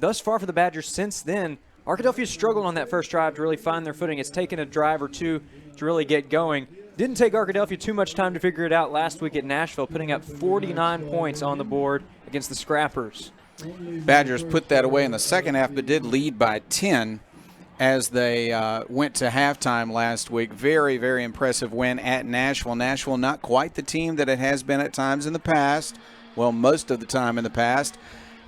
thus far for the Badgers since then, Arkadelphia struggled on that first drive to really find their footing. It's taken a drive or two to really get going. Didn't take Arkadelphia too much time to figure it out last week at Nashville, putting up 49 points on the board against the Scrappers. Badgers put that away in the second half, but did lead by 10 as they went to halftime last week. Very, very impressive win at Nashville. Nashville not quite the team that it has been at times in the past, well, most of the time in the past,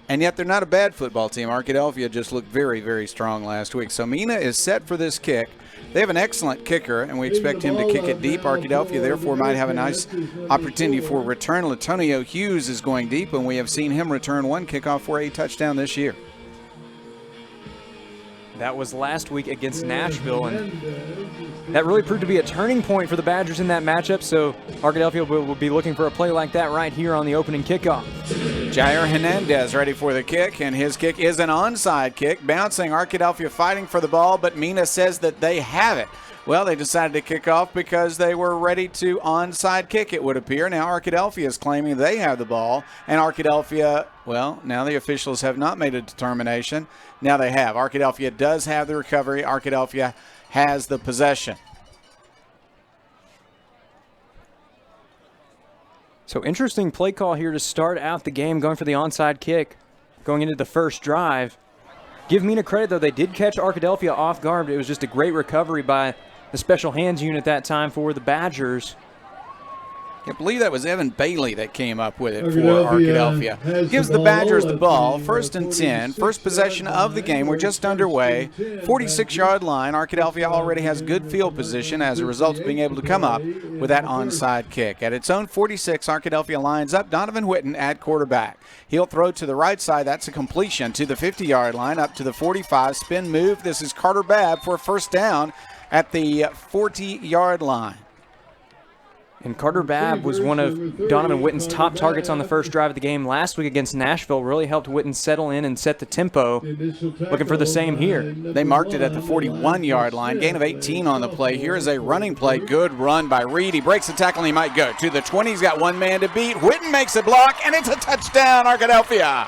and yet they're not a bad football team. Arkadelphia just looked very, very strong last week. So Mena is set for this kick. They have an excellent kicker, and we expect him to kick it deep. Arkadelphia, therefore, might have a nice opportunity for a return. Latonio Hughes is going deep, and we have seen him return one kickoff for a touchdown this year. That was last week against Nashville, and that really proved to be a turning point for the Badgers in that matchup, so Arkadelphia will be looking for a play like that right here on the opening kickoff. Jair Hernandez ready for the kick, and his kick is an onside kick. Bouncing, Arkadelphia fighting for the ball, but Mena says that they have it. Well, they decided to kick off because they were ready to onside kick, it would appear. Now Arkadelphia is claiming they have the ball, and Arkadelphia, well, now the officials have not made a determination. Now they have. Arkadelphia does have the recovery. Arkadelphia has the possession. So interesting play call here to start out the game, going for the onside kick, going into the first drive. Give Mena credit, though. They did catch Arkadelphia off guard. It was just a great recovery by the special hands unit that time for the Badgers. I believe that was Evan Bailey that came up with it for Arkadelphia. Gives the Badgers the ball, 1st and 10, first possession of the game. We're just underway, 46-yard line. Arkadelphia already has good field position as a result of being able to come up with that onside kick. At its own 46, Arkadelphia lines up. Donovan Whitten at quarterback. He'll throw to the right side. That's a completion to the 50-yard line, up to the 45. Spin move. This is Carter Babb for a first down at the 40-yard line. And Carter Babb was one of Donovan Whitten's top targets on the first drive of the game last week against Nashville. Really helped Whitten settle in and set the tempo. Looking for the same here. They marked it at the 41-yard line. Gain of 18 on the play. Here is a running play. Good run by Reed. He breaks the tackle and he might go to the 20. He's got one man to beat. Whitten makes a block, and it's a touchdown, Arkadelphia.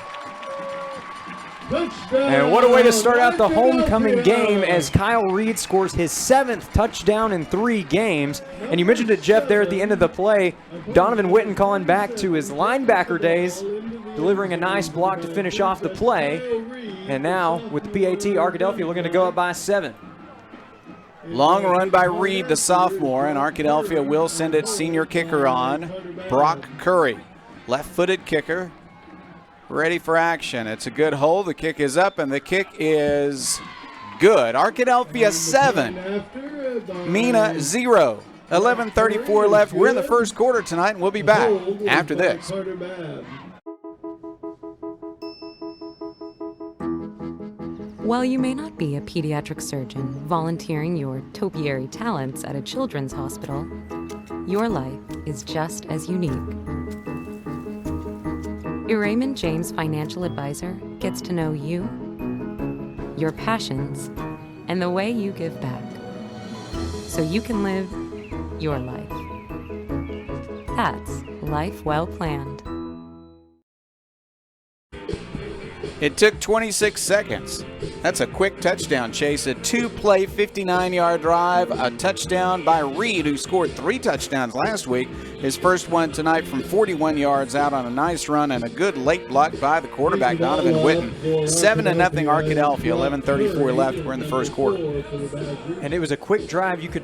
And what a way to start out the homecoming game as Kyle Reed scores his 7th touchdown in 3 games. And you mentioned it, Jeff, there at the end of the play. Donovan Whitten calling back to his linebacker days, delivering a nice block to finish off the play. And now, with the PAT, Arkadelphia looking to go up by 7. Long run by Reed, the sophomore, and Arkadelphia will send its senior kicker on, Brock Curry. Left-footed kicker. Ready for action. It's a good hold. The kick is up, and the kick is good. Arkadelphia 7, Mena 0. 11:34 left. We're in the first quarter tonight, and we'll be back after this. While you may not be a pediatric surgeon volunteering your topiary talents at a children's hospital, your life is just as unique. Your Raymond James financial advisor gets to know you, your passions, and the way you give back, so you can live your life. That's life well planned. It took 26 seconds. That's a quick touchdown chase. A 2-play, 59-yard drive. A touchdown by Reed, who scored 3 touchdowns last week. His first one tonight from 41 yards out on a nice run and a good late block by the quarterback, Donovan Whitten. 7-0 Arkadelphia. 11:34 left. We're in the first quarter. And it was a quick drive. You could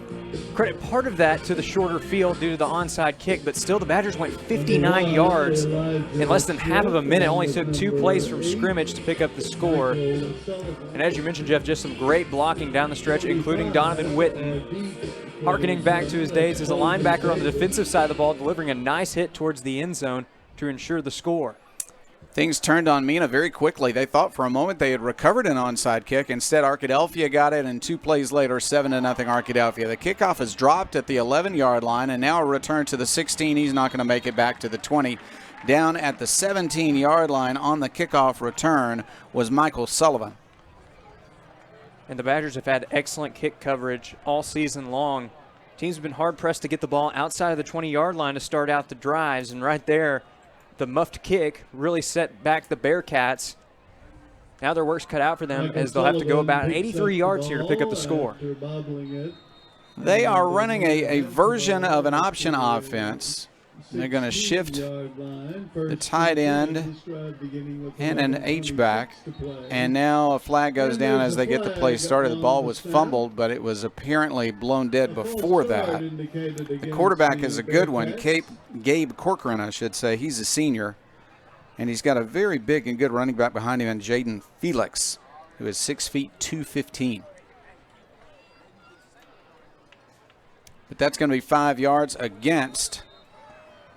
credit part of that to the shorter field due to the onside kick, but still the Badgers went 59 yards in less than half of a minute. Only took 2 plays from scrimmage to pick up the score. And as you mentioned, Jeff, just some great blocking down the stretch, including Donovan Whitten, harkening back to his days as a linebacker on the defensive side of the ball, delivering a nice hit towards the end zone to ensure the score. Things turned on Mena very quickly. They thought for a moment they had recovered an onside kick. Instead, Arkadelphia got it, and 2 plays later, 7-0 Arkadelphia. The kickoff is dropped at the 11-yard line, and now a return to the 16. He's not going to make it back to the 20. Down at the 17-yard line on the kickoff return was Michael Sullivan. And the Badgers have had excellent kick coverage all season long. Teams have been hard-pressed to get the ball outside of the 20-yard line to start out the drives, and right there, the muffed kick really set back the Bearcats. Now their work's cut out for them as they'll have to go about 83 yards here to pick up the score. They are running a version of an option offense. They're going to shift the tight end and an H-back. And now a flag goes down as they get the play started. The ball was fumbled, but it was apparently blown dead before that. The quarterback is a good one, Gabe Corcoran, I should say. He's a senior. And he's got a very big and good running back behind him, and Jaden Felix, who is 6 feet 215. But that's going to be 5 yards against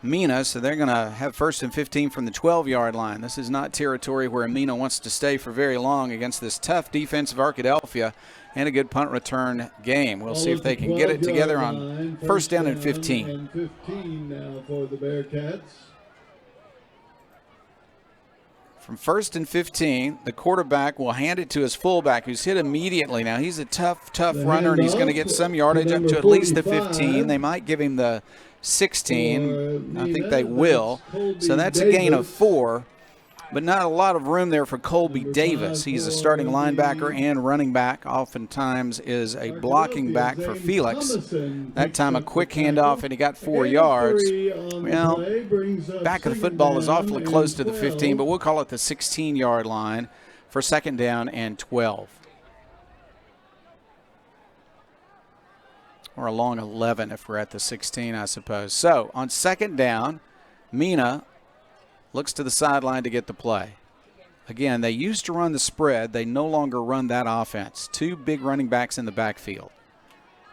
Mena, so they're going to have 1st and 15 from the 12-yard line. This is not territory where Mena wants to stay for very long against this tough defense of Arkadelphia and a good punt return game. We'll see if they can get it together on 1st down and 15. 15 now for the Bearcats. From 1st and 15, the quarterback will hand it to his fullback, who's hit immediately. Now, he's a tough runner, and he's going to get some yardage up to at least the 15. They might give him the 16. I think they will. So that's a gain of 4, but not a lot of room there for Colby Davis. He's a starting linebacker and running back. Oftentimes is a blocking back for Felix. That time a quick handoff, and he got 4 yards. Well, back of the football is awfully close to the 15, but we'll call it the 16-yard line for 2nd down and 12. Or a long 11 if we're at the 16, I suppose. So on 2nd down, Mena looks to the sideline to get the play. Again, they used to run the spread. They no longer run that offense. 2 big running backs in the backfield.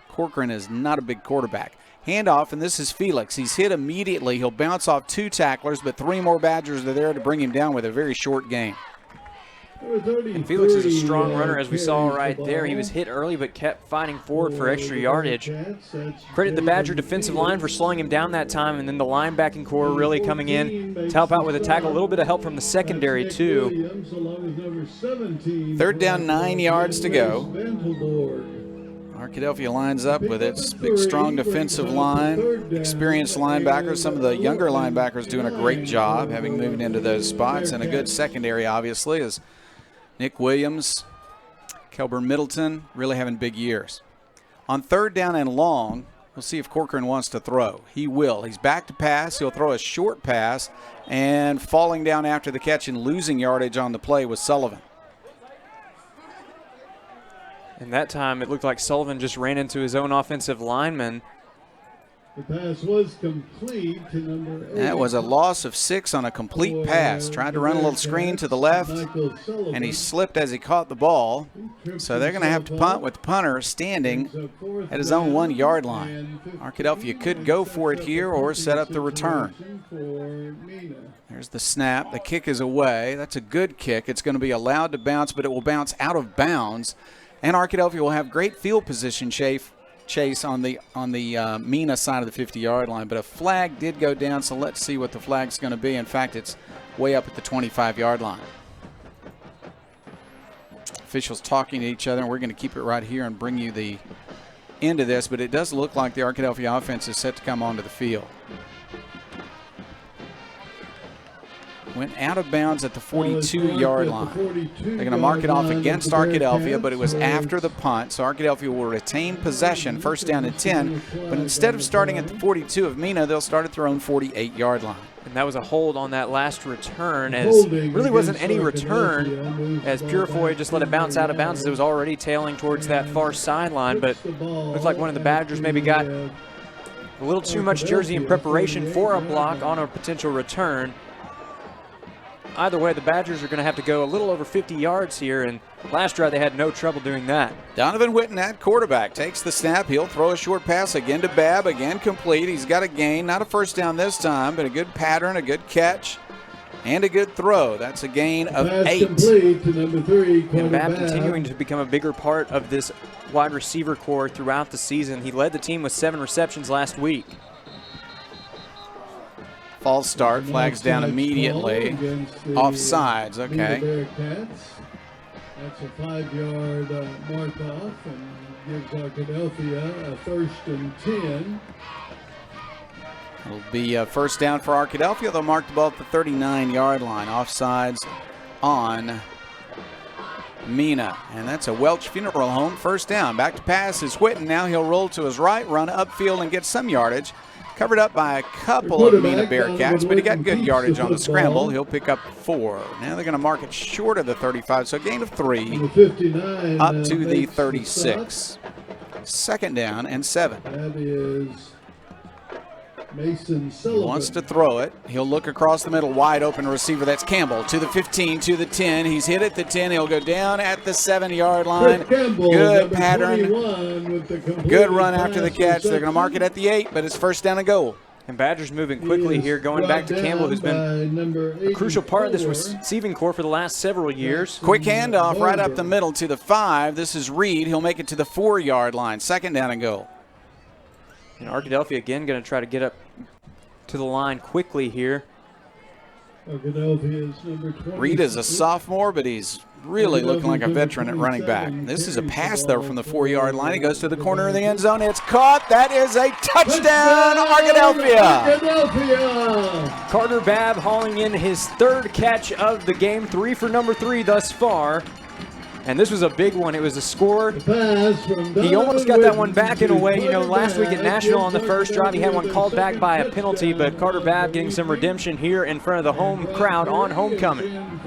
Corcoran is not a big quarterback. Handoff, and this is Felix. He's hit immediately. He'll bounce off 2 tacklers, but 3 more Badgers are there to bring him down with a very short gain. And Felix is a strong runner, as we saw right there. He was hit early but kept fighting forward for extra yardage. Credit the Badger defensive line for slowing him down that time, and then the linebacking core really coming in to help out with a tackle. A little bit of help from the secondary, too. 3rd down, 9 yards to go. Arkadelphia lines up with its big, strong defensive line, experienced linebackers. Some of the younger linebackers doing a great job having moved into those spots, and a good secondary, obviously, as Nick Williams, Kelburn Middleton really having big years. On 3rd down and long, we'll see if Corcoran wants to throw. He will. He's back to pass. He'll throw a short pass, and falling down after the catch and losing yardage on the play was Sullivan. And that time it looked like Sullivan just ran into his own offensive lineman. The pass was complete to number 8. That was a loss of 6 on a complete pass. Tried to run a little screen to the left, and he slipped as he caught the ball. So they're going to have to punt with the punter standing at his own 1-yard line. Arkadelphia could go for it here or set up the return. There's the snap. The kick is away. That's a good kick. It's going to be allowed to bounce, but it will bounce out of bounds. And Arkadelphia will have great field position, Chase, on the Mena side of the 50-yard line. But a flag did go down, so let's see what the flag's going to be. In fact, it's way up at the 25-yard line. Officials talking to each other, and we're going to keep it right here and bring you the end of this. But it does look like the Arkadelphia offense is set to come onto the field. Went out of bounds at the 42-yard line. They're going to mark it off against Arkadelphia, but it was after the punt. So Arkadelphia will retain possession, 1st down and 10. But instead of starting at the 42 of Mena, they'll start at their own 48-yard line. And that was a hold on that last return, as really wasn't any return, as Purifoy just let it bounce out of bounds as it was already tailing towards that far sideline. But looks like one of the Badgers maybe got a little too much jersey in preparation for a block on a potential return. Either way, the Badgers are going to have to go a little over 50 yards here, and last drive they had no trouble doing that. Donovan Witten at quarterback takes the snap. He'll throw a short pass again to Babb, again complete. He's got a gain, not a 1st down this time, but a good pattern, a good catch, and a good throw. That's a gain of 8. To number 3, and Babb continuing to become a bigger part of this wide receiver core throughout the season. He led the team with 7 receptions last week. False start, flags down immediately. Offsides, okay. That's a 5-yard mark off and gives Arkadelphia a 1st and 10. It'll be a 1st down for Arkadelphia. They'll mark the ball at the 39-yard line. Offsides on Mena. And that's a Welch Funeral Home first down. Back to pass is Whitten. Now he'll roll to his right, run upfield and get some yardage. Covered up by a couple of Mena Bearcats, but he got good yardage on the scramble. He'll pick up 4. Now they're going to mark it short of the 35, so a gain of 3 up to the 36. Second down and 7. That is Mason He Sullivan. wants to throw it. He'll look across the middle, wide open receiver. That's Campbell to the 15, to the 10. He's hit at the 10. He'll go down at the 7-yard line. Campbell, Good number pattern. 21 with the completed Good run after the pass catch. They're going to reception. mark it at the 8, but it's first down and goal. And Badgers moving quickly He is here, going back to brought Campbell, who's been down by number a crucial part of this 84. receiving core for the last several years. Quick handoff right up the middle to the 5. This is Reed. He'll make it to the 4-yard line. Second down and goal. And Arkadelphia again going to try to get up to the line quickly here. Arkadelphia is number 20. Reed is a sophomore, but he's really looking like a veteran at running back. This is a pass, though, from the 4-yard line. He goes to the corner of the end zone. It's caught. That is a touchdown, Arkadelphia. Arkadelphia! Carter Babb hauling in his 3rd catch of the game, 3 for number 3 thus far. And this was a big one. It was a score. Pass from He almost got that one back in a way. You know, Carter last week at Babb Nashville on the gives first drive, he had one Arkadelphia called the back by a second penalty, but Carter Babb getting some redemption here in front of the home crowd on homecoming.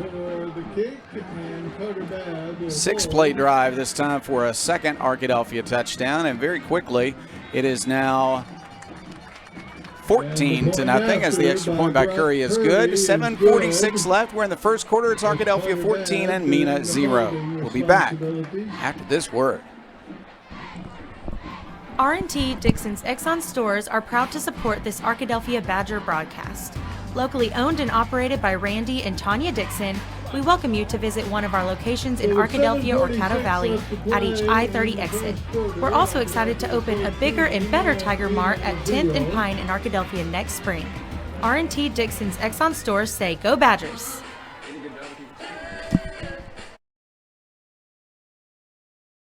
Six-play drive this time for a second Arkadelphia touchdown, and very quickly it is now 14 to nothing as the extra point by Curry is good. 7:46 left. We're in the first quarter. It's Arkadelphia 14 and Mena 0. We'll be back after this word. R&T Dixon's Exxon stores are proud to support this Arkadelphia Badger broadcast. Locally owned and operated by Randy and Tanya Dixon, we welcome you to visit one of our locations in Arkadelphia or Caddo Valley at each I-30 exit. We're also excited to open a bigger and better Tiger Mart at 10th and Pine in Arkadelphia next spring. R&T Dixon's Exxon stores say, "Go Badgers!"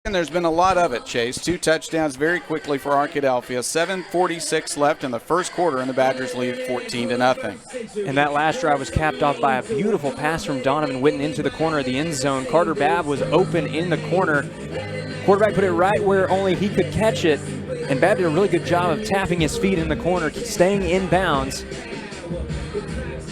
And there's been a lot of it, Chase. 2 touchdowns very quickly for Arkadelphia. 7:46 left in the first quarter, and the Badgers lead 14 to nothing. And that last drive was capped off by a beautiful pass from Donovan Whitten into the corner of the end zone. Carter Babb was open in the corner. Quarterback put it right where only he could catch it. And Babb did a really good job of tapping his feet in the corner, staying in bounds,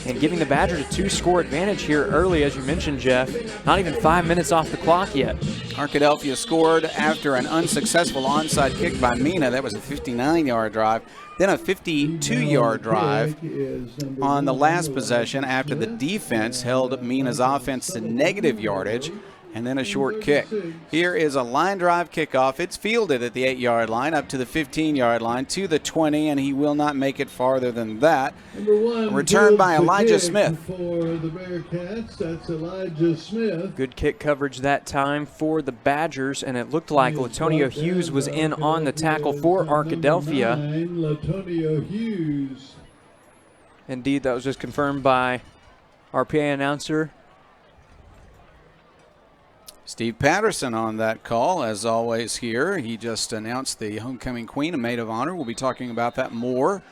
and giving the Badgers a 2-score advantage here early, as you mentioned, Jeff. Not even 5 minutes off the clock yet. Arkadelphia scored after an unsuccessful onside kick by Mena. That was a 59-yard drive. Then a 52-yard drive on the last possession after the defense held Mena's offense to negative yardage, and then a short kick. Here is a line drive kickoff. It's fielded at the 8-yard line, up to the 15-yard line, to the 20, and he will not make it farther than that. Returned by Elijah Smith. For the Bearcats, that's Elijah Smith. Good kick coverage that time for the Badgers, and it looked like Latonio Hughes was in on the tackle for Arkadelphia. Latonio Hughes. Indeed, that was just confirmed by our PA announcer. Steve Patterson on that call, as always here. He just announced the homecoming queen and maid of honor. We'll be talking about that more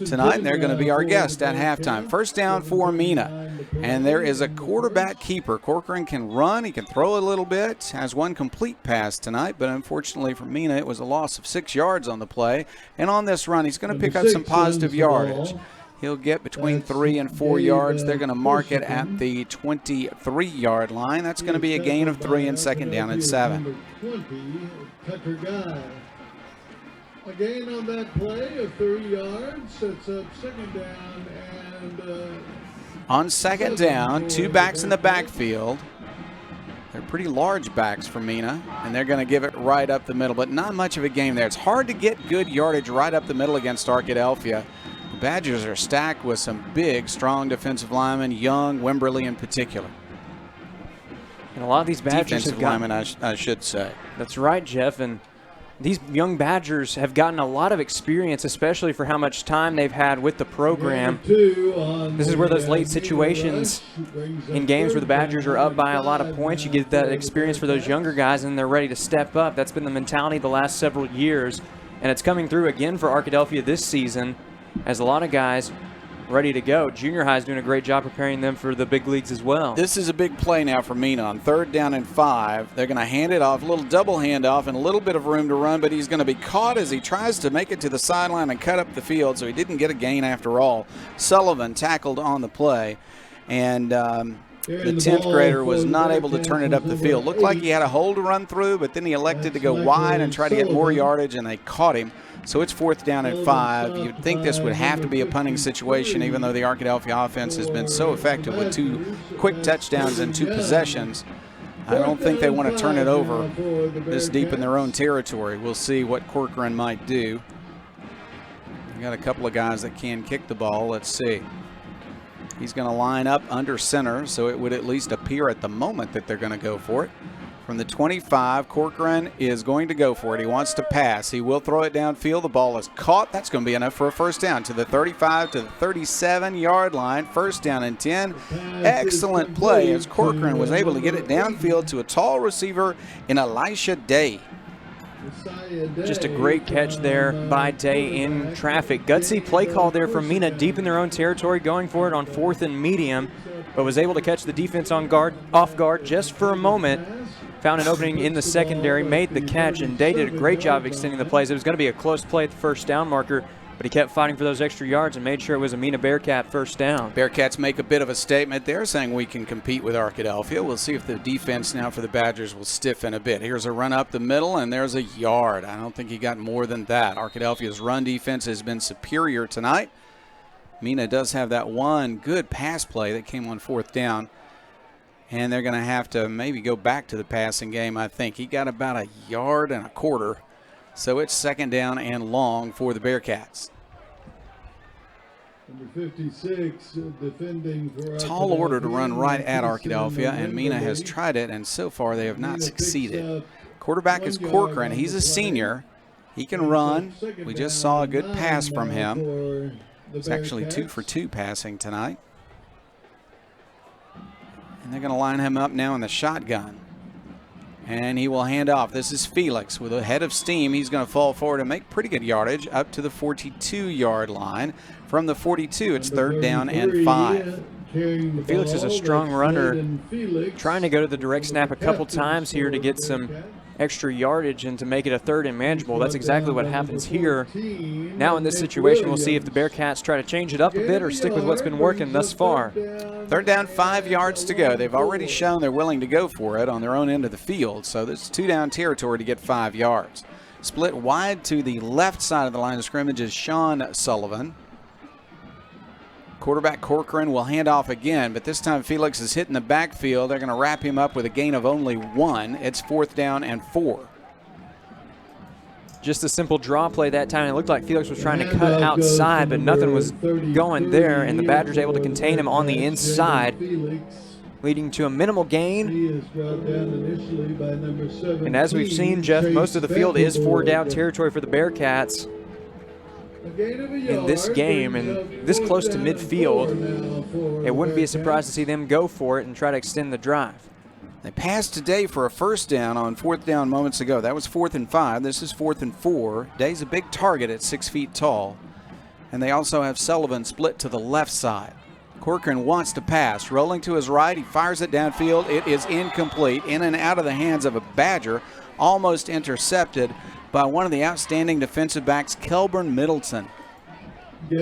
tonight, and they're going to be our guest at halftime. First down for Mena, and there is a quarterback keeper. Corcoran can run, he can throw a little bit, has one complete pass tonight, but unfortunately for Mena, it was a loss of 6 yards on the play. And on this run, he's going to pick up some positive yardage. He'll get between 3 and 4 yards. They're going to mark it at the 23-yard line. That's going to be a gain of 3 and second down and 7. 20, Tucker Guy. A gain on that play of 3 yards. Sets up second down and... On second down, 2 backs in the backfield. They're pretty large backs for Mena, and they're going to give it right up the middle, but not much of a game there. It's hard to get good yardage right up the middle against Arkadelphia. The Badgers are stacked with some big, strong defensive linemen, Young, Wimberly in particular. And a lot of these Badgers Defensive have gotten, linemen, I should say. That's right, Jeff. And these young Badgers have gotten a lot of experience, especially for how much time they've had with the program. This is where those late situations in games where the Badgers are up by a lot of points, you get that experience for those younger guys, and they're ready to step up. That's been the mentality the last several years, and it's coming through again for Arkadelphia this season, as a lot of guys ready to go. Junior high is doing a great job preparing them for the big leagues as well. This is a big play now for Mena on 3rd down and 5. They're going to hand it off, a little double handoff and a little bit of room to run, but he's going to be caught as he tries to make it to the sideline and cut up the field, so he didn't get a gain after all. Sullivan tackled on the play, and the 10th grader was not able to turn it up the field. Looked like he had a hole to run through, but then he elected to go wide and try to get more yardage, and they caught him. So it's 4th down and 5. You'd think this would have to be a punting situation, even though the Arkadelphia offense has been so effective with 2 quick touchdowns and 2 possessions. I don't think they want to turn it over this deep in their own territory. We'll see what Corcoran might do. We got a couple of guys that can kick the ball. Let's see. He's going to line up under center, so it would at least appear at the moment that they're going to go for it. From the 25, Corcoran is going to go for it. He wants to pass. He will throw it downfield. The ball is caught. That's going to be enough for a first down. To the 35 to the 37-yard line. First down and 10. Excellent play as Corcoran was able to get it downfield to a tall receiver in Elisha Day. Just a great catch there by Day in traffic. Gutsy play call there from Mena, deep in their own territory, going for it on 4th and medium, but was able to catch the defense off guard just for a moment. Found an opening in the secondary, made the catch, and Day did a great job of extending the plays. It was going to be a close play at the first down marker, but he kept fighting for those extra yards and made sure it was a Mena Bearcat first down. Bearcats make a bit of a statement there, saying we can compete with Arkadelphia. We'll see if the defense now for the Badgers will stiffen a bit. Here's a run up the middle, and there's a yard. I don't think he got more than that. Arkadelphia's run defense has been superior tonight. Mena does have that one good pass play that came on 4th down, and they're going to have to maybe go back to the passing game, I think. He got about 1.25 yards. So it's 2nd down and long for the Bearcats. Number 56, defending for Tall order to run right at Arkadelphia, and Mena has tried it, and so far they have not succeeded. Quarterback is Corcoran. He's a senior. He can run. We just saw a good pass from him. It's actually 2 for 2 passing tonight. And they're going to line him up now in the shotgun. And he will hand off. This is Felix with a head of steam. He's going to fall forward and make pretty good yardage up to the 42-yard line. From the 42, it's 3rd down and 5. Felix is a strong runner, trying to go to the direct snap a couple times here to get some extra yardage and to make it a 3rd and manageable. That's exactly what happens here. Now in this situation, we'll see if the Bearcats try to change it up a bit or stick with what's been working thus far. 3rd down, 5 yards to go. They've already shown they're willing to go for it on their own end of the field, so this is 2-down territory to get 5 yards. Split wide to the left side of the line of scrimmage is Sean Sullivan. Quarterback Corcoran will hand off again, but this time Felix is hitting the backfield. They're going to wrap him up with a gain of only 1. It's 4th down and 4. Just a simple draw play that time. It looked like Felix was trying to cut outside, but nothing was going there, and the Badgers able to contain him on the inside, leading to a minimal gain. And as we've seen, Jeff, most of the field is 4-down territory for the Bearcats in this game, and this close to midfield, it wouldn't be a surprise to see them go for it and try to extend the drive. They passed today for a first down on 4th down moments ago. That was 4th and 5. This is 4th and 4. Day's a big target at 6 feet tall. And they also have Sullivan split to the left side. Corcoran wants to pass. Rolling to his right, he fires it downfield. It is incomplete. In and out of the hands of a Badger. Almost intercepted by one of the outstanding defensive backs, Kelburn Middleton. But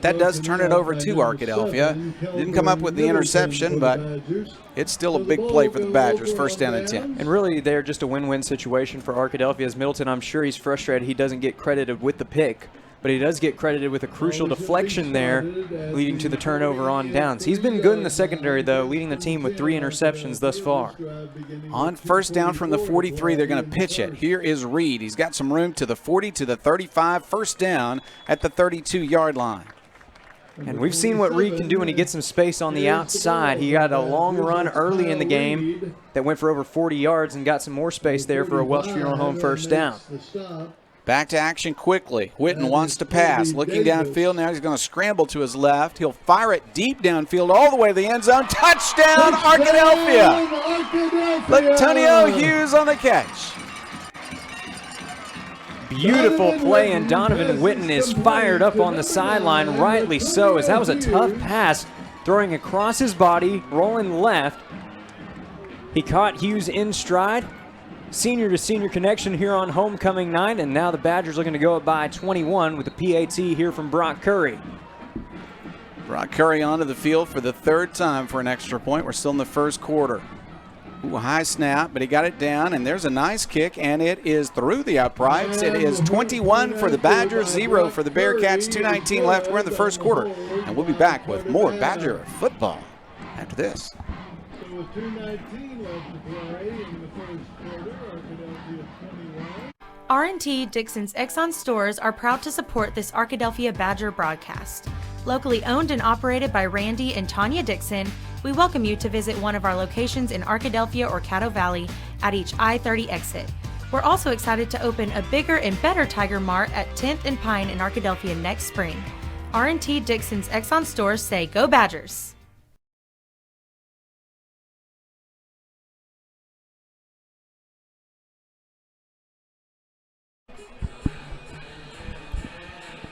that does turn it over to Arkadelphia. Didn't come up with the interception, but it's still a big play for the Badgers. 1st down and 10. And really, they're just a win-win situation for Arkadelphia. As Middleton, I'm sure he's frustrated he doesn't get credited with the pick, but he does get credited with a crucial deflection there, leading to the turnover on downs. He's been good in the secondary, though, leading the team with 3 interceptions thus far. On 1st down from the 43, they're going to pitch it. Here is Reed. He's got some room to the 40, to the 35. 1st down at the 32-yard line. And we've seen what Reed can do when he gets some space on the outside. He got a long run early in the game that went for over 40 yards and got some more space there for a Welsh Funeral Home 1st down. Back to action quickly. Whitten wants to pass. Looking downfield. Now he's going to scramble to his left. He'll fire it deep downfield all the way to the end zone. Touchdown, Arkadelphia! Antonio Hughes on the catch. Beautiful play, and Donovan Witten is fired up on the sideline, rightly so, as that was a tough pass, throwing across his body, rolling left. He caught Hughes in stride. Senior to senior connection here on homecoming night, and now the Badgers looking to go up by 21 with the PAT here from Brock Curry. Brock Curry onto the field for the third time for an extra point. We're still in the first quarter. Ooh, high snap, but he got it down, and there's a nice kick, and it is through the uprights. It is 21 for the Badgers, 0 for the Bearcats, 2:19 left. We're in the first quarter, and we'll be back with more Badger football after this. So with 2:19 left to play in the first quarter, Arkadelphia 21. R&T Dixon's Exxon stores are proud to support this Arkadelphia Badger broadcast. Locally owned and operated by Randy and Tanya Dixon, we welcome you to visit one of our locations in Arkadelphia or Caddo Valley at each I-30 exit. We're also excited to open a bigger and better Tiger Mart at 10th and Pine in Arkadelphia next spring. R&T Dixon's Exxon stores say, "Go Badgers!"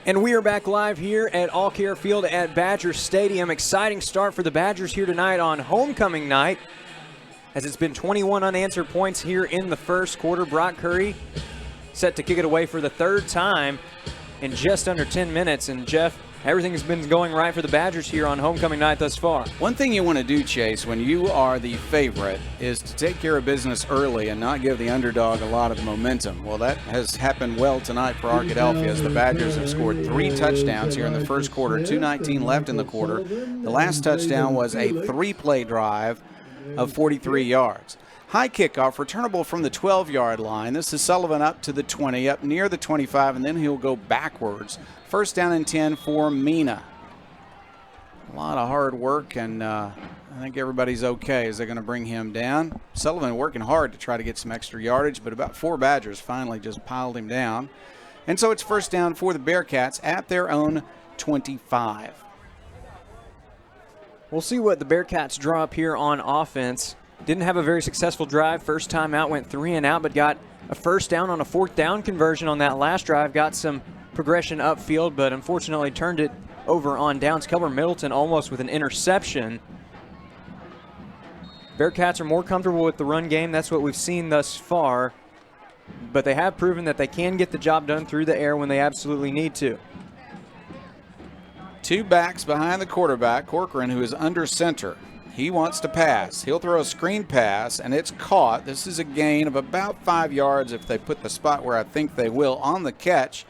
And we are back live here at All Care Field at Badger Stadium. Exciting start for the Badgers here tonight on homecoming night, as it's been 21 unanswered points here in the first quarter. Brock Curry set to kick it away for the third time in just under 10 minutes. And Jeff, everything's been going right for the Badgers here on homecoming night thus far. One thing you want to do, Chase, when you are the favorite is to take care of business early and not give the underdog a lot of momentum. Well, that has happened well tonight for Arkadelphia, as the Badgers have scored 3 touchdowns here in the first quarter, 2:19 left in the quarter. The last touchdown was a 3-play drive of 43 yards. High kickoff, returnable from the 12-yard line. This is Sullivan up to the 20, up near the 25, and then he'll go backwards. First down and 10 for Mena. A lot of hard work, and I think everybody's okay as they're going to bring him down. Sullivan working hard to try to get some extra yardage, but about 4 Badgers finally just piled him down. And so it's first down for the Bearcats at their own 25. We'll see what the Bearcats draw up here on offense. Didn't have a very successful drive. First time out, went 3 and out, but got a first down on a 4th down conversion on that last drive. Got some progression upfield, but unfortunately turned it over on downs. Kelber Middleton almost with an interception. Bearcats are more comfortable with the run game. That's what we've seen thus far, but they have proven that they can get the job done through the air when they absolutely need to. 2 backs behind the quarterback, Corcoran, who is under center. He wants to pass. He'll throw a screen pass, and it's caught. This is a gain of about 5 yards if they put the spot where I think they will. On the catch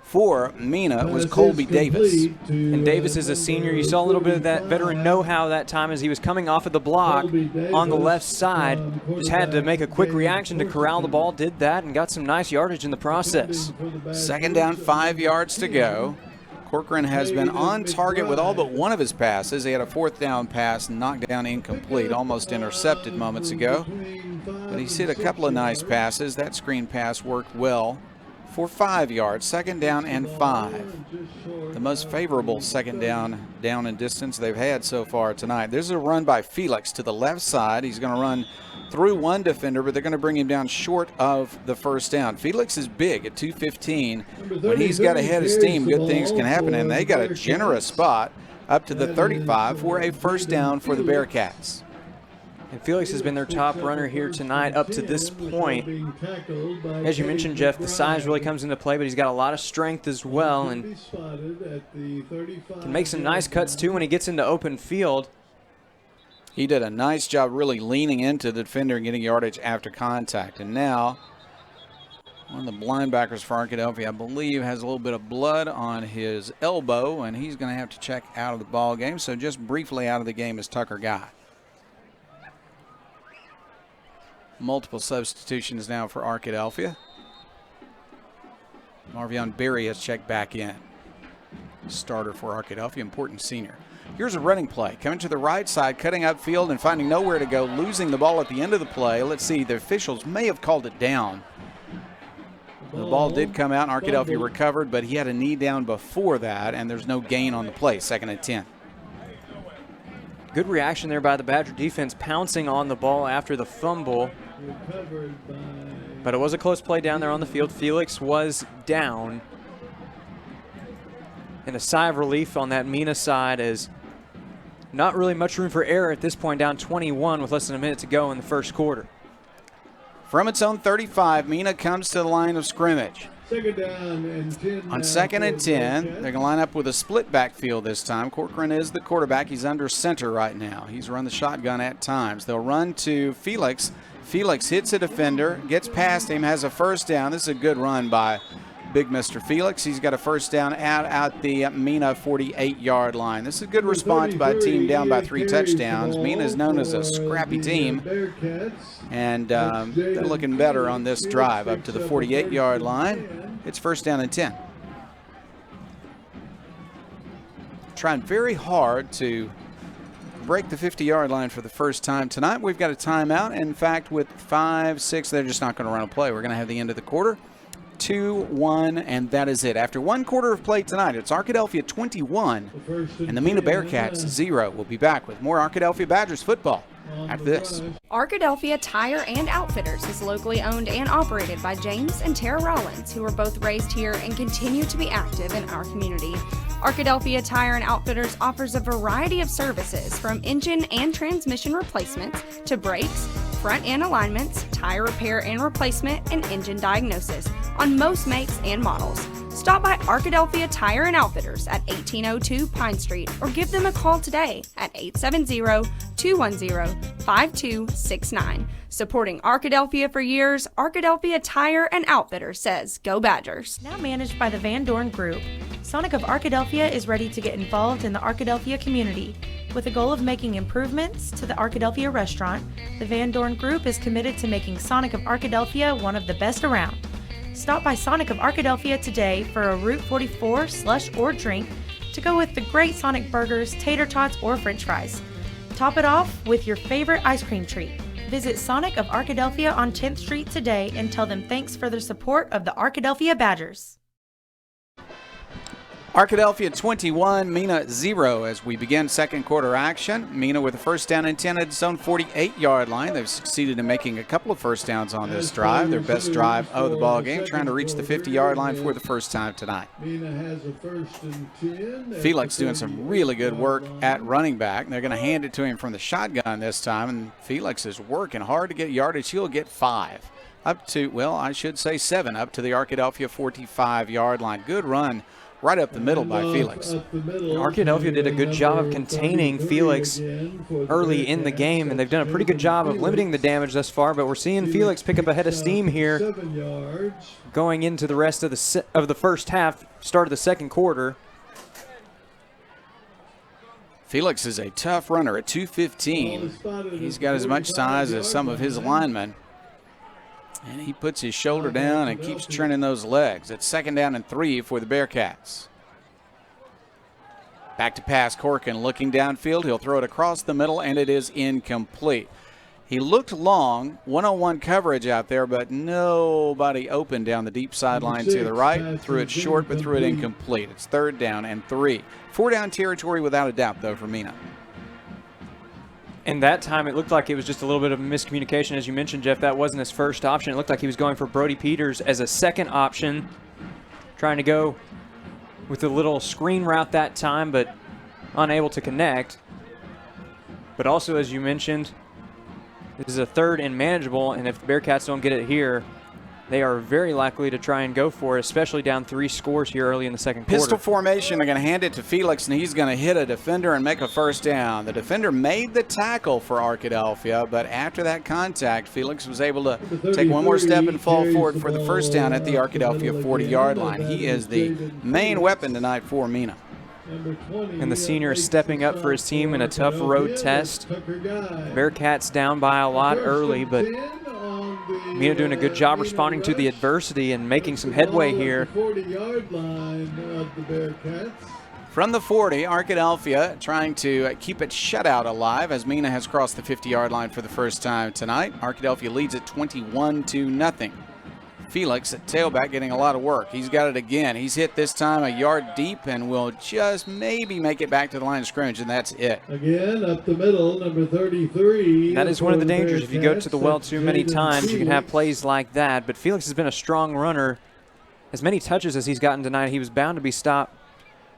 for Mena was Colby Davis. And Davis is a senior. You saw a little bit of that veteran know-how that time as he was coming off of the block on the left side. Just had to make a quick reaction to corral the ball, did that, and got some nice yardage in the process. Second down, 5 yards to go. Corcoran has been on target with all but one of his passes. He had a 4th down pass knocked down incomplete, almost intercepted moments ago. But he's hit a couple of nice passes. That screen pass worked well for 5 yards. Second down and 5. The most favorable second down and distance they've had so far tonight. There's a run by Felix to the left side. He's going to run through one defender, but they're going to bring him down short of the first down. Felix is big at 215. When he's got a head of steam, good things can happen, and they got a generous spot up to the 35 for a first down for the Bearcats. And Felix has been their top runner here tonight up to this point. As you mentioned, Jeff, the size really comes into play, but he's got a lot of strength as well, and can make some nice cuts too when he gets into open field. He did a nice job really leaning into the defender and getting yardage after contact. And now one of the linebackers for Arkadelphia, I believe, has a little bit of blood on his elbow, and he's going to have to check out of the ball game. So just briefly out of the game is Tucker Guy. Multiple substitutions now for Arkadelphia. Marvion Berry has checked back in. Starter for Arkadelphia, important senior. Here's a running play. Coming to the right side, cutting upfield and finding nowhere to go, losing the ball at the end of the play. Let's see, the officials may have called it down. The ball did come out, and Arkadelphia recovered, but he had a knee down before that, and there's no gain on the play. Second and 10. Good reaction there by the Badger defense, pouncing on the ball after the fumble. Recovered by But it was a close play down there on the field. Felix was down. And a sigh of relief on that Mena side, as not really much room for error at this point, down 21 with less than a minute to go in the first quarter. From its own 35, Mena comes to the line of scrimmage. second down and 10. On second and 10, they're going to line up with a split backfield this time. Corcoran is the quarterback. He's under center right now. He's run the shotgun at times. They'll run to Felix. Felix hits a defender, gets past him, has a first down. This is a good run by big Mr. Felix. He's got a first down out the Mena 48-yard line. This is a good response by a team down by 3 touchdowns. Mena is known as a scrappy team, and they're looking better on this drive up to the 48-yard line. It's first down and 10. Trying very hard to break the 50-yard line for the first time tonight. We've got a timeout. In fact, with 5-6, they're just not going to run a play. We're going to have the end of the quarter. 2-1, and that is it. After one quarter of play tonight, it's Arkadelphia 21 and the Mena Bearcats 0. We'll be back with more Arkadelphia Badgers football after this. Arkadelphia Tire and Outfitters is locally owned and operated by James and Tara Rollins, who were both raised here and continue to be active in our community. Arkadelphia Tire and Outfitters offers a variety of services, from engine and transmission replacements to brakes, front end alignments, tire repair and replacement, and engine diagnosis on most makes and models. Stop by Arkadelphia Tire and Outfitters at 1802 Pine Street or give them a call today at 870-210-5269. Supporting Arkadelphia for years, Arkadelphia Tire and Outfitters says, "Go Badgers." Now managed by the Van Dorn Group, Sonic of Arkadelphia is ready to get involved in the Arkadelphia community. With the goal of making improvements to the Arkadelphia restaurant, the Van Dorn Group is committed to making Sonic of Arkadelphia one of the best around. Stop by Sonic of Arkadelphia today for a Route 44 slush or drink to go with the great Sonic burgers, tater tots, or french fries. Top it off with your favorite ice cream treat. Visit Sonic of Arkadelphia on 10th Street today and tell them thanks for their support of the Arkadelphia Badgers. Arkadelphia 21, Mena 0 as we begin second quarter action. Mena with a first down and 10 at its own 48-yard line. They've succeeded in making a couple of first downs on this drive, their best drive of the ball game, trying to reach the 50-yard line for the first time tonight. Mena has a first and 10. Felix doing some really good work at running back. They're going to hand it to him from the shotgun this time, and Felix is working hard to get yardage. He'll get 5. Up to, well, I should say 7, up to the Arkadelphia 45-yard line. Good run right up the middle by Felix. Arkadelphia did a good job of containing Felix early in the game, and they've done a pretty good job of limiting the damage thus far, but we're seeing Felix pick up a head of steam here going into the rest of the first half, start of the second quarter. Felix is a tough runner at 215. He's got as much size as some of his linemen. And he puts his shoulder down and keeps trending those legs. It's second down and 3 for the Bearcats. Back to pass, Corcoran looking downfield. He'll throw it across the middle, and it is incomplete. He looked long, one-on-one coverage out there, but nobody open down the deep sideline to the right. Threw it short, but threw it incomplete. It's third down and 3. 4-down territory without a doubt, though, for Mena. And that time it looked like it was just a little bit of a miscommunication. As you mentioned, Jeff, that wasn't his first option. It looked like he was going for Brody Peters as a second option, trying to go with a little screen route that time, but unable to connect. But also, as you mentioned, this is a third and manageable, and if the Bearcats don't get it here, they are very likely to try and go for it, especially down 3 scores here early in the second quarter. Pistol formation, they're going to hand it to Felix, and he's going to hit a defender and make a first down. The defender made the tackle for Arkadelphia, but after that contact, Felix was able to take one more step and fall forward for the first down at the Arkadelphia 40-yard line. He is the main weapon tonight for Mena. And the senior is stepping up for his team in a tough road test. Bearcats down by a lot early, but Mena doing a good job responding to the adversity and making some headway here. From the 40, Arkadelphia trying to keep its shutout alive as Mena has crossed the 50-yard line for the first time tonight. Arkadelphia leads at 21-0. Felix at tailback getting a lot of work. He's got it again. He's hit this time a yard deep and will just maybe make it back to the line of scrimmage, and that's it. Again, up the middle, number 33. That is one of the dangers. If you go to the well too many times, you can have plays like that. But Felix has been a strong runner. As many touches as he's gotten tonight, he was bound to be stopped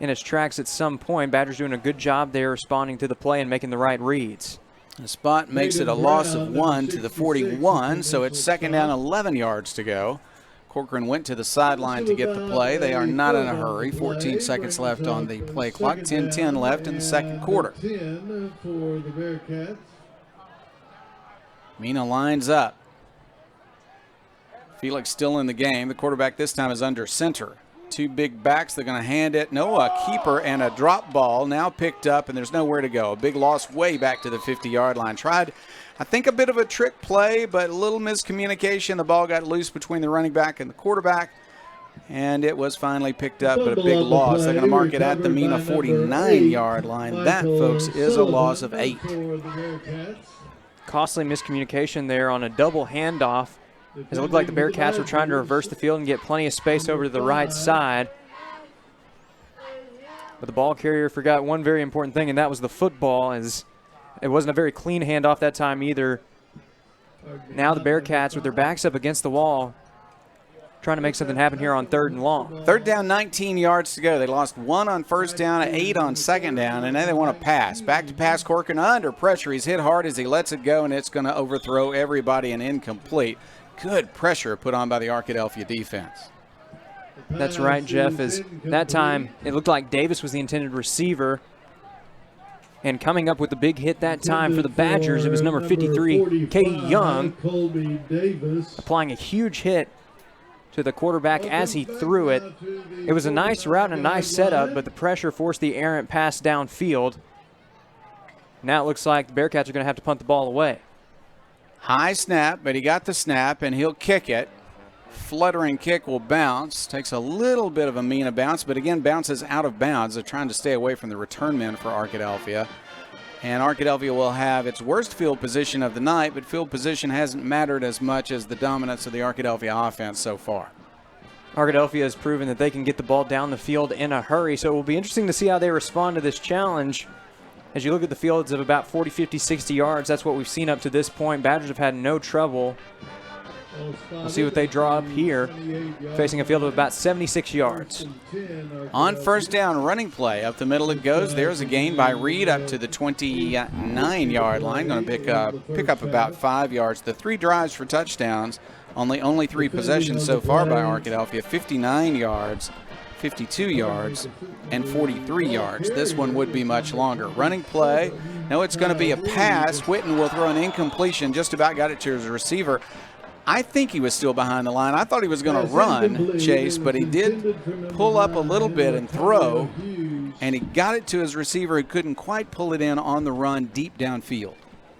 in his tracks at some point. Badgers doing a good job there responding to the play and making the right reads. The spot makes it a loss of 1 to the 41, so it's second down, 11 yards to go. Corcoran went to the sideline to get the play. They are not in a hurry. 14 seconds left on the play clock. 10-10 left in the second quarter. Mena lines up. Felix still in the game. The quarterback this time is under center. Two big backs. They're going to hand it. No, a keeper and a drop ball now picked up, and there's nowhere to go. A big loss way back to the 50-yard line. Tried, I think, a bit of a trick play, but a little miscommunication. The ball got loose between the running back and the quarterback, and it was finally picked up, but a big loss. They're going to mark it at the Mena 49-yard line. That, folks, is a loss of 8. Costly miscommunication there on a double handoff, as it looked like the Bearcats were trying to reverse the field and get plenty of space over to the right side. But the ball carrier forgot one very important thing, and that was the football, as it wasn't a very clean handoff that time either. Now the Bearcats, with their backs up against the wall, trying to make something happen here on 3rd and long. Third down, 19 yards to go. They lost 1 on first down, 8 on second down, and now they want to pass. Back to pass, Corcoran under pressure. He's hit hard as he lets it go, and it's going to overthrow everybody and incomplete. Good pressure put on by the Arkadelphia defense. That's right, Jeff. As that time, it looked like Davis was the intended receiver. And coming up with the big hit that time for the Badgers, it was number 53, K. Young, applying a huge hit to the quarterback as he threw it. It was a nice route and a nice setup, but the pressure forced the errant pass downfield. Now it looks like the Bearcats are going to have to punt the ball away. High snap, but he got the snap, and he'll kick it. Fluttering kick will bounce. Takes a little bit of a Mena bounce, but again bounces out of bounds. They're trying to stay away from the return men for Arkadelphia. And Arkadelphia will have its worst field position of the night, but field position hasn't mattered as much as the dominance of the Arkadelphia offense so far. Arkadelphia has proven that they can get the ball down the field in a hurry, so it will be interesting to see how they respond to this challenge. As you look at the fields of about 40, 50, 60 yards, that's what we've seen up to this point. Badgers have had no trouble. We'll see what they draw up here, facing a field of about 76 yards. On first down, running play. Up the middle it goes. There's a gain by Reed up to the 29-yard line. Going to pick up about 5 yards. The 3 drives for touchdowns. Only 3 possessions so far by Arkadelphia. 59 yards. 52 yards, and 43 yards. This one would be much longer. Running play. No, it's going to be a pass. Whitten will throw an incompletion. Just about got it to his receiver. I think he was still behind the line. I thought he was going to run, Chase, but he did pull up a little bit and throw, and he got it to his receiver who couldn't quite pull it in on the run deep downfield.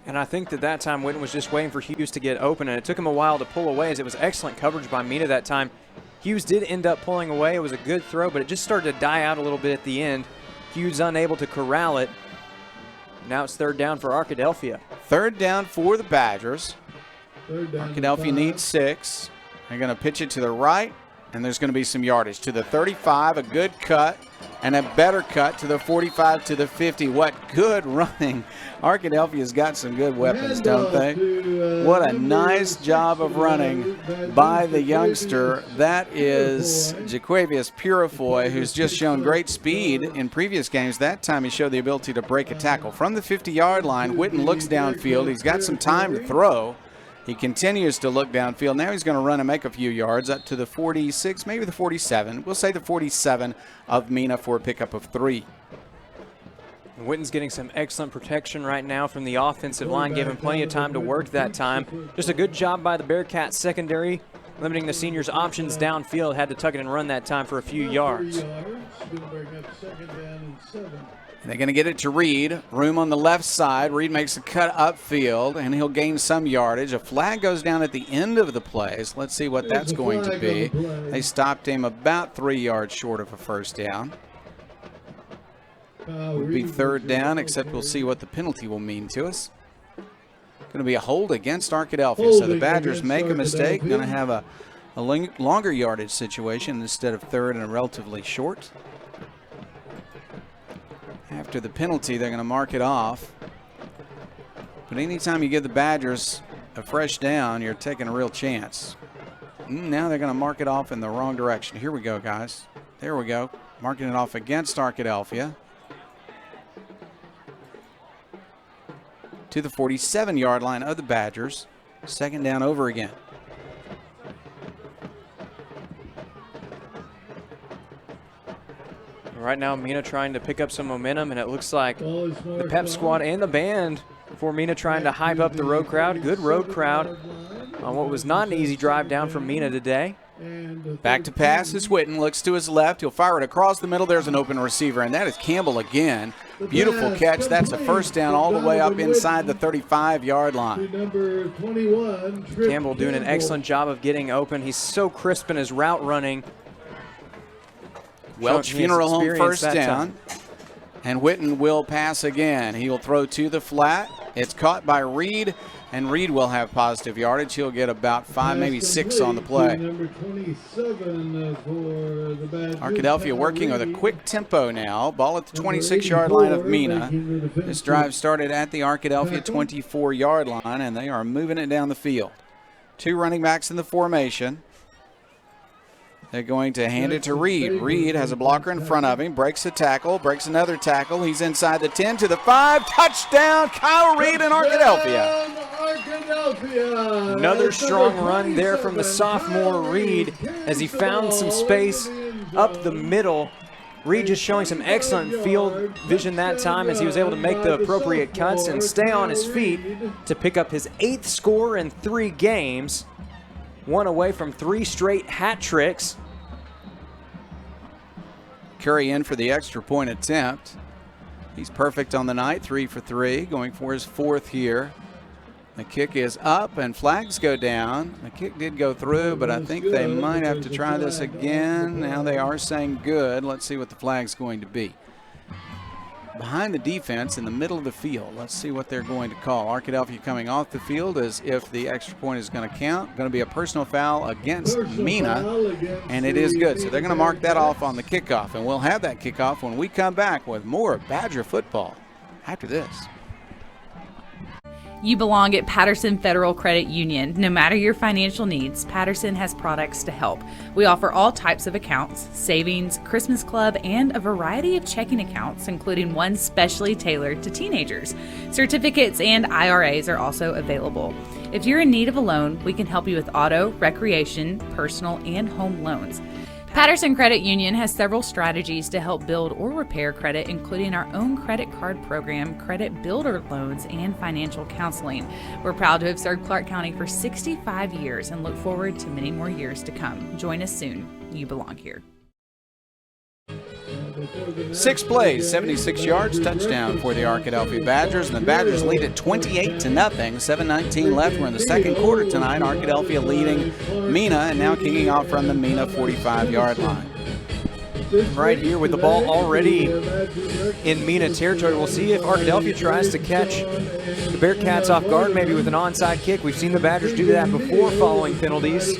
And I think that time Whitten was just waiting for Hughes to get open, and it took him a while to pull away, as it was excellent coverage by Mena that time. Hughes did end up pulling away. It was a good throw, but it just started to die out a little bit at the end. Hughes unable to corral it. Now it's 3rd down for Arkadelphia. 3rd down for the Badgers. Arkadelphia needs 6. They're going to pitch it to the right, and there's going to be some yardage. To the 35, a good cut, and a better cut to the 45, to the 50. What good running. Arkadelphia's got some good weapons, don't they? What a nice job of running by the youngster. That is Jaquavius Purifoy, who's just shown great speed in previous games. That time he showed the ability to break a tackle. From the 50-yard line, Whitten looks downfield. He's got some time to throw. He continues to look downfield. Now he's going to run and make a few yards up to the 46, maybe the 47. We'll say the 47 of Mena for a pickup of 3. Whitten's getting some excellent protection right now from the offensive line, gave him plenty of time to work that time. Just a good job by the Bearcats secondary, limiting the seniors' options downfield. Had to tuck it and run that time for a few yards. They're going to get it to Reed. Room on the left side. Reed makes a cut upfield, and he'll gain some yardage. A flag goes down at the end of the plays. Let's see what that's going to be. They stopped him about 3 yards short of a first down. Would be 3rd down, except we'll see what the penalty will mean to us. Going to be a hold against Arkadelphia. So the Badgers make a mistake. Going to have a a longer yardage situation instead of third and a relatively short. After the penalty, they're going to mark it off. But anytime you give the Badgers a fresh down, you're taking a real chance. Now they're going to mark it off in the wrong direction. Here we go, guys. There we go. Marking it off against Arkadelphia. To the 47-yard line of the Badgers. Second down over again. Right now, Mena trying to pick up some momentum, and it looks like the pep squad and the band for Mena trying to hype up the road crowd. Good road crowd on what was not an easy drive down from Mena today. Back to pass is Whitten. Looks to his left. He'll fire it across the middle. There's an open receiver, and that is Campbell again. Beautiful catch. That's a first down all the way up inside the 35-yard line. Campbell doing an excellent job of getting open. He's so crisp in his route running. Welch Funeral Home first down. And Whitten will pass again. He will throw to the flat. It's caught by Reed, and Reed will have positive yardage. He'll get about 5, maybe 6 on the play. Arkadelphia working with a quick tempo now. Ball at the 26-yard line of Mena. This drive started at the Arkadelphia 24-yard line, and they are moving it down the field. 2 running backs in the formation. They're going to hand it to Reed. Reed has a blocker in front of him, breaks a tackle, breaks another tackle. He's inside the 10 to the 5. Touchdown, Kyle Reed and Arkadelphia. Another strong run there from the sophomore Reed as he found some space up the middle. Reed just showing some excellent field vision that time as he was able to make the appropriate cuts and stay on his feet to pick up his 8th score in 3 games. 1 away from 3 straight hat tricks. Curry in for the extra point attempt. He's perfect on the night, 3 for 3, going for his 4th here. The kick is up and flags go down. The kick did go through, but I think they might have to try this again. Now they are saying good. Let's see what the flag's going to be. Behind the defense in the middle of the field. Let's see what they're going to call. Arkadelphia coming off the field as if the extra point is going to count. Going to be a personal foul against Mena, and it is good. So they're going to mark that off on the kickoff, and we'll have that kickoff when we come back with more Badger football after this. You belong at Patterson Federal Credit Union. No matter your financial needs, Patterson has products to help. We offer all types of accounts, savings, Christmas club, and a variety of checking accounts, including one specially tailored to teenagers. Certificates and IRAs are also available. If you're in need of a loan, we can help you with auto, recreation, personal, and home loans. Patterson Credit Union has several strategies to help build or repair credit, including our own credit card program, credit builder loans, and financial counseling. We're proud to have served Clark County for 65 years and look forward to many more years to come. Join us soon. You belong here. 6 plays, 76 yards, touchdown for the Arkadelphia Badgers, and the Badgers lead at 28-0. 7:19 left. We're in the second quarter tonight. Arkadelphia leading Mena, and now kicking off from the Mena 45-yard line. Right here with the ball already in Mena territory. We'll see if Arkadelphia tries to catch the Bearcats off guard, maybe with an onside kick. We've seen the Badgers do that before following penalties.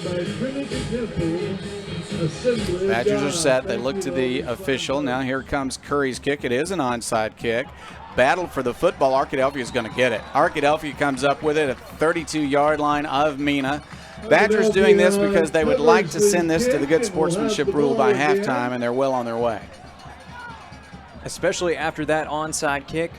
Badgers are set. They look to the official. Now here comes Curry's kick. It is an onside kick. Battle for the football. Arkadelphia is going to get it. Arkadelphia comes up with it at the 32-yard line of Mena. Badgers doing this because they would like to send this to the good sportsmanship rule by halftime, and they're well on their way. Especially after that onside kick.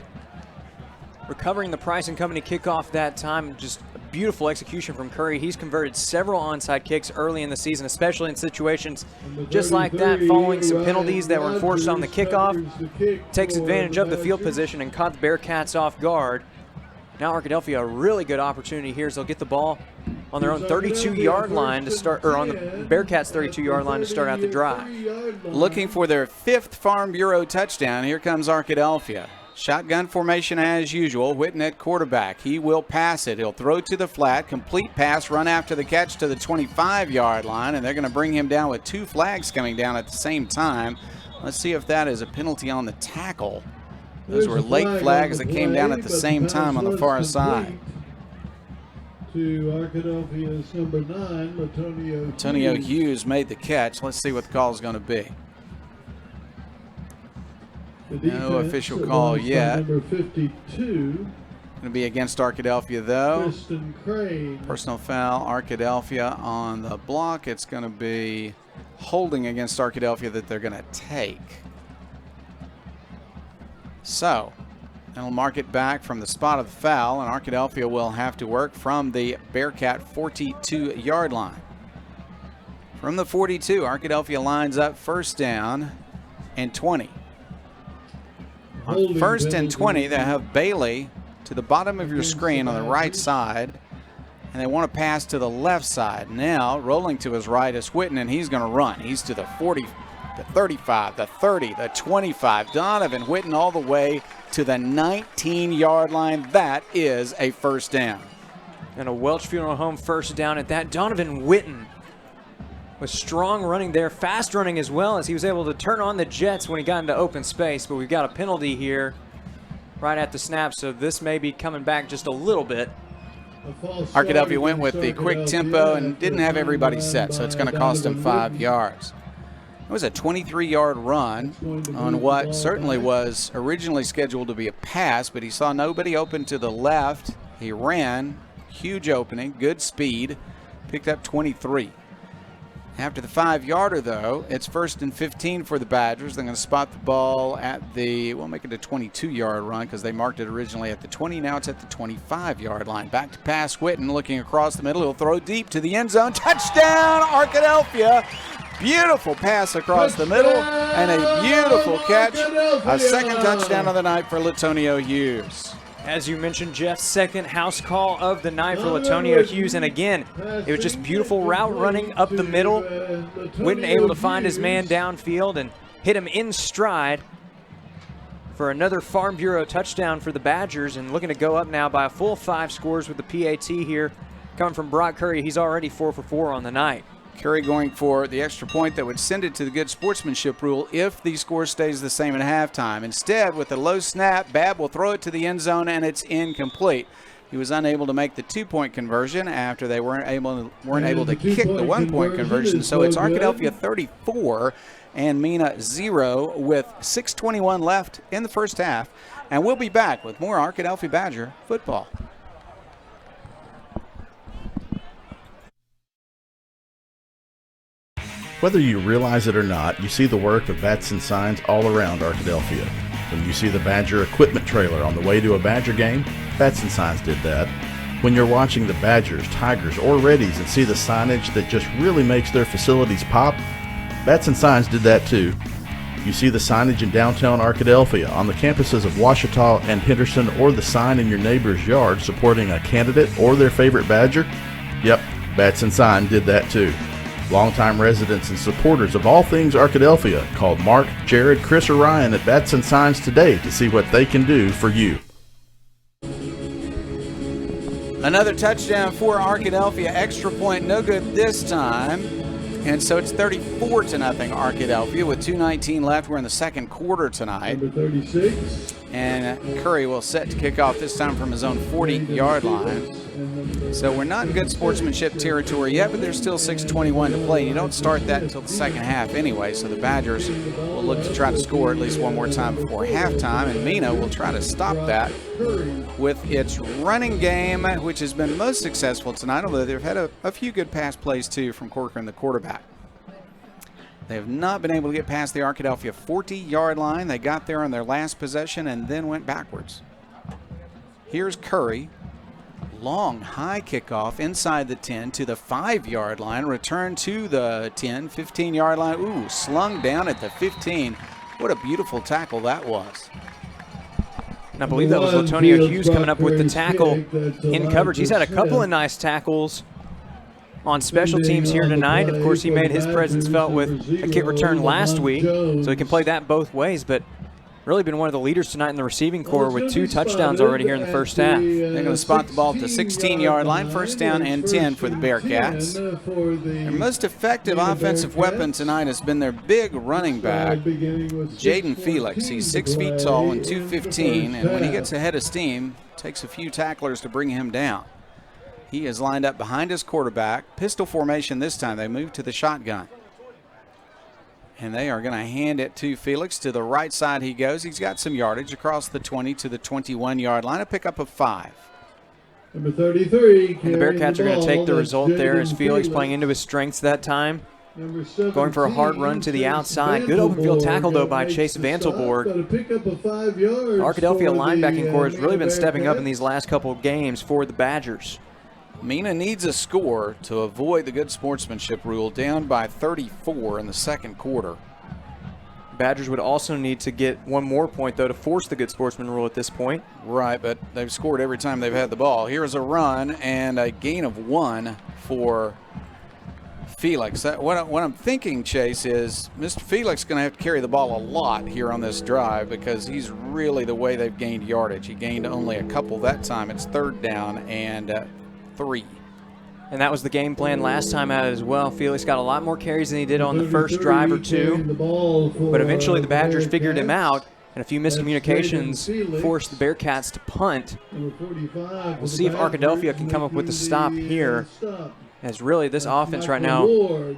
Recovering the Price and Company kickoff that time, just a beautiful execution from Curry. He's converted several onside kicks early in the season, especially in situations just like that, following some penalties that were enforced on the kickoff. Takes advantage of the field position and caught the Bearcats off guard. Now Arkadelphia, a really good opportunity here as they'll get the ball on their own 32-yard line to start, or on the Bearcats' 32-yard line to start out the drive. Looking for their 5th Farm Bureau touchdown. Here comes Arkadelphia. Shotgun formation as usual. Whitten at quarterback. He will pass it. He'll throw to the flat. Complete pass. Run after the catch to the 25-yard line. And they're going to bring him down with 2 flags coming down at the same time. Let's see if that is a penalty on the tackle. Those were late flags that came down at the same time on the far side. to Arkadelphia's number 9, Antonio Hughes made the catch. Let's see what the call is going to be. No official call yet. Number 52. Going to be against Arkadelphia, though. Kristen Crane. Personal foul, Arkadelphia on the block. It's going to be holding against Arkadelphia that they're going to take. So, they'll mark it back from the spot of the foul, and Arkadelphia will have to work from the Bearcat 42-yard line. From the 42, Arkadelphia lines up first down and 20. On first and 20, they have Bailey to the bottom of your screen on the right side, and they want to pass to the left side. Now, rolling to his right is Whitten, and he's going to run. He's to the 40, the 35, the 30, the 25. Donovan Whitten all the way to the 19-yard line. That is a first down. And a Welch Funeral Home first down at that. Donovan Whitten was strong running there, fast running as well, as he was able to turn on the jets when he got into open space. But we've got a penalty here right at the snap, so this may be coming back just a little bit. Arkadelphia went with the quick tempo and didn't have everybody set, so it's going to cost him 5 yards. It was a 23-yard run on what certainly was originally scheduled to be a pass, but he saw nobody open to the left. He ran, huge opening, good speed, picked up 23. After the 5-yarder, though, it's first and 15 for the Badgers. They're going to spot the ball at the, we'll make it a 22-yard run because they marked it originally at the 20. Now it's at the 25-yard line. Back to pass, Whitten looking across the middle. He'll throw deep to the end zone. Touchdown, Arkadelphia. Beautiful pass across the middle and a beautiful catch. A second touchdown of the night for Latonio Hughes. As you mentioned, Jeff, second house call of the night for Latonio Hughes. And again, it was just beautiful route running up the middle. Whitten able to find his man downfield and hit him in stride for another Farm Bureau touchdown for the Badgers, and looking to go up now by a full 5 scores with the PAT here. Coming from Brock Curry, he's already 4 for 4 on the night. Curry going for the extra point that would send it to the good sportsmanship rule if the score stays the same at halftime. Instead, with a low snap, Babb will throw it to the end zone, and it's incomplete. He was unable to make the 2-point conversion after they weren't able to kick the 1-point conversion. So it's Arkadelphia 34 and Mena 0 with 6:21 left in the first half. And we'll be back with more Arkadelphia Badger football. Whether you realize it or not, you see the work of Batson Signs all around Arkadelphia. When you see the Badger equipment trailer on the way to a Badger game, Batson Signs did that. When you're watching the Badgers, Tigers, or Reddies and see the signage that just really makes their facilities pop, Batson Signs did that too. You see the signage in downtown Arkadelphia, on the campuses of Ouachita and Henderson, or the sign in your neighbor's yard supporting a candidate or their favorite Badger? Yep, Batson Sign did that too. Longtime residents and supporters of all things Arkadelphia called Mark, Jared, Chris, or Ryan at Batson Signs today to see what they can do for you. Another touchdown for Arkadelphia. Extra point, no good this time. And so it's 34-0 Arkadelphia with 2:19 left. We're in the second quarter tonight. Number 36. And Curry will set to kick off this time from his own 40-yard line. So we're not in good sportsmanship territory yet, but there's still 6:21 to play. You don't start that until the second half anyway, so the Badgers will look to try to score at least one more time before halftime, and Mena will try to stop that with its running game, which has been most successful tonight, although they've had a few good pass plays too from Corcoran, the quarterback. They have not been able to get past the Arkadelphia 40-yard line. They got there on their last possession and then went backwards. Here's Curry. Long, high kickoff inside the 10 to the 5-yard line. Return to the 10, 15-yard line. Ooh, slung down at the 15. What a beautiful tackle that was. And I believe that was Latonio Hughes coming up with the tackle in coverage. He's had a couple of nice tackles on special teams here tonight. Of course, he made his presence felt with a kick return last week, so he can play that both ways, but really been one of the leaders tonight in the receiving corps with 2 touchdowns already here in the first half. They're going to spot the ball at the 16-yard line, first down and 10 for the Bearcats. Their most effective offensive weapon tonight has been their big running back, Jaden Felix. He's 6 feet tall and 215, and when he gets ahead of steam, it takes a few tacklers to bring him down. He is lined up behind his quarterback. Pistol formation this time. They move to the shotgun. And they are going to hand it to Felix. To the right side he goes. He's got some yardage across the 20 to the 21-yard line. A pickup of 5. Number 33. And the Bearcats are going to take the That's result there as Jaden Felix playing into his strengths that time. Number 17, Going for a hard run to the Chase outside. Good open field tackle, though, by makes Chase the stop. Vantelborg. Got a pickup of 5 yards The Arkadelphia for linebacking the, core has really been Mena stepping up in Bearcats. these last couple of games for the Badgers. Mena needs a score to avoid the good sportsmanship rule, down by 34 in the second quarter. Badgers would also need to get one more point, though, to force the good sportsman rule at this point. Right, but they've scored every time they've had the ball. Here's a run and a gain of 1 for Felix. What I'm thinking, Chase, is Mr. Felix is going to have to carry the ball a lot here on this drive because he's really the way they've gained yardage. He gained only a couple that time. It's 3rd down and 3. And that was the game plan last time out as well. Felix got a lot more carries than he did on the first drive or two. But eventually the Badgers figured him out, and a few miscommunications forced the Bearcats to punt. We'll see if Arkadelphia can come up with a stop here, as really this offense right now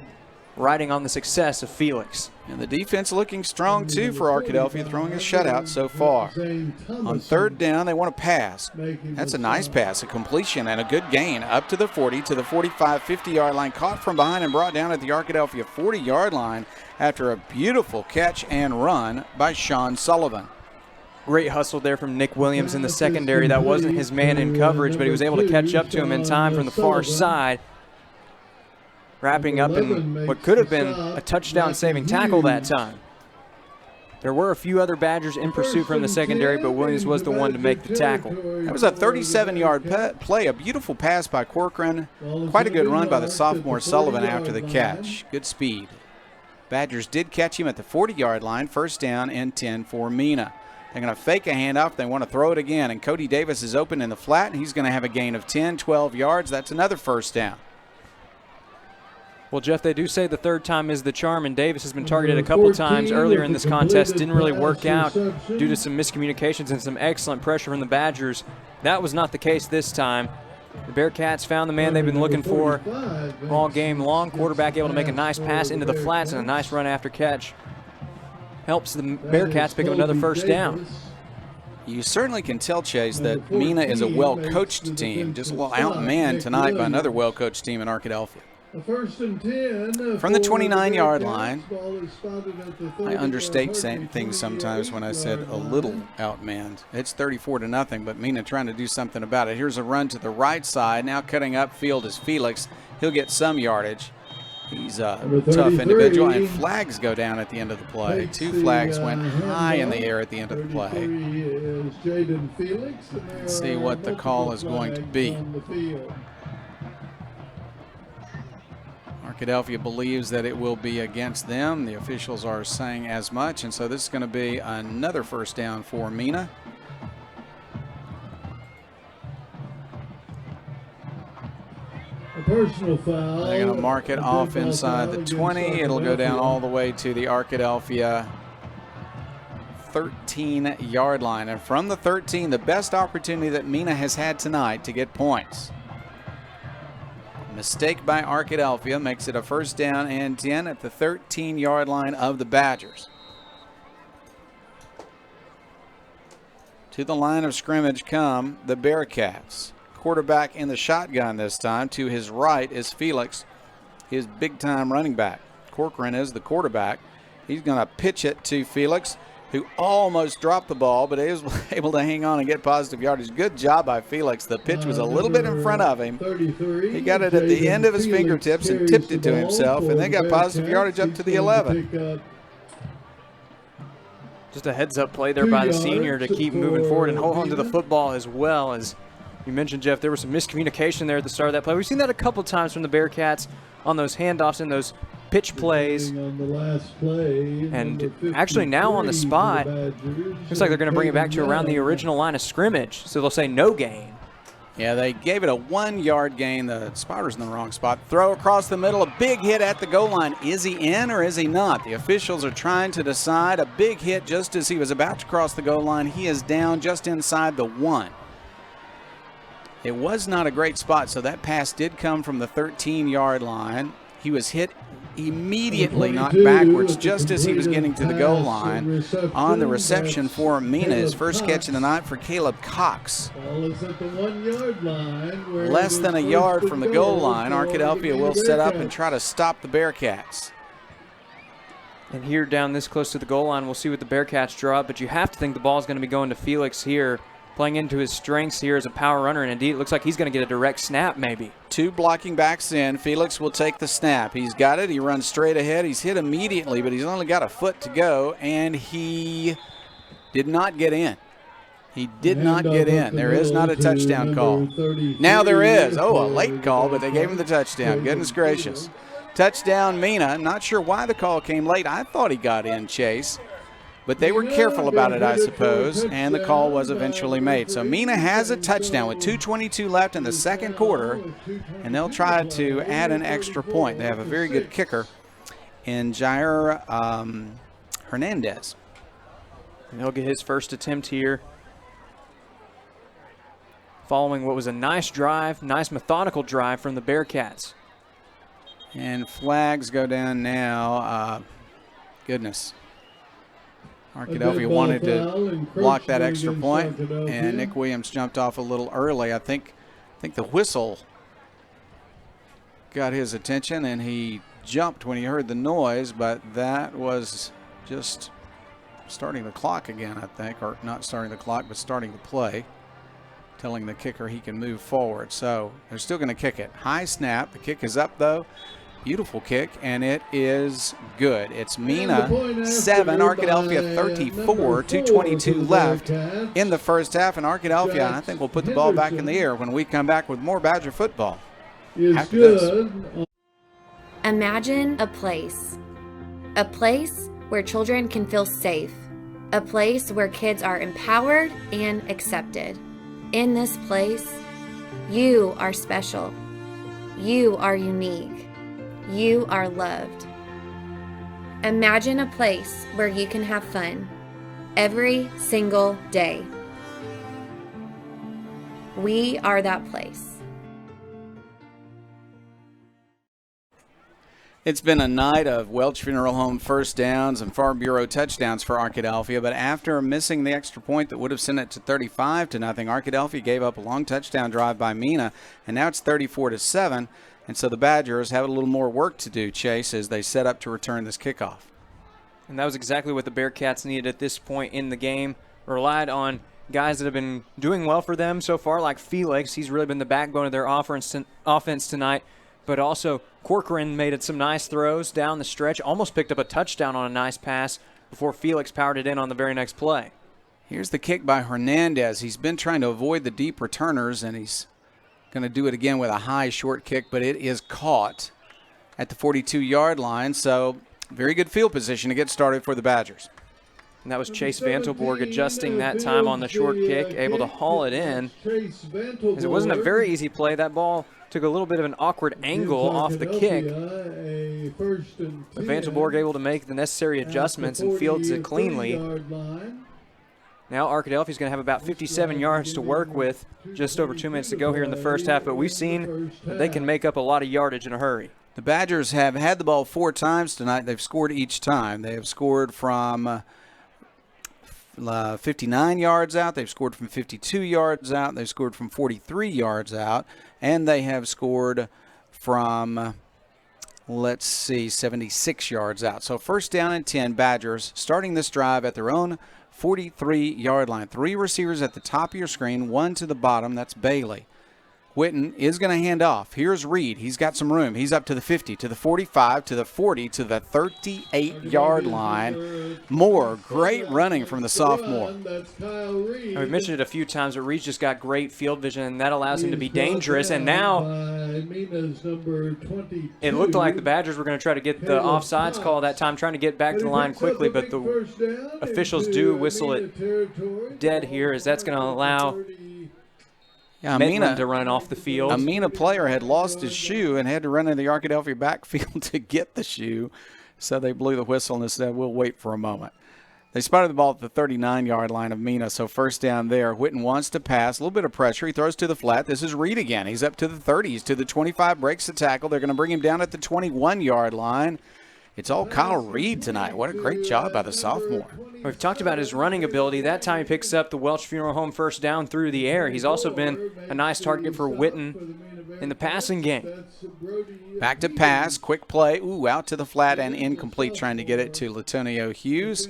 riding on the success of Felix. And the defense looking strong, too, for Arkadelphia, throwing a shutout so far. On 3rd down, they want to pass. That's a nice pass, a completion, and a good gain up to the 40, to the 45, 50-yard line. Caught from behind and brought down at the Arkadelphia 40-yard line after a beautiful catch and run by Sean Sullivan. Great hustle there from Nick Williams in the secondary. That wasn't his man in coverage, but he was able to catch up to him in time from the far side, wrapping up in what could have been a touchdown-saving tackle that time. There were a few other Badgers in pursuit from the secondary, but Williams was the one to make the tackle. That was a 37-yard play, a beautiful pass by Corcoran. Quite a good run by the sophomore Sullivan after the catch. Good speed. Badgers did catch him at the 40-yard line. 1st down and 10 for Mena. They're going to fake a handoff. They want to throw it again, and Cody Davis is open in the flat, and he's going to have a gain of 10, 12 yards. That's another 1st down. Well, Jeff, they do say the 3rd time is the charm, and Davis has been targeted a couple times earlier in this contest. Didn't really work out due to some miscommunications and some excellent pressure from the Badgers. That was not the case this time. The Bearcats found the man they've been looking for all game long. Quarterback able to make a nice pass into the flats and a nice run after catch. Helps the Bearcats pick up another 1st down. You certainly can tell, Chase, that Mena is a well-coached team. Just a little outmanned tonight by another well-coached team in Arkadelphia. From From the 29-yard line, I understate things sometimes when I said a little outmanned. It's 34-0, but Mena trying to do something about it. Here's a run to the right side. Now cutting upfield is Felix. He'll get some yardage. He's a tough individual, and flags go down at the end of the play. 2 flags went high in the air at the end of the play. Let's see what the call is going to be. Arkadelphia believes that it will be against them. The officials are saying as much, and so this is going to be another 1st down for Mena. A personal foul. They're going to mark it off inside the 20. It'll go down all the way to the Arkadelphia 13-yard line. And from the 13, the best opportunity that Mena has had tonight to get points. Mistake by Arkadelphia makes it a 1st down and 10 at the 13-yard line of the Badgers. To the line of scrimmage come the Bearcats. Quarterback in the shotgun this time. To his right is Felix, his big-time running back. Corcoran is the quarterback. He's going to pitch it to Felix, who almost dropped the ball, but he was able to hang on and get positive yardage. Good job by Felix. The pitch was a little bit in front of him. He got it at the end of his fingertips and tipped it to himself, and then got positive yardage up to the 11. Just a heads-up play there by the senior to keep moving forward and hold on to the football as well. As you mentioned, Jeff, there was some miscommunication there at the start of that play. We've seen that a couple times from the Bearcats on those handoffs and those pitch plays. And actually now on the spot, looks like they're going to bring it back to around the original line of scrimmage. So they'll say no gain. Yeah, they gave it a 1-yard gain. The spotter's in the wrong spot. Throw across the middle, a big hit at the goal line. Is he in or is he not? The officials are trying to decide. A big hit just as he was about to cross the goal line. He is down just inside the 1. It was not a great spot, so that pass did come from the 13-yard line. He was hit immediately, knocked backwards just as he was getting to the goal line on the reception for Mena. His first catch of the night for Caleb Cox. Ball is at the 1 yard line. Where Less than a yard from the goal line, Arkadelphia will set up and try to stop the Bearcats. And here down this close to the goal line, we'll see what the Bearcats draw up, but you have to think the ball is going to be going to Felix here, playing into his strengths here as a power runner, and indeed it looks like he's going to get a direct snap maybe. 2 blocking backs in. Felix will take the snap. He's got it. He runs straight ahead. He's hit immediately, but he's only got a foot to go, and he did not get in. He did not get in. There is not a touchdown call. Now there is. Oh, a late call, but they gave him the touchdown. Goodness gracious. Touchdown, Mena. Not sure why the call came late. I thought he got in, Chase. But they were careful about it, I suppose, and the call was eventually made. So Mena has a touchdown with 2:22 left in the second quarter, and they'll try to add an extra point. They have a very good kicker in Jair Hernandez. And he'll get his first attempt here, following what was a nice drive, nice methodical drive from the Bearcats. And flags go down now. Goodness. Arkadelphia wanted to block that extra point, and Nick Williams jumped off a little early. I think the whistle got his attention, and he jumped when he heard the noise, but that was just starting the clock again, I think, or not starting the clock, but starting the play, telling the kicker he can move forward. So they're still going to kick it. High snap. The kick is up, though. Beautiful kick, and it is good. It's Mena 7, Arkadelphia 34, 2:22 left in the first half, and Arkadelphia, I think, will put the ball back in the air when we come back with more Badger football. After this. Imagine a place where children can feel safe, a place where kids are empowered and accepted. In this place, you are special. You are unique. You are loved. Imagine a place where you can have fun every single day. We are that place. It's been a night of Welch Funeral Home first downs and Farm Bureau touchdowns for Arkadelphia, but after missing the extra point that would have sent it to 35-0, Arkadelphia gave up a long touchdown drive by Mena, and now it's 34-7. And so the Badgers have a little more work to do, Chase, as they set up to return this kickoff. And that was exactly what the Bearcats needed at this point in the game. Relied on guys that have been doing well for them so far, like Felix. He's really been the backbone of their offense tonight. But also Corcoran made some nice throws down the stretch, almost picked up a touchdown on a nice pass before Felix powered it in on the very next play. Here's the kick by Hernandez. He's been trying to avoid the deep returners, and he's going to do it again with a high short kick, but it is caught at the 42-yard line. So very good field position to get started for the Badgers. And that was Chase Vantelborg adjusting that time on the short kick, able to haul it in. As it wasn't a very easy play. That ball took a little bit of an awkward angle off the kick. But Vantelborg able to make the necessary adjustments and fields it cleanly. Now Arkadelphia is going to have about 57 yards to work with, just over 2 minutes to go here in the first half, but we've seen that they can make up a lot of yardage in a hurry. The Badgers have had the ball 4 times tonight. They've scored each time. They have scored from 59 yards out. They've scored from 52 yards out. They've scored from 43 yards out. And they have scored from, 76 yards out. So first down and 10, Badgers starting this drive at their own 43-yard line. 3 receivers at the top of your screen, 1 to the bottom. That's Bailey. Witten is going to hand off. Here's Reed. He's got some room. He's up to the 50, to the 45, to the 40, to the 38-yard line. More great running from the sophomore. We've mentioned it a few times, but Reed's just got great field vision, and that allows him to be dangerous. And now it looked like the Badgers were going to try to get the offsides call that time, trying to get back to the line quickly, but the officials do whistle it dead here, as that's going to allow Mena to run off the field. A Mena player had lost his shoe and had to run in the Arkadelphia backfield to get the shoe, so they blew the whistle and said, we'll wait for a moment. They spotted the ball at the 39-yard line of Mena, so first down there. Whitten wants to pass. A little bit of pressure. He throws to the flat. This is Reed again. He's up to the 30. He's to the 25, breaks the tackle. They're going to bring him down at the 21-yard line. It's all Kyle Reed tonight. What a great job by the sophomore. We've talked about his running ability. That time he picks up the Welch Funeral Home first down through the air. He's also been a nice target for Whitten in the passing game. Back to pass, quick play. Ooh, out to the flat and incomplete, trying to get it to Latonio Hughes.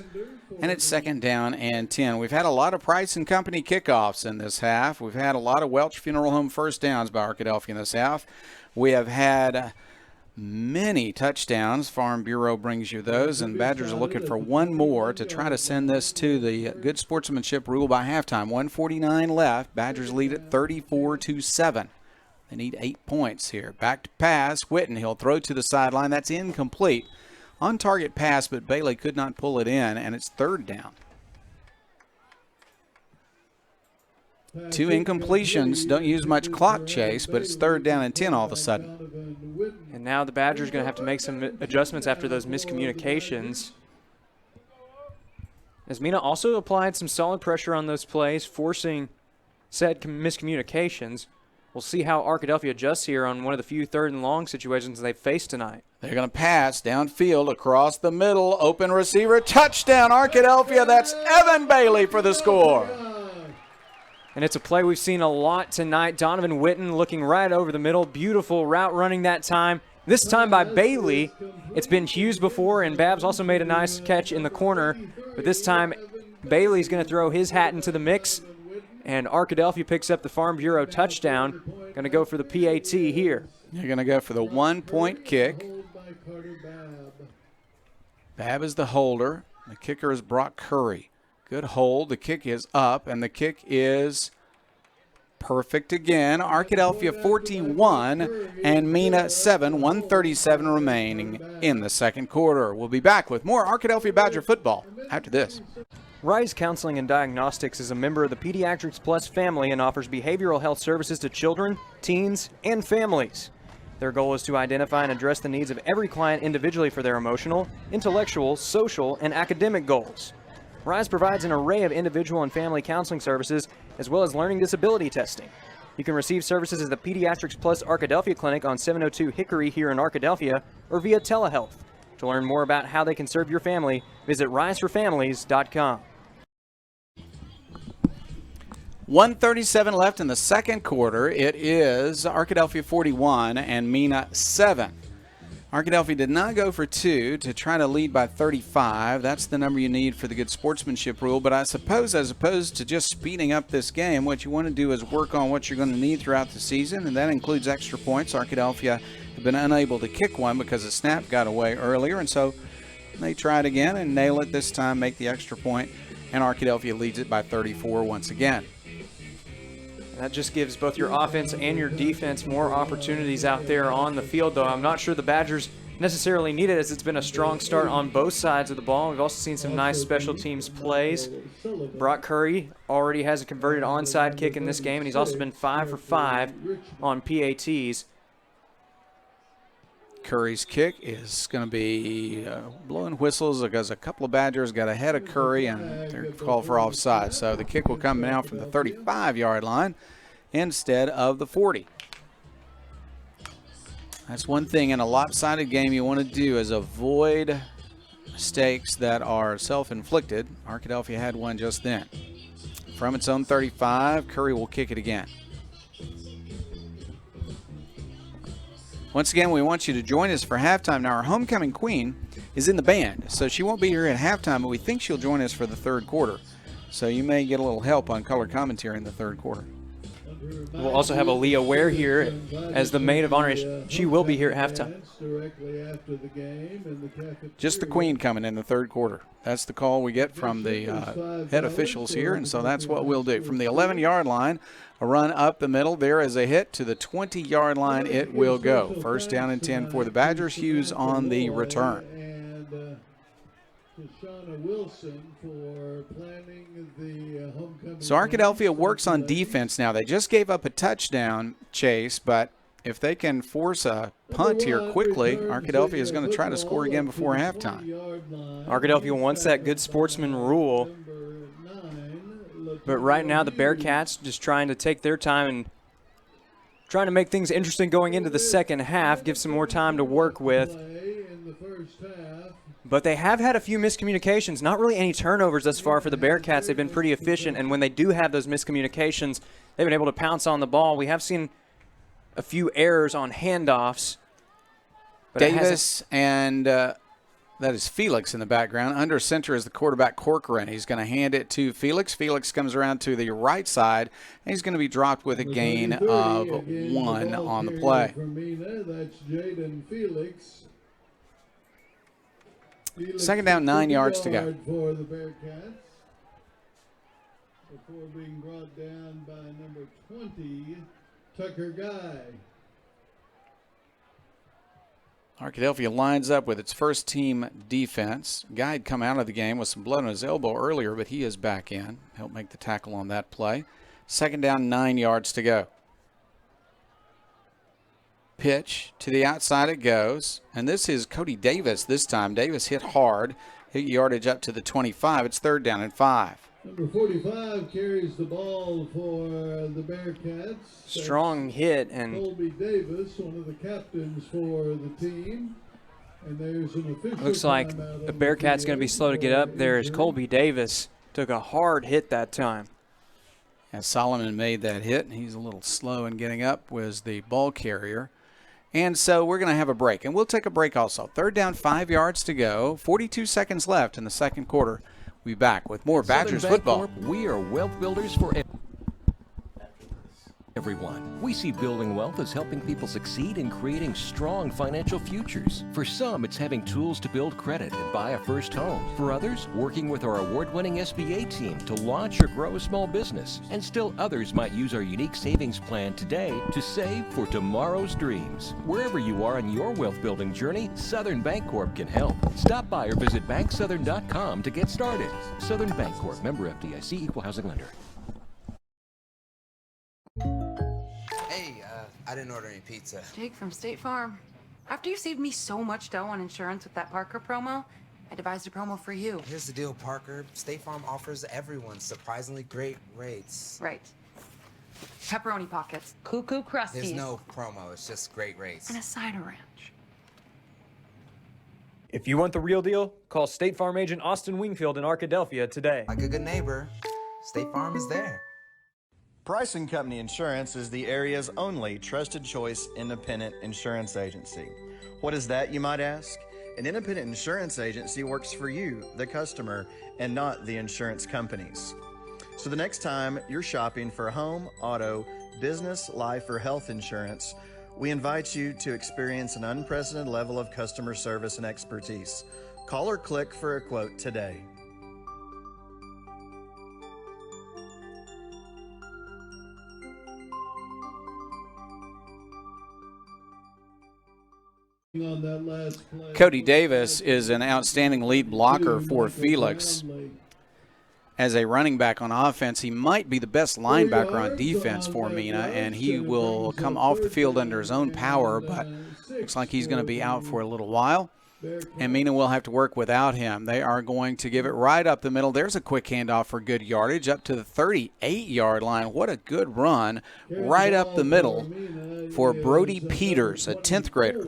And it's second down and 10. We've had a lot of Price and Company kickoffs in this half. We've had a lot of Welch Funeral Home first downs by Arkadelphia in this half. We have had many touchdowns. Farm Bureau brings you those, and Badgers are looking for one more to try to send this to the good sportsmanship rule by halftime. 1:49 left. Badgers lead at 34-7. They need 8 points here. Back to pass. Whitten, he'll throw to the sideline. That's incomplete. On-target pass, but Bailey could not pull it in, and it's third down. 2 incompletions. Don't use much clock, Chase, but it's third down and 10 all of a sudden. And now the Badgers are going to have to make some adjustments after those miscommunications. As Mena also applied some solid pressure on those plays, forcing said miscommunications. We'll see how Arkadelphia adjusts here on one of the few third and long situations they've faced tonight. They're going to pass downfield across the middle. Open receiver. Touchdown, Arkadelphia. That's Evan Bailey for the score. And it's a play we've seen a lot tonight. Donovan Whitten looking right over the middle. Beautiful route running that time. This time by Bailey. It's been Hughes before, and Babs also made a nice catch in the corner. But this time, Bailey's going to throw his hat into the mix. And Arkadelphia picks up the Farm Bureau touchdown. Going to go for the PAT here. You're going to go for the 1-point kick. Babb is the holder. The kicker is Brock Curry. Good hold. The kick is up, and the kick is perfect again. Arkadelphia 41 and Mena 7. 1:37 remaining in the second quarter. We'll be back with more Arkadelphia Badger football after this. Rise Counseling and Diagnostics is a member of the Pediatrics Plus family and offers behavioral health services to children, teens, and families. Their goal is to identify and address the needs of every client individually for their emotional, intellectual, social, and academic goals. Rise provides an array of individual and family counseling services as well as learning disability testing. You can receive services at the Pediatrics Plus Arkadelphia Clinic on 702 Hickory here in Arkadelphia or via telehealth. To learn more about how they can serve your family, visit riseforfamilies.com. 1:37 left in the second quarter. It is Arkadelphia 41 and Mena 7. Arkadelphia did not go for 2 to try to lead by 35. That's the number you need for the good sportsmanship rule. But I suppose as opposed to just speeding up this game, what you want to do is work on what you're going to need throughout the season, and that includes extra points. Arkadelphia have been unable to kick one because the snap got away earlier, and so they tried again and nail it this time, make the extra point, and Arkadelphia leads it by 34 once again. That just gives both your offense and your defense more opportunities out there on the field, though I'm not sure the Badgers necessarily need it, as it's been a strong start on both sides of the ball. We've also seen some nice special teams plays. Brock Curry already has a converted onside kick in this game, and he's also been 5 for 5 on PATs. Curry's kick is going to be blowing whistles because a couple of Badgers got ahead of Curry and they're called for offside. So the kick will come now from the 35-yard line instead of the 40. That's one thing in a lopsided game you want to do is avoid mistakes that are self-inflicted. Arkadelphia had one just then. From its own 35, Curry will kick it again. Once again, we want you to join us for halftime. Now, our homecoming queen is in the band, so she won't be here at halftime, but we think she'll join us for the third quarter. So you may get a little help on color commentary in the third quarter. We'll also have Aaliyah Ware here as the maid of honor. She will be here at halftime. Just the queen coming in the third quarter. That's the call we get from the head officials here, and so that's what we'll do. From the 11-yard line, a run up the middle. There is a hit to the 20-yard line. It will go. First down and 10 for the Badgers. Hughes on the return. So Arkadelphia works on defense now. They just gave up a touchdown, Chase, but if they can force a punt here quickly, Arkadelphia is going to try to score again before halftime. Arkadelphia wants that good sportsman rule. But right now the Bearcats just trying to take their time and trying to make things interesting going into the second half, give some more time to work with. But they have had a few miscommunications, not really any turnovers thus far for the Bearcats. They've been pretty efficient, and when they do have those miscommunications, they've been able to pounce on the ball. We have seen a few errors on handoffs. Davis and that is Felix in the background. Under center is the quarterback Corcoran. He's going to hand it to Felix. Felix comes around to the right side, and he's going to be dropped with a gain of 1 on the play. That's Jaden Felix. Second down, 9 yards to go. For the Bearcats. Before being brought down by number 20, Tucker Guy. Arkadelphia lines up with its first team defense. Guy had come out of the game with some blood on his elbow earlier, but he is back in. Helped make the tackle on that play. Second down, 9 yards to go. Pitch to the outside it goes, and this is Cody Davis this time. Davis hit hard, hit yardage up to the 25. It's third down and 5. Number 45 carries the ball for the Bearcats. Strong hit, and Colby Davis, one of the captains for the team. And there's an official looks like the Bearcats going to be slow to get up there as Colby Davis took a hard hit that time. As Solomon made that hit, and he's a little slow in getting up, was the ball carrier. And so we're going to have a break, and we'll take a break also. Third down, 5 yards to go, 42 seconds left in the second quarter. We'll be back with more Badgers football. We are wealth builders for everyone. We see building wealth as helping people succeed in creating strong financial futures. For some, it's having tools to build credit and buy a first home. For others, working with our award-winning SBA team to launch or grow a small business. And still others might use our unique savings plan today to save for tomorrow's dreams. Wherever you are in your wealth building journey, Southern Bancorp can help. Stop by or visit banksouthern.com to get started. Southern Bancorp, member FDIC, equal housing lender. Hey, I didn't order any pizza. Jake from State Farm. After you saved me so much dough on insurance with that Parker promo, I devised a promo for you. Here's the deal, Parker. State Farm offers everyone surprisingly great rates. Right. Pepperoni pockets, cuckoo crusties. There's no promo, it's just great rates. And a cider ranch. If you want the real deal, call State Farm agent Austin Wingfield in Arkadelphia today. Like a good neighbor, State Farm is there. Price & Company Insurance is the area's only trusted choice independent insurance agency. What is that, you might ask? An independent insurance agency works for you, the customer, and not the insurance companies. So the next time you're shopping for home, auto, business, life, or health insurance, we invite you to experience an unprecedented level of customer service and expertise. Call or click for a quote today. On that last play. Cody Davis is an outstanding lead blocker for Felix. As a running back on offense, he might be the best linebacker on defense for Mena, and he will come off the field under his own power, but looks like he's going to be out for a little while, and Mena will have to work without him. They are going to give it right up the middle. There's a quick handoff for good yardage up to the 38-yard line. What a good run right up the middle for Brody Peters, a 10th grader.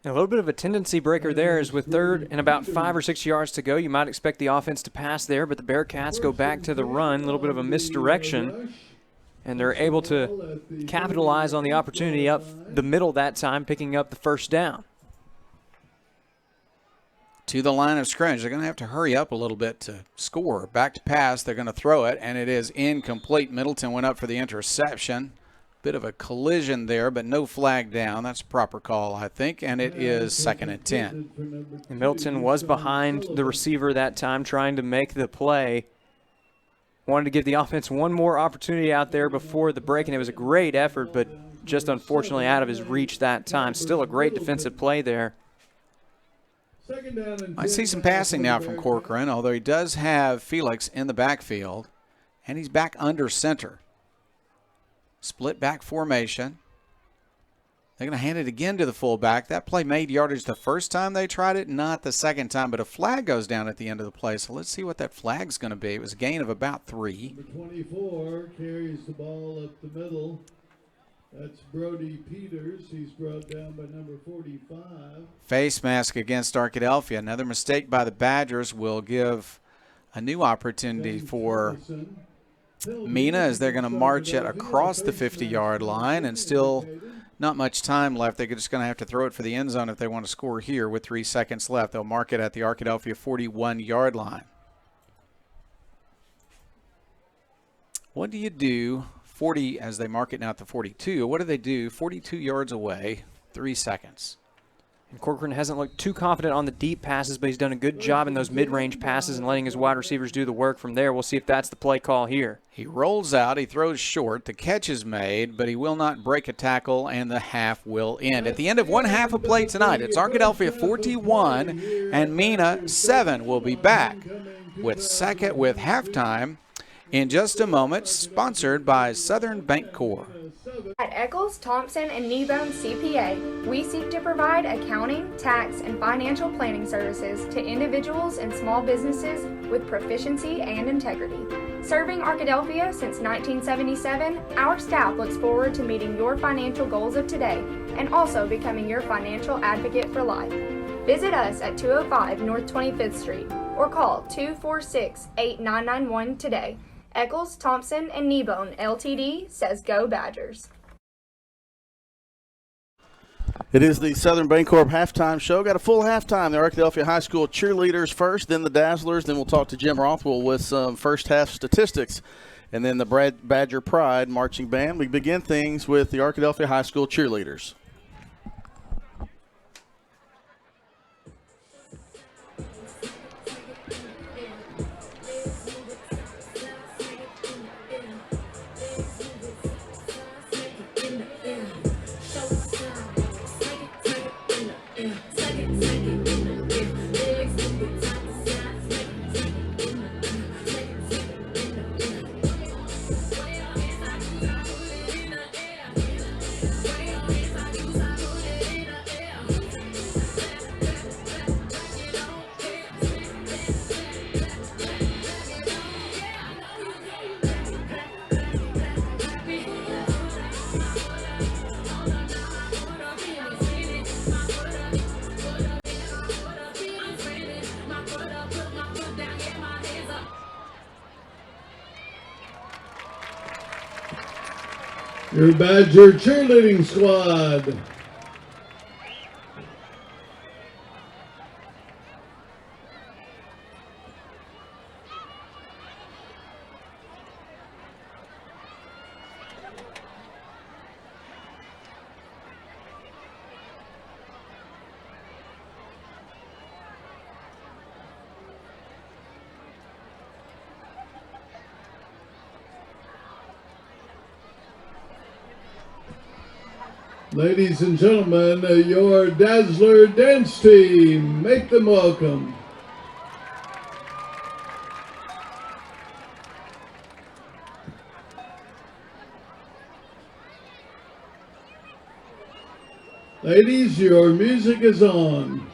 A little bit of a tendency breaker there is with third and about 5 or 6 yards to go. You might expect the offense to pass there, but the Bearcats go back to the run. A little bit of a misdirection, and they're able to capitalize on the opportunity up the middle that time, picking up the first down. To the line of scrimmage. They're going to have to hurry up a little bit to score. Back to pass. They're going to throw it, and it is incomplete. Middleton went up for the interception. Bit of a collision there, but no flag down. That's a proper call, I think, and it is 2nd and 10. And Milton was behind the receiver that time trying to make the play. Wanted to give the offense one more opportunity out there before the break, and it was a great effort, but just unfortunately out of his reach that time. Still a great defensive play there. I see some passing now from Corcoran, although he does have Felix in the backfield, and he's back under center. Split back formation. They're going to hand it again to the fullback. That play made yardage the first time they tried it, not the second time, but a flag goes down at the end of the play. So let's see what that flag's going to be. It was a gain of about 3. Number 24 carries the ball up the middle. That's Brody Peters. He's brought down by number 45. Face mask against Arkadelphia. Another mistake by the Badgers will give a new opportunity for Mena as they're going to march it across the 50-yard line, and still not much time left. They're just going to have to throw it for the end zone if they want to score here with 3 seconds left. They'll mark it at the Arkadelphia 41-yard line. What do you do? 40 as they mark it now at the 42. What do they do? 42 yards away, 3 seconds. And Corcoran hasn't looked too confident on the deep passes, but he's done a good job in those mid-range passes and letting his wide receivers do the work from there. We'll see if that's the play call here. He rolls out, he throws short, the catch is made, but he will not break a tackle, and the half will end. At the end of one half of play tonight, it's Arkadelphia 41 and Mena 7. We'll be back with halftime in just a moment, sponsored by Southern Bancorp. At Eccles, Thompson, and Kneebone CPA, we seek to provide accounting, tax, and financial planning services to individuals and small businesses with proficiency and integrity. Serving Arkadelphia since 1977, our staff looks forward to meeting your financial goals of today and also becoming your financial advocate for life. Visit us at 205 North 25th Street or call 246-8991 today. Eccles, Thompson, and Kneebone LTD says go Badgers. It is the Southern Bancorp halftime show. Got a full halftime. The Arkadelphia High School cheerleaders first, then the Dazzlers. Then we'll talk to Jim Rothwell with some first half statistics. And then the Badger Pride marching band. We begin things with the Arkadelphia High School cheerleaders. Your Badger cheerleading squad. Ladies and gentlemen, your Dazzler dance team, make them welcome. Ladies, your music is on.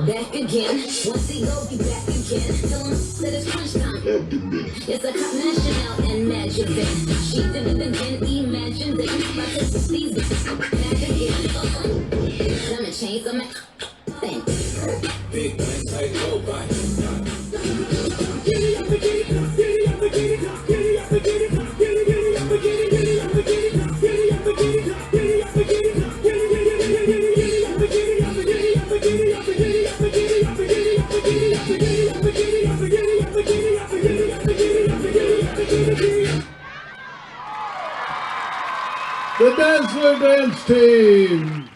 Back again. Once he go, you back again. Tell him that it's crunch time. It's a hot national and magic thing. She did it again. Imagine that you about to seize it. Back again. Some chains, some thing. Big bang, tight, low body. Giddy up, giddy up, giddy up, giddy up, giddy up, giddy up, giddy up, giddy up, giddy up, giddy up, giddy up, giddy up, giddy up, The Dazzler Dance Team.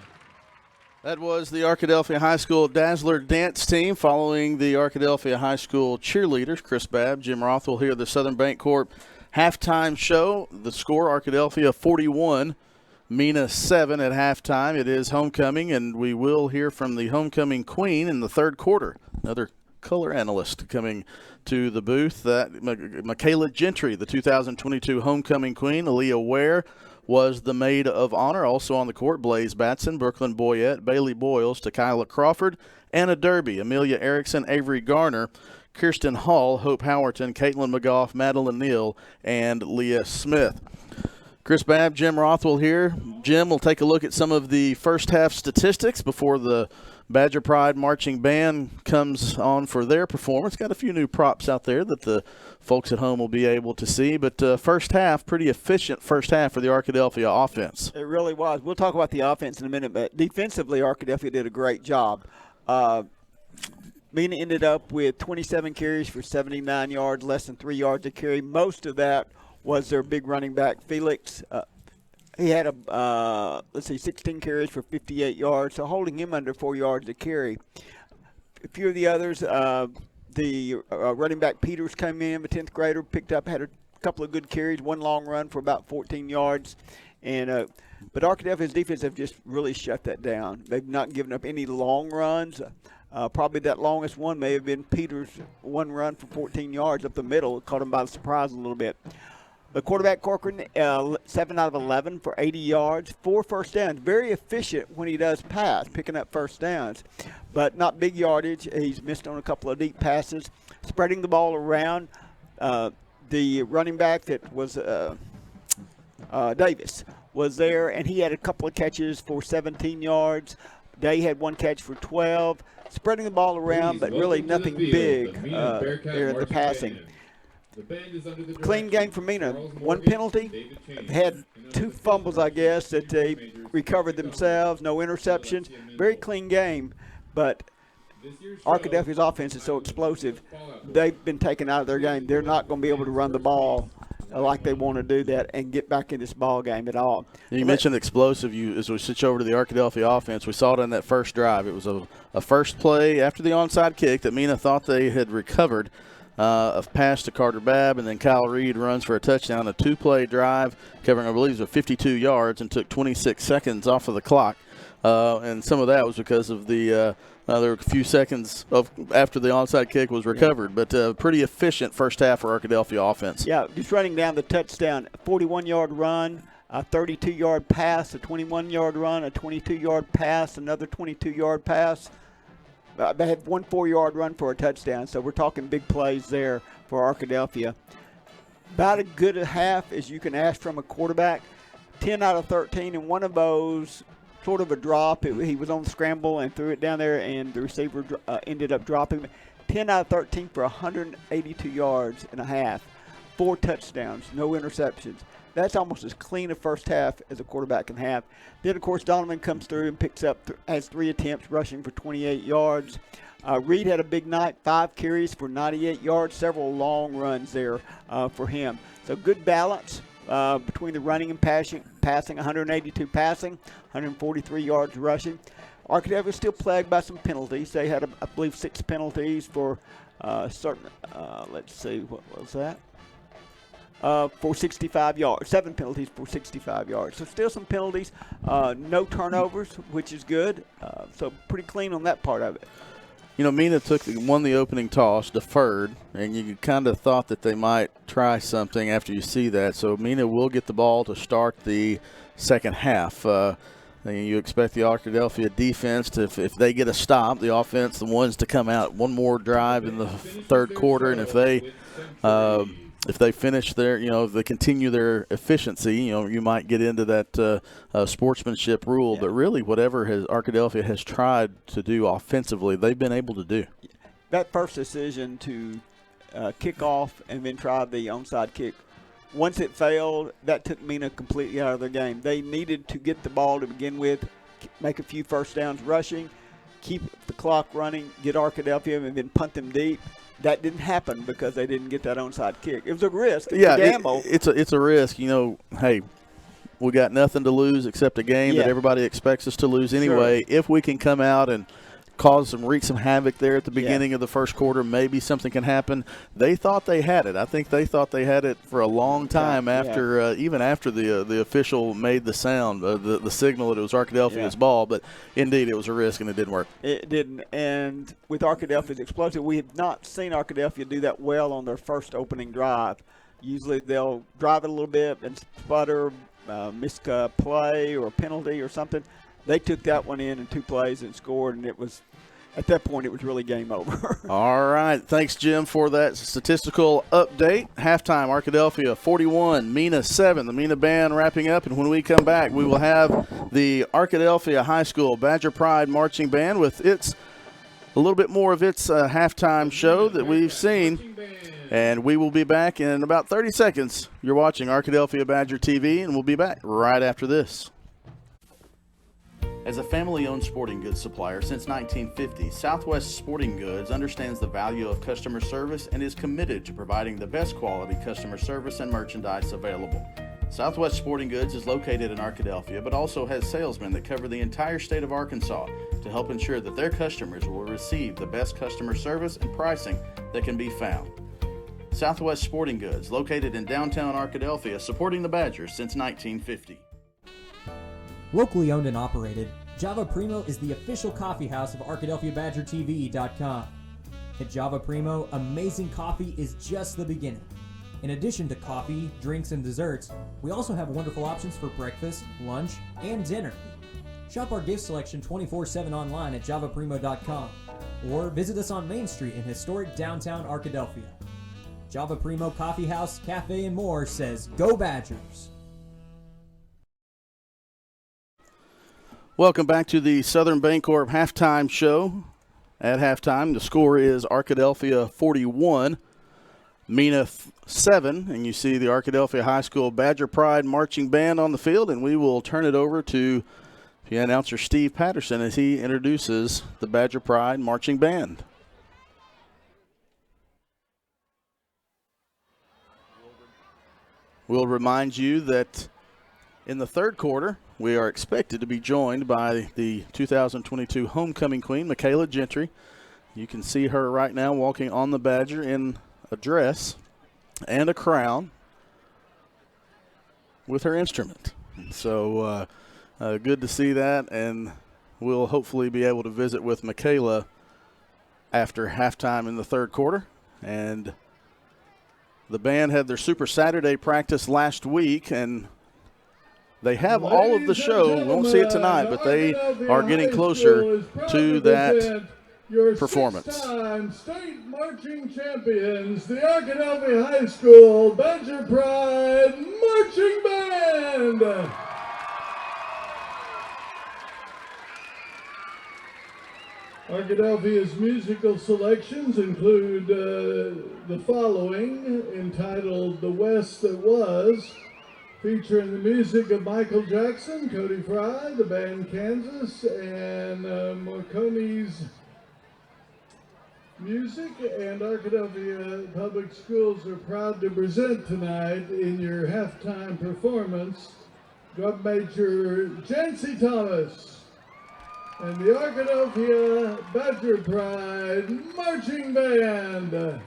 That was the Arkadelphia High School Dazzler Dance Team following the Arkadelphia High School cheerleaders. Chris Babb, Jim Rothwell here at the Southern Bancorp halftime show. The score, Arkadelphia 41, Mena 7 at halftime. It is homecoming, and we will hear from the homecoming queen in the third quarter. Another color analyst coming to the booth. Michaela Gentry, the 2022 homecoming queen. Aaliyah Ware was the maid of honor. Also on the court, Blaze Batson, Brooklyn Boyette, Bailey Boyles, Tequila Crawford, Anna Derby, Amelia Erickson, Avery Garner, Kirsten Hall, Hope Howerton, Caitlin McGough, Madeline Neal, and Leah Smith. Chris Babb, Jim Rothwell here. Jim will take a look at some of the first half statistics before the Badger Pride Marching Band comes on for their performance. Got a few new props out there that the folks at home will be able to see. But first half, pretty efficient first half for the Arkadelphia offense. It really was. We'll talk about the offense in a minute, but defensively, Arkadelphia did a great job. Mena ended up with 27 carries for 79 yards, less than 3 yards a carry. Most of that was their big running back, Felix. He had 16 carries for 58 yards, so holding him under 4 yards a carry. A few of the others, the running back Peters came in, a 10th grader, had a couple of good carries, one long run for about 14 yards. But Arkadelphia's defense have just really shut that down. They've not given up any long runs. Probably that longest one may have been Peters' one run for 14 yards up the middle. It caught him by surprise a little bit. The quarterback, Corcoran, 7 out of 11 for 80 yards, 4 first downs. Very efficient when he does pass, picking up first downs, but not big yardage. He's missed on a couple of deep passes. Spreading the ball around, the running back that was Davis was there, and he had a couple of catches for 17 yards. Day had one catch for 12. Spreading the ball around, but really nothing big there in the passing. Clean game for Mena. One penalty. Had 2 fumbles, I guess, that they recovered themselves. No interceptions. Very clean game. But Arkadelphia's offense is so explosive. They've been taken out of their game. They're not going to be able to run the ball like they want to do that and get back in this ball game at all. You mentioned explosive. As we switch over to the Arkadelphia offense, we saw it in that first drive. It was a first play after the onside kick that Mena thought they had recovered. A pass to Carter Babb, and then Kyle Reed runs for a touchdown. A 2-play drive covering, I believe, it was 52 yards and took 26 seconds off of the clock. And some of that was because of there were a few seconds after the onside kick was recovered. But pretty efficient first half for Arkadelphia offense. Yeah, just running down the touchdown. A 41-yard run, a 32-yard pass, a 21-yard run, a 22-yard pass, another 22-yard pass. They had 1 4-yard run for a touchdown, so we're talking big plays there for Arkadelphia. About as good a half as you can ask from a quarterback. 10 out of 13, and one of those sort of a drop. He was on the scramble and threw it down there, and the receiver ended up dropping. 10 out of 13 for 182 yards and a half. 4 touchdowns, no interceptions. That's almost as clean a first half as a quarterback can have. Then, of course, Donovan comes through and has 3 attempts, rushing for 28 yards. Reed had a big night, 5 carries for 98 yards, several long runs there for him. So good balance between the running and passing, 182 passing, 143 yards rushing. Arkadelphia was still plagued by some penalties. They had, I believe, 6 penalties for certain, let's see, what was that? For 65 yards, 7 penalties for 65 yards. So still some penalties, no turnovers, which is good. So pretty clean on that part of it. You know, Mena won the opening toss, deferred, and you kind of thought that they might try something after you see that. So Mena will get the ball to start the second half. And you expect the Arkadelphia defense to, if they get a stop, the offense, the ones to come out one more drive in the third quarter, and if they finish their, if they continue their efficiency, you might get into that sportsmanship rule. Yeah. But really, whatever Arkadelphia has tried to do offensively, they've been able to do. That first decision to kick off and then try the onside kick, once it failed, that took Mena completely out of their game. They needed to get the ball to begin with, make a few first downs rushing, keep the clock running, get Arkadelphia, and then punt them deep. That didn't happen because they didn't get that onside kick. It was a risk. It's a gamble. It's a risk. Hey, we got nothing to lose except a game that everybody expects us to lose anyway. Sure. If we can come out and wreak some havoc there at the beginning of the first quarter, maybe something can happen. They thought they had it. I think they thought they had it for a long time after, even after the official made the sound, the signal that it was Arkadelphia's ball. But indeed, it was a risk and it didn't work. It didn't. And with Arkadelphia's explosive, we have not seen Arkadelphia do that well on their first opening drive. Usually they'll drive it a little bit and sputter, miss a play or a penalty or something. They took that one in 2 plays and scored, and it was, at that point, it was really game over. All right. Thanks, Jim, for that statistical update. Halftime, Arkadelphia 41, Mena 7. The Mena band wrapping up, and when we come back, we will have the Arkadelphia High School Badger Pride Marching Band with a little bit more of its halftime show that we've seen. And we will be back in about 30 seconds. You're watching Arkadelphia Badger TV, and we'll be back right after this. As a family-owned sporting goods supplier since 1950, Southwest Sporting Goods understands the value of customer service and is committed to providing the best quality customer service and merchandise available. Southwest Sporting Goods is located in Arkadelphia, but also has salesmen that cover the entire state of Arkansas to help ensure that their customers will receive the best customer service and pricing that can be found. Southwest Sporting Goods, located in downtown Arkadelphia, supporting the Badgers since 1950. Locally owned and operated, Java Primo is the official coffee house of ArkadelphiaBadgerTV.com. At Java Primo, amazing coffee is just the beginning. In addition to coffee, drinks, and desserts, we also have wonderful options for breakfast, lunch, and dinner. Shop our gift selection 24/7 online at javaprimo.com or visit us on Main Street in historic downtown Arkadelphia. Java Primo Coffee House, Cafe, and more says, Go Badgers! Welcome back to the Southern Bancorp halftime show. At halftime, the score is Arkadelphia 41, Mena 7, and you see the Arkadelphia High School Badger Pride Marching Band on the field, and we will turn it over to the announcer Steve Patterson as he introduces the Badger Pride Marching Band. We'll remind you that in the third quarter, we are expected to be joined by the 2022 homecoming queen, Michaela Gentry. You can see her right now walking on the Badger in a dress and a crown with her instrument. So good to see that, and we'll hopefully be able to visit with Michaela after halftime in the third quarter. And the band had their Super Saturday practice last week, and they have all of the show. We won't see it tonight, but they are getting closer to that performance. Six-time state marching champions, the Arkadelphia High School Badger Pride Marching Band. Arkadelphia's musical selections include the following, entitled The West That Was, featuring the music of Michael Jackson, Cody Fry, the band Kansas, and Marconi's music. And Arkadelphia Public Schools are proud to present tonight in your halftime performance Drum Major Jancy Thomas and the Arkadelphia Badger Pride Marching Band.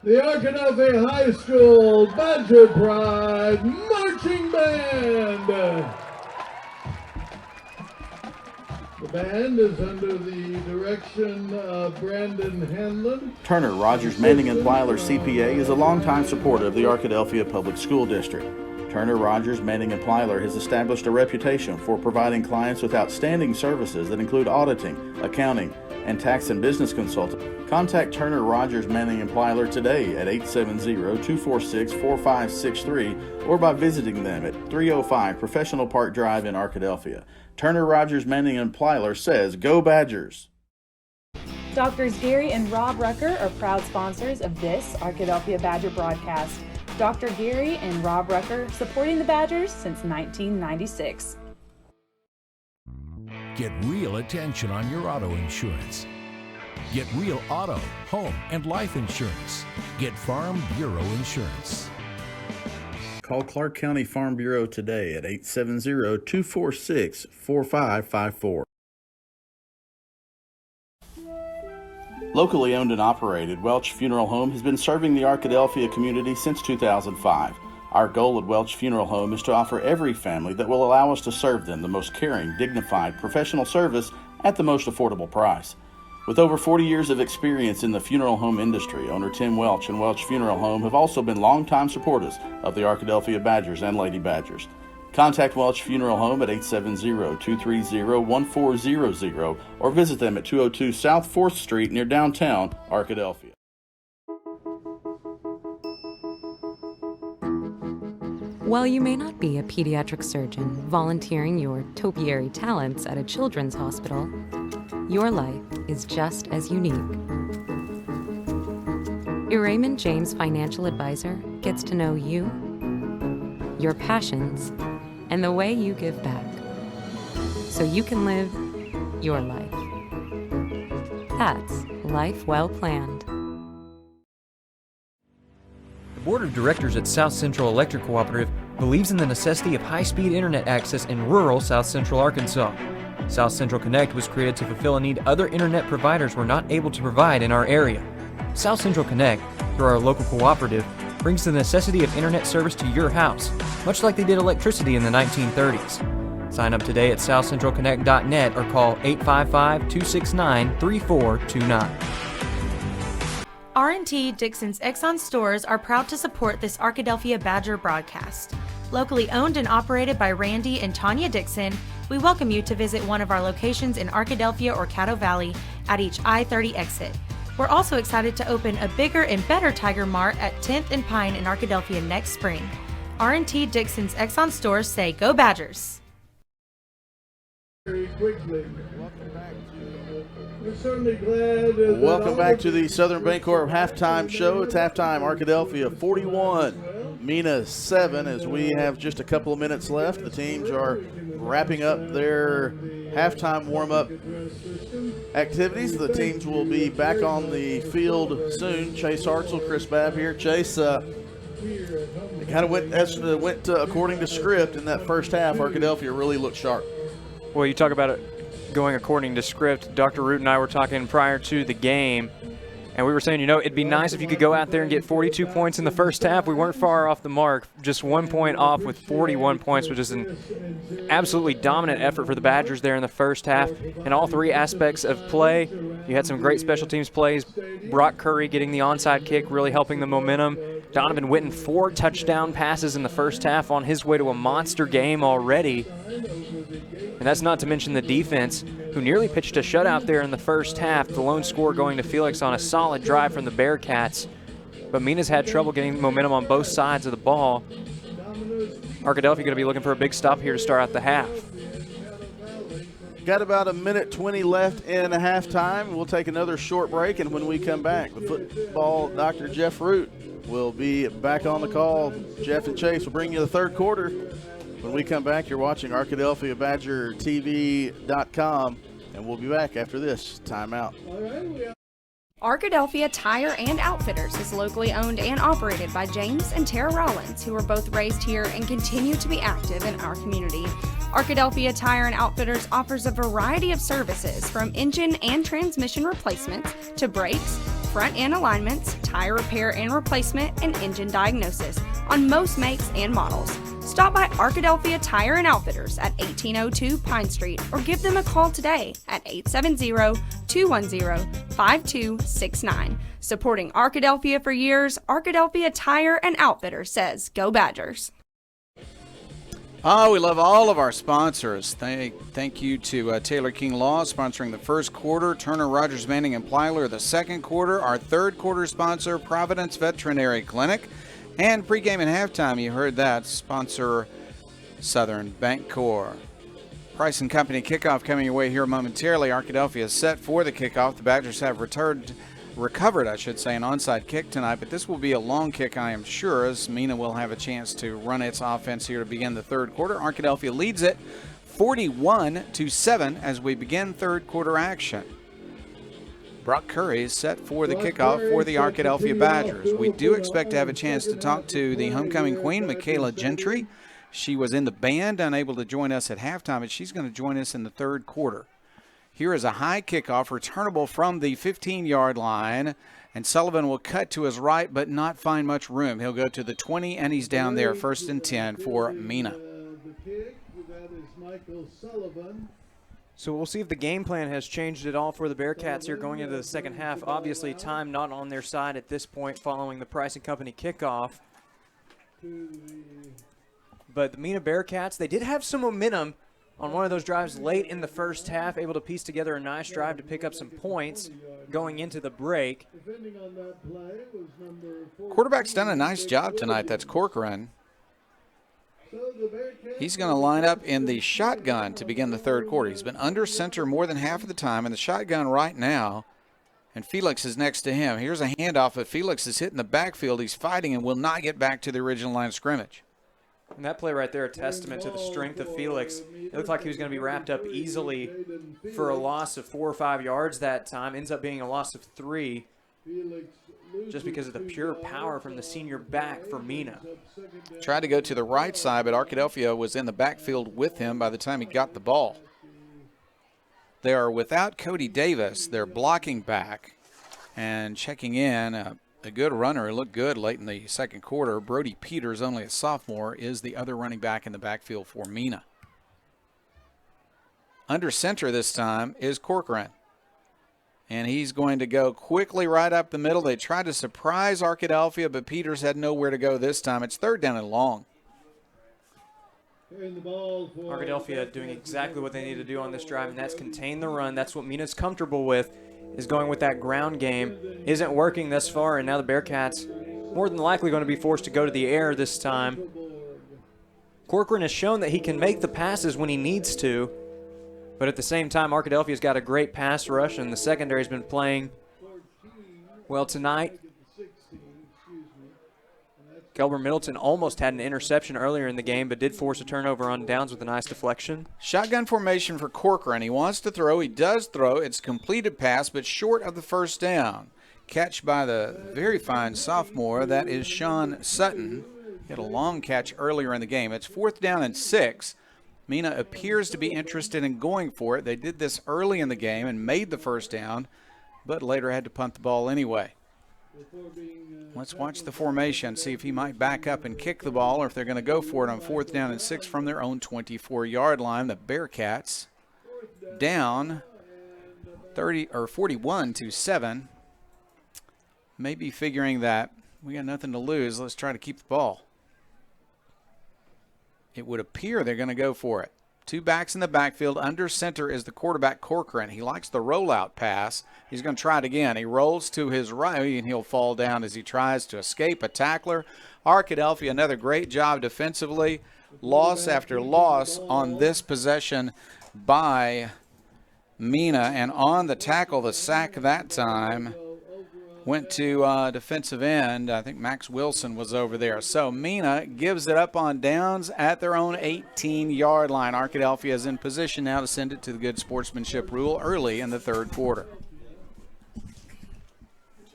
the Arkadelphia High School Badger Pride Marching Band. The band is under the direction of Brandon Hanlon. Turner Rogers Manning and Plyler CPA is a longtime supporter of the Arkadelphia Public School District. Turner Rogers Manning and Plyler has established a reputation for providing clients with outstanding services that include auditing, accounting, and tax and business consulting. Contact Turner Rogers Manning and Plyler today at 870-246-4563 or by visiting them at 305 Professional Park Drive in Arkadelphia. Turner Rogers Manning and Plyler says, "Go Badgers!" Doctors Gary and Rob Rucker are proud sponsors of this Arkadelphia Badger broadcast. Dr. Gary and Rob Rucker supporting the Badgers since 1996. Get real attention on your auto insurance. Get real auto, home, and life insurance. Get Farm Bureau Insurance. Call Clark County Farm Bureau today at 870-246-4554. Locally owned and operated, Welch Funeral Home has been serving the Arkadelphia community since 2005. Our goal at Welch Funeral Home is to offer every family that will allow us to serve them the most caring, dignified, professional service at the most affordable price. With over 40 years of experience in the funeral home industry, owner Tim Welch and Welch Funeral Home have also been longtime supporters of the Arkadelphia Badgers and Lady Badgers. Contact Welch Funeral Home at 870-230-1400 or visit them at 202 South 4th Street near downtown Arkadelphia. While you may not be a pediatric surgeon volunteering your topiary talents at a children's hospital, your life is just as unique. Your Raymond James financial advisor gets to know you, your passions, and the way you give back, so you can live your life. That's life well planned. The Board of Directors at South Central Electric Cooperative believes in the necessity of high-speed internet access in rural South Central Arkansas. South Central Connect was created to fulfill a need other internet providers were not able to provide in our area. South Central Connect, through our local cooperative, brings the necessity of internet service to your house, much like they did electricity in the 1930s. Sign up today at southcentralconnect.net or call 855-269-3429. R&T Dixon's Exxon stores are proud to support this Arkadelphia Badger broadcast. Locally owned and operated by Randy and Tanya Dixon, we welcome you to visit one of our locations in Arkadelphia or Caddo Valley at each I-30 exit. We're also excited to open a bigger and better Tiger Mart at 10th and Pine in Arkadelphia next spring. R&T Dixon's Exxon stores say, "Go Badgers!" Very quickly. We're certainly glad that Welcome back to the Southern Bancorp halftime show. It's halftime, Arkadelphia 41, Mena 7. As we have just a couple of minutes left, the teams are wrapping up their halftime warm-up activities. The teams will be back on the field soon. Chase Hartzell, Chris Babb here. Chase, it kind of went according to script in that first half. Arkadelphia really looked sharp. Well, you talk about it going according to script. Dr. Root and I were talking prior to the game, and we were saying, it'd be nice if you could go out there and get 42 points in the first half. We weren't far off the mark, just 1 point off with 41 points, which is an absolutely dominant effort for the Badgers there in the first half. In all three aspects of play, you had some great special teams plays. Brock Curry getting the onside kick, really helping the momentum. Donovan Witten, 4 touchdown passes in the first half, on his way to a monster game already. And that's not to mention the defense, who nearly pitched a shutout there in the first half. The lone score going to Felix on a solid drive from the Bearcats. But Mena's had trouble getting momentum on both sides of the ball. Arkadelphia going to be looking for a big stop here to start out the half. Got about a minute 20 left in halftime. We'll take another short break, and when we come back, the football Dr. Jeff Root will be back on the call. Jeff and Chase will bring you the third quarter. When we come back, you're watching ArkadelphiaBadgerTV.com, and we'll be back after this timeout. Arkadelphia Tire and Outfitters is locally owned and operated by James and Tara Rollins, who were both raised here and continue to be active in our community. Arkadelphia Tire and Outfitters offers a variety of services, from engine and transmission replacements to brakes, front end alignments, tire repair and replacement, and engine diagnosis on most makes and models. Stop by Arkadelphia Tire and Outfitters at 1802 Pine Street or give them a call today at 870-210-5269. Supporting Arkadelphia for years, Arkadelphia Tire and Outfitters says, "Go Badgers." Oh, we love all of our sponsors. Thank you to Taylor King Law sponsoring the first quarter, Turner, Rogers, Manning, and Plyler the second quarter, our third quarter sponsor, Providence Veterinary Clinic, and pregame and halftime, you heard that, sponsor Southern Bancorp. Price and Company kickoff coming your way here momentarily. Arkadelphia is set for the kickoff. The Badgers have recovered, an onside kick tonight, but this will be a long kick, I am sure, as Mena will have a chance to run its offense here to begin the third quarter. Arkadelphia leads it 41-7 as we begin third quarter action. Brock Curry is set for the kickoff for the Arkadelphia Badgers. We do expect to have a chance to talk to the homecoming queen, Michaela Gentry. She was in the band, unable to join us at halftime, but she's going to join us in the third quarter. Here is a high kickoff, returnable from the 15-yard line, and Sullivan will cut to his right but not find much room. He'll go to the 20, and he's down there, 1st and 10 for Mena. The kick, that is Michael Sullivan. So we'll see if the game plan has changed at all for the Bearcats here going into the second half. Obviously, time not on their side at this point following the Price and Company kickoff. But the Mena Bearcats, they did have some momentum on one of those drives late in the first half, able to piece together a nice drive to pick up some points going into the break. Quarterback's done a nice job tonight. That's Corcoran. He's going to line up in the shotgun to begin the third quarter. He's been under center more than half of the time in the shotgun right now, and Felix is next to him. Here's a handoff, but Felix is hitting the backfield. He's fighting and will not get back to the original line of scrimmage. And that play right there, a testament to the strength of Felix. It looked like he was going to be wrapped up easily for a loss of 4 or 5 yards that time. Ends up being a loss of 3 just because of the pure power from the senior back for Mena. Tried to go to the right side, but Arkadelphia was in the backfield with him by the time he got the ball. They are without Cody Davis, their blocking back, and checking in a good runner. It looked good late in the second quarter. Brody Peters, only a sophomore, is the other running back in the backfield for Mena. Under center this time is Corcoran. And he's going to go quickly right up the middle. They tried to surprise Arkadelphia, but Peters had nowhere to go this time. It's third down and long. Arkadelphia doing exactly what they need to do on this drive, and that's contain the run. That's what Mena's comfortable with, is going with that ground game. Isn't working thus far, and now the Bearcats more than likely going to be forced to go to the air this time. Corcoran has shown that he can make the passes when he needs to, but at the same time, Arkadelphia's got a great pass rush, and the secondary's been playing well tonight. Kelber Middleton almost had an interception earlier in the game, but did force a turnover on downs with a nice deflection. Shotgun formation for Corcoran. He wants to throw. He does throw. It's a completed pass, but short of the first down. Catch by the very fine sophomore. That is Sean Sutton. He had a long catch earlier in the game. It's 4th down and 6. Mena appears to be interested in going for it. They did this early in the game and made the first down, but later had to punt the ball anyway. Let's watch the formation, see if he might back up and kick the ball, or if they're going to go for it on 4th down and 6 from their own 24-yard line. The Bearcats down 41-7. Maybe figuring that we got nothing to lose. Let's try to keep the ball. It would appear they're going to go for it. 2 backs in the backfield. Under center is the quarterback, Corcoran. He likes the rollout pass. He's going to try it again. He rolls to his right, and he'll fall down as he tries to escape a tackler. Arkadelphia, another great job defensively. Loss after loss on this possession by Mena. And on the tackle, the sack that time went to defensive end. I think Max Wilson was over there. So Mena gives it up on downs at their own 18-yard line. Arkadelphia is in position now to send it to the good sportsmanship rule early in the third quarter.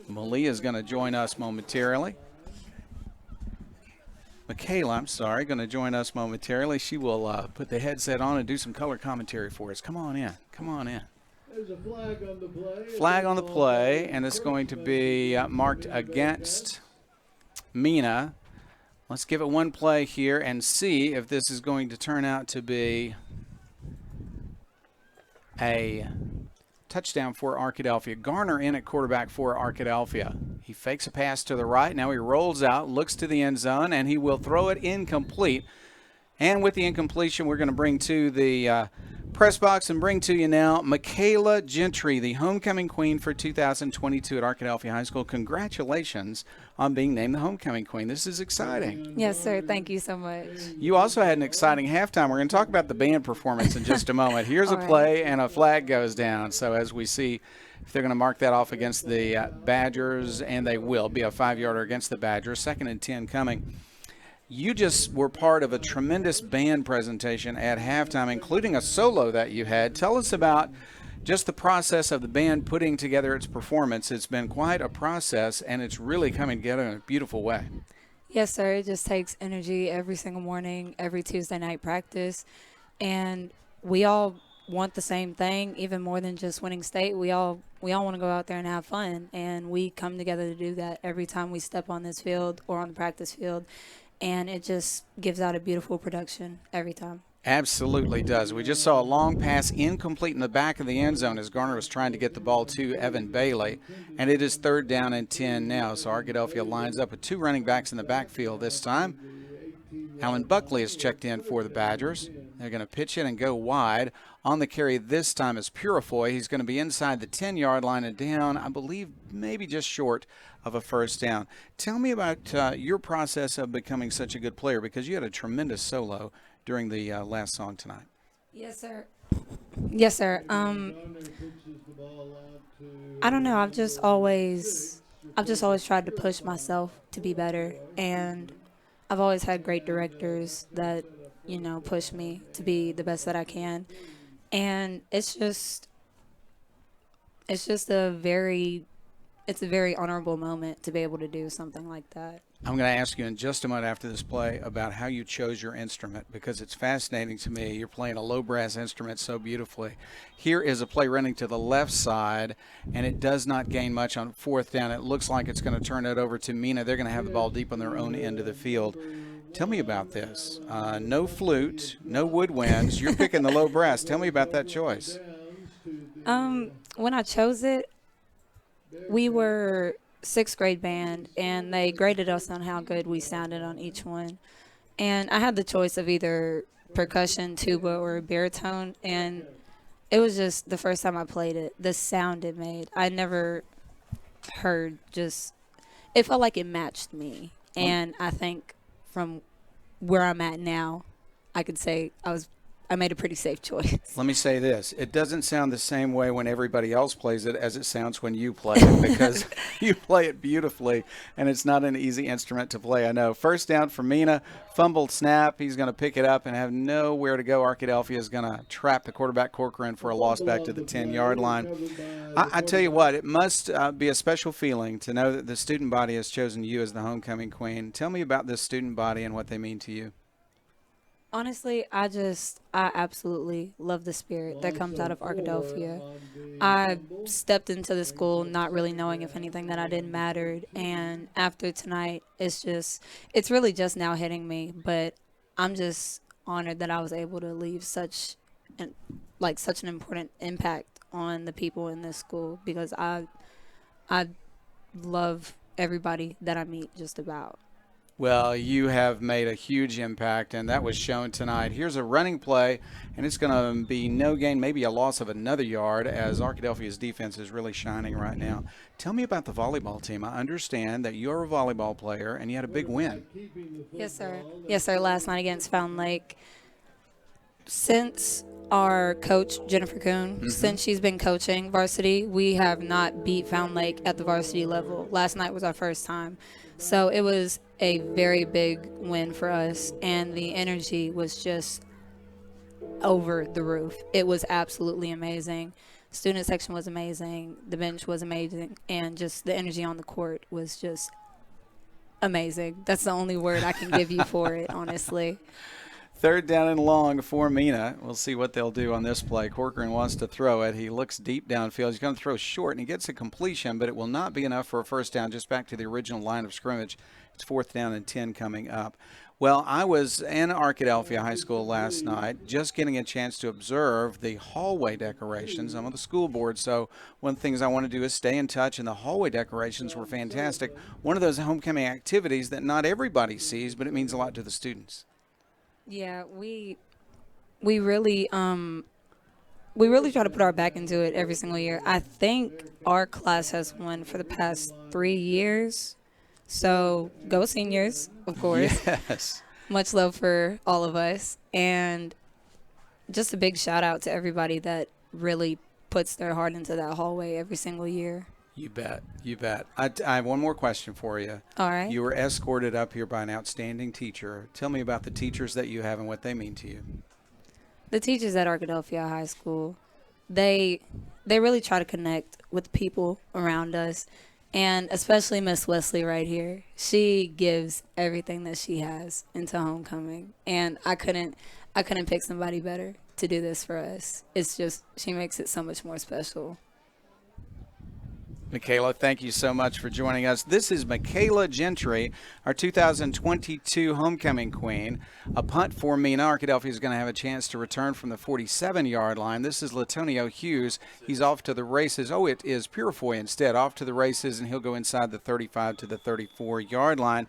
Malia is going to join us momentarily. Michaela, I'm sorry, going to join us momentarily. She will put the headset on and do some color commentary for us. Come on in. Come on in. There's a flag on the play. Flag on the play, and it's going to be marked against Mena. Let's give it one play here and see if this is going to turn out to be a touchdown for Arkadelphia. Garner in at quarterback for Arkadelphia. He fakes a pass to the right. Now he rolls out, looks to the end zone, and he will throw it incomplete. And with the incompletion, we're going to bring to the press box and bring to you now Michaela Gentry, the homecoming queen for 2022 at Arkadelphia High School. Congratulations on being named the homecoming queen. This is exciting. Yes, sir. Thank you so much. You also had an exciting halftime. We're going to talk about the band performance in just a moment. Here's a All right. play, and a flag goes down. So as we see if they're going to mark that off against the Badgers, and they will be a 5-yarder against the Badgers. 2nd and 10 coming. You just were part of a tremendous band presentation at halftime, including a solo that you had. Tell us about just the process of the band putting together its performance. It's been quite a process, and it's really coming together in a beautiful way. Yes, sir. It just takes energy every single morning, every Tuesday night practice. And we all want the same thing, even more than just winning state. We all want to go out there and have fun, and we come together to do that every time we step on this field or on the practice field. And it just gives out a beautiful production every time. Absolutely does. We just saw a long pass incomplete in the back of the end zone as Garner was trying to get the ball to Evan Bailey. And it is 3rd down and 10 now. So Arkadelphia lines up with 2 running backs in the backfield this time. Alan Buckley is checked in for the Badgers. They're going to pitch it and go wide. On the carry this time is Purifoy. He's going to be inside the 10-yard line and down, I believe, maybe just short of a first down. Tell me about your process of becoming such a good player, because you had a tremendous solo during the last song tonight. Yes, sir. Yes, sir. I don't know. I've just always tried to push myself to be better, and I've always had great directors that, you know, push me to be the best that I can. And it's a very honorable moment to be able to do something like that. I'm going to ask you in just a moment after this play about how you chose your instrument, because it's fascinating to me. You're playing a low brass instrument so beautifully. Here is a play running to the left side, and it does not gain much on 4th down. It looks like it's going to turn it over to Mena. They're going to have the ball deep on their own end of the field. Tell me about this. No flute, no woodwinds. You're picking the low brass. Tell me about that choice. When I chose it, we were 6th grade band, and they graded us on how good we sounded on each one. And I had the choice of either percussion, tuba, or baritone, and it was just the first time I played it, the sound it made. I never heard it felt like it matched me. And I think from where I'm at now, I could say I made a pretty safe choice. Let me say this. It doesn't sound the same way when everybody else plays it as it sounds when you play it, because you play it beautifully, and it's not an easy instrument to play, I know. First down for Mena. Fumbled snap. He's going to pick it up and have nowhere to go. Arkadelphia is going to trap the quarterback Corcoran for a loss back to the 10-yard line. I tell you what, it must be a special feeling to know that the student body has chosen you as the homecoming queen. Tell me about this student body and what they mean to you. Honestly, I absolutely love the spirit that comes out of Arkadelphia. I stepped into the school not really knowing if anything that I did mattered, and after tonight, it's really just now hitting me, but I'm just honored that I was able to leave such an important impact on the people in this school, because I love everybody that I meet just about. Well, you have made a huge impact, and that was shown tonight. Here's a running play, and it's going to be no gain, maybe a loss of another yard, as Arkadelphia's defense is really shining right now. Tell me about the volleyball team. I understand that you're a volleyball player, and you had a big win. Yes, sir. Yes, sir. Last night against Fountain Lake. Since our coach, Jennifer Kuhn, since she's been coaching varsity, we have not beat Fountain Lake at the varsity level. Last night was our first time. So it was a very big win for us, and the energy was just over the roof. It was absolutely amazing. Student section was amazing. The bench was amazing, and just the energy on the court was just amazing. That's the only word I can give you for it, honestly. Third down and long for Mena. We'll see what they'll do on this play. Corcoran wants to throw it. He looks deep downfield. He's going to throw short, and he gets a completion, but it will not be enough for a first down, just back to the original line of scrimmage. It's 4th down and 10 coming up. Well, I was in Arkadelphia High School last night just getting a chance to observe the hallway decorations. I'm on the school board, so one of the things I want to do is stay in touch, and the hallway decorations were fantastic. One of those homecoming activities that not everybody sees, but it means a lot to the students. Yeah, we really try to put our back into it every single year. I think our class has won for the past 3 years. So go seniors, of course. Yes. Much love for all of us. And just a big shout out to everybody that really puts their heart into that hallway every single year. You bet. You bet. I have one more question for you. All right. You were escorted up here by an outstanding teacher. Tell me about the teachers that you have and what they mean to you. The teachers at Arkadelphia High School, they really try to connect with people around us, and especially Miss Wesley right here. She gives everything that she has into homecoming, and I couldn't pick somebody better to do this for us. It's just, she makes it so much more special. Michaela, thank you so much for joining us. This is Michaela Gentry, our 2022 homecoming queen. A punt for Mena. Arkadelphia is going to have a chance to return from the 47-yard line. This is Latonio Hughes. He's off to the races. Oh, it is Purifoy instead. Off to the races, and he'll go inside the 35 to the 34-yard line.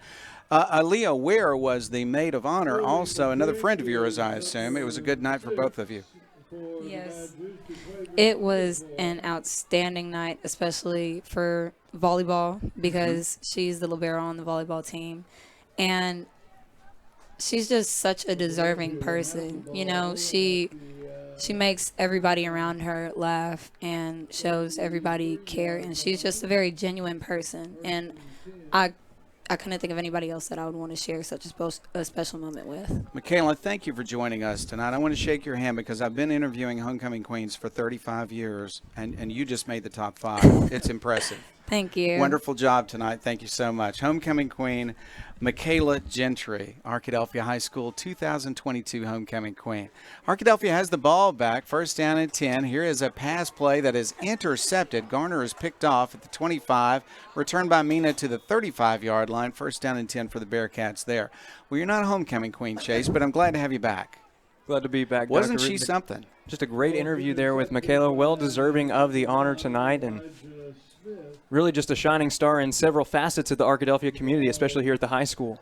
Aaliyah Ware was the maid of honor, also another friend of yours, I assume. It was a good night for both of you. Yes, it was an outstanding night, especially for volleyball, because she's the libero on the volleyball team, and she's just such a deserving person. You know, she makes everybody around her laugh and shows everybody care, and she's just a very genuine person, and I couldn't think of anybody else that I would want to share such a special moment with. Michaela, thank you for joining us tonight. I want to shake your hand because I've been interviewing homecoming queens for 35 years, and you just made the top 5. It's impressive. Thank you. Wonderful job tonight. Thank you so much. Homecoming queen, Michaela Gentry, Arkadelphia High School 2022 homecoming queen. Arkadelphia has the ball back, 1st down and 10. Here is a pass play that is intercepted. Garner is picked off at the 25, returned by Mena to the 35-yard line. 1st down and 10 for the Bearcats there. Well, you're not a homecoming queen, Chase, but I'm glad to have you back. Glad to be back. Wasn't Dr. she something? Just a great interview there with Michaela, well deserving of the honor tonight, and really just a shining star in several facets of the Arkadelphia community, especially here at the high school.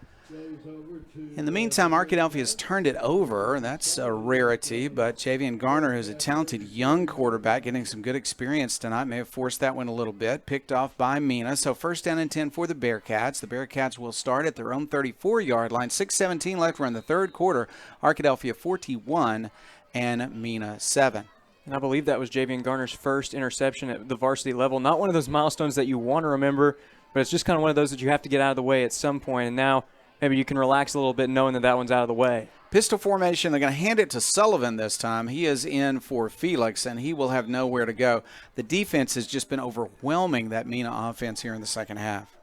In the meantime, Arkadelphia has turned it over. That's a rarity, but Javian Garner, who's a talented young quarterback, getting some good experience tonight, may have forced that one a little bit. Picked off by Mena. So 1st down and 10 for the Bearcats. The Bearcats will start at their own 34-yard line. 6:17 left. We're in the 3rd quarter. Arkadelphia 41 and Mena 7. And I believe that was Javian Garner's first interception at the varsity level. Not one of those milestones that you want to remember, but it's just kind of one of those that you have to get out of the way at some point. And now maybe you can relax a little bit knowing that that one's out of the way. Pistol formation. They're going to hand it to Sullivan this time. He is in for Felix, and he will have nowhere to go. The defense has just been overwhelming that Mena offense here in the second half.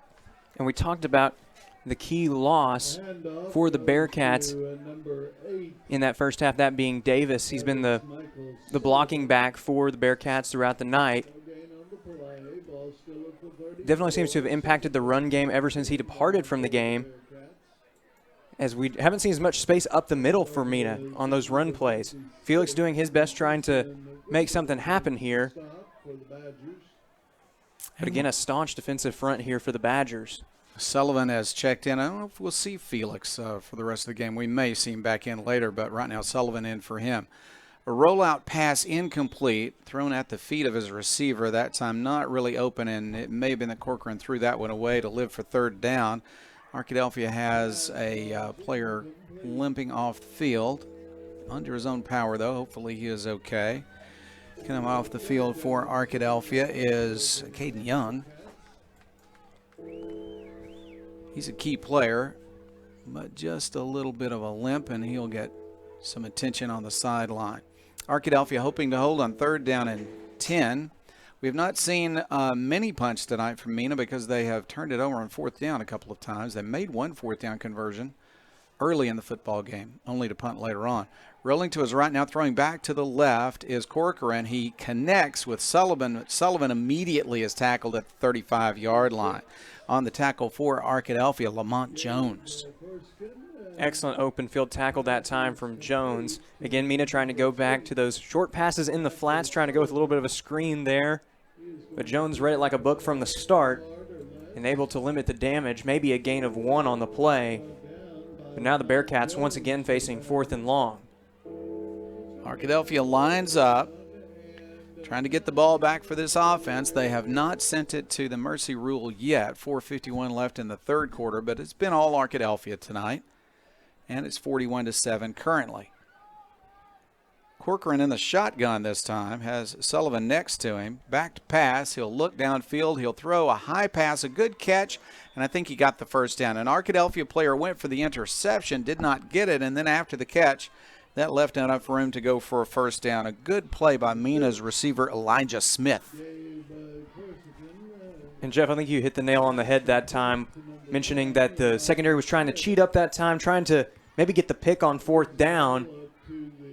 And we talked about the key loss for the Bearcats in that first half, that being Davis. He's been the blocking back for the Bearcats throughout the night. Definitely seems to have impacted the run game ever since he departed from the game, as we haven't seen as much space up the middle for Mena on those run plays. Felix doing his best trying to make something happen here. But again, a staunch defensive front here for the Badgers. Sullivan has checked in. I don't know if we'll see Felix for the rest of the game. We may see him back in later, but right now Sullivan in for him. A rollout pass incomplete, thrown at the feet of his receiver. That time not really open, and it may have been that Corcoran threw that one away to live for 3rd down. Arkadelphia has a player limping off the field. Under his own power, though. Hopefully he is okay. Coming off the field for Arkadelphia is Caden Young. He's a key player, but just a little bit of a limp, and he'll get some attention on the sideline. Arkadelphia hoping to hold on 3rd down and 10. We have not seen many punts tonight from Mena because they have turned it over on 4th down a couple of times. They made one 4th down conversion early in the football game, only to punt later on. Rolling to his right now, throwing back to the left is Corcoran. He connects with Sullivan. Sullivan immediately is tackled at the 35-yard line. On the tackle for Arkadelphia, Lamont Jones. Excellent open field tackle that time from Jones. Again, Mena trying to go back to those short passes in the flats, trying to go with a little bit of a screen there. But Jones read it like a book from the start and able to limit the damage, maybe a gain of 1 on the play. But now the Bearcats once again facing 4th and long. Arkadelphia lines up, trying to get the ball back for this offense. They have not sent it to the mercy rule yet. 4:51 left in the third quarter, but it's been all Arkadelphia tonight. And it's 41-7 currently. Corcoran in the shotgun this time, has Sullivan next to him. Back to pass. He'll look downfield. He'll throw a high pass, a good catch, and I think he got the first down. An Arkadelphia player went for the interception, did not get it, and then after the catch, that left enough room to go for a first down. A good play by Mena's receiver, Elijah Smith. And Jeff, I think you hit the nail on the head that time, mentioning that the secondary was trying to cheat up that time, trying to maybe get the pick on 4th down,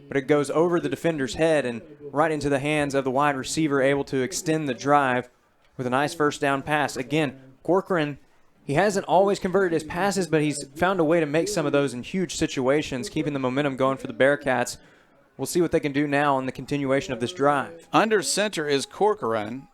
but it goes over the defender's head and right into the hands of the wide receiver, able to extend the drive with a nice first down pass. Again, Corcoran, he hasn't always converted his passes, but he's found a way to make some of those in huge situations, keeping the momentum going for the Bearcats. We'll see what they can do now in the continuation of this drive. Under center is Corcoran.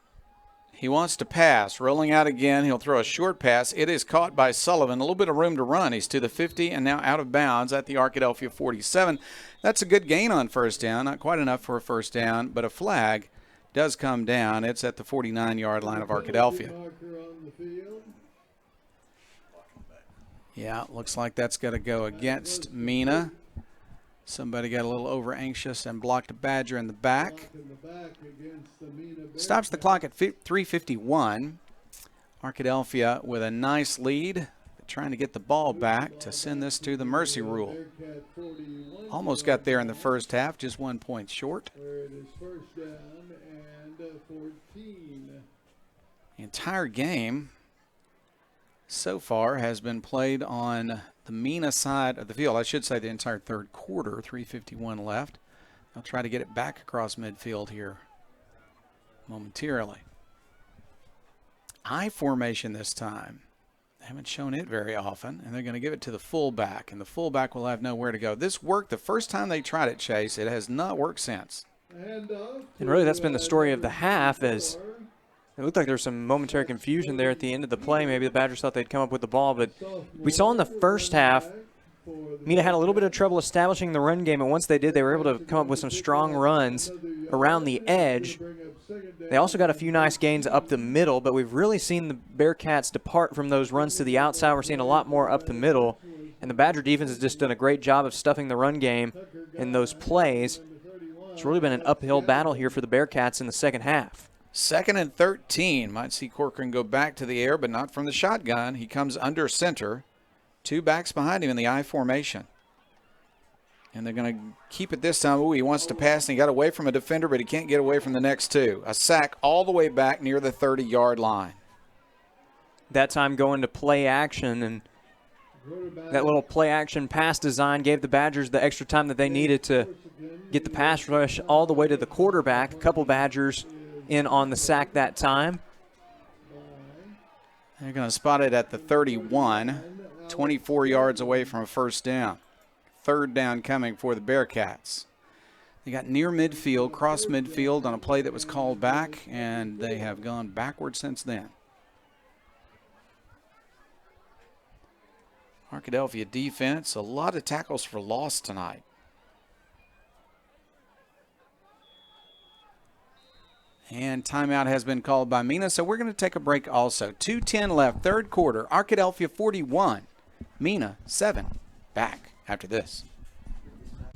He wants to pass. Rolling out again. He'll throw a short pass. It is caught by Sullivan. A little bit of room to run. He's to the 50 and now out of bounds at the Arkadelphia 47. That's a good gain on first down. Not quite enough for a first down, but a flag does come down. It's at the 49-yard line of Arkadelphia. Yeah, looks like that's going to go against Mena. Somebody got a little over anxious and blocked a Badger in the back. Stops the clock at 3:51. Arkadelphia with a nice lead, trying to get the ball back to send this to the mercy rule. Almost got there in the first half, just 1 point short. The entire game so far has been played on the Mena side of the field. I should say the entire third quarter, 3:51 left. They'll try to get it back across midfield here momentarily. I formation this time. They haven't shown it very often, and they're going to give it to the fullback, and the fullback will have nowhere to go. This worked the first time they tried it, Chase. It has not worked since. And really that's been the story of the half, as it looked like there was some momentary confusion there at the end of the play. Maybe the Badgers thought they'd come up with the ball, but we saw in the first half Mena had a little bit of trouble establishing the run game, and once they did, they were able to come up with some strong runs around the edge. They also got a few nice gains up the middle, but we've really seen the Bearcats depart from those runs to the outside. We're seeing a lot more up the middle, and the Badger defense has just done a great job of stuffing the run game in those plays. It's really been an uphill battle here for the Bearcats in the second half. 2nd and 13. Might see Corcoran go back to the air, but not from the shotgun. He comes under center. 2 backs behind him in the I formation. And they're going to keep it this time. Ooh, he wants to pass, and he got away from a defender, but he can't get away from the next 2. A sack all the way back near the 30-yard line. That time going to play action, and that little play action pass design gave the Badgers the extra time that they needed to get the pass rush all the way to the quarterback. A couple Badgers in on the sack that time. They're going to spot it at the 31, 24 yards away from a first down. 3rd down coming for the Bearcats. They got near midfield, cross midfield on a play that was called back, and they have gone backward since then. Arkadelphia defense, a lot of tackles for loss tonight. And timeout has been called by Mena, so we're going to take a break also. 2:10 left, third quarter. Arkadelphia 41, Mena 7. Back after this.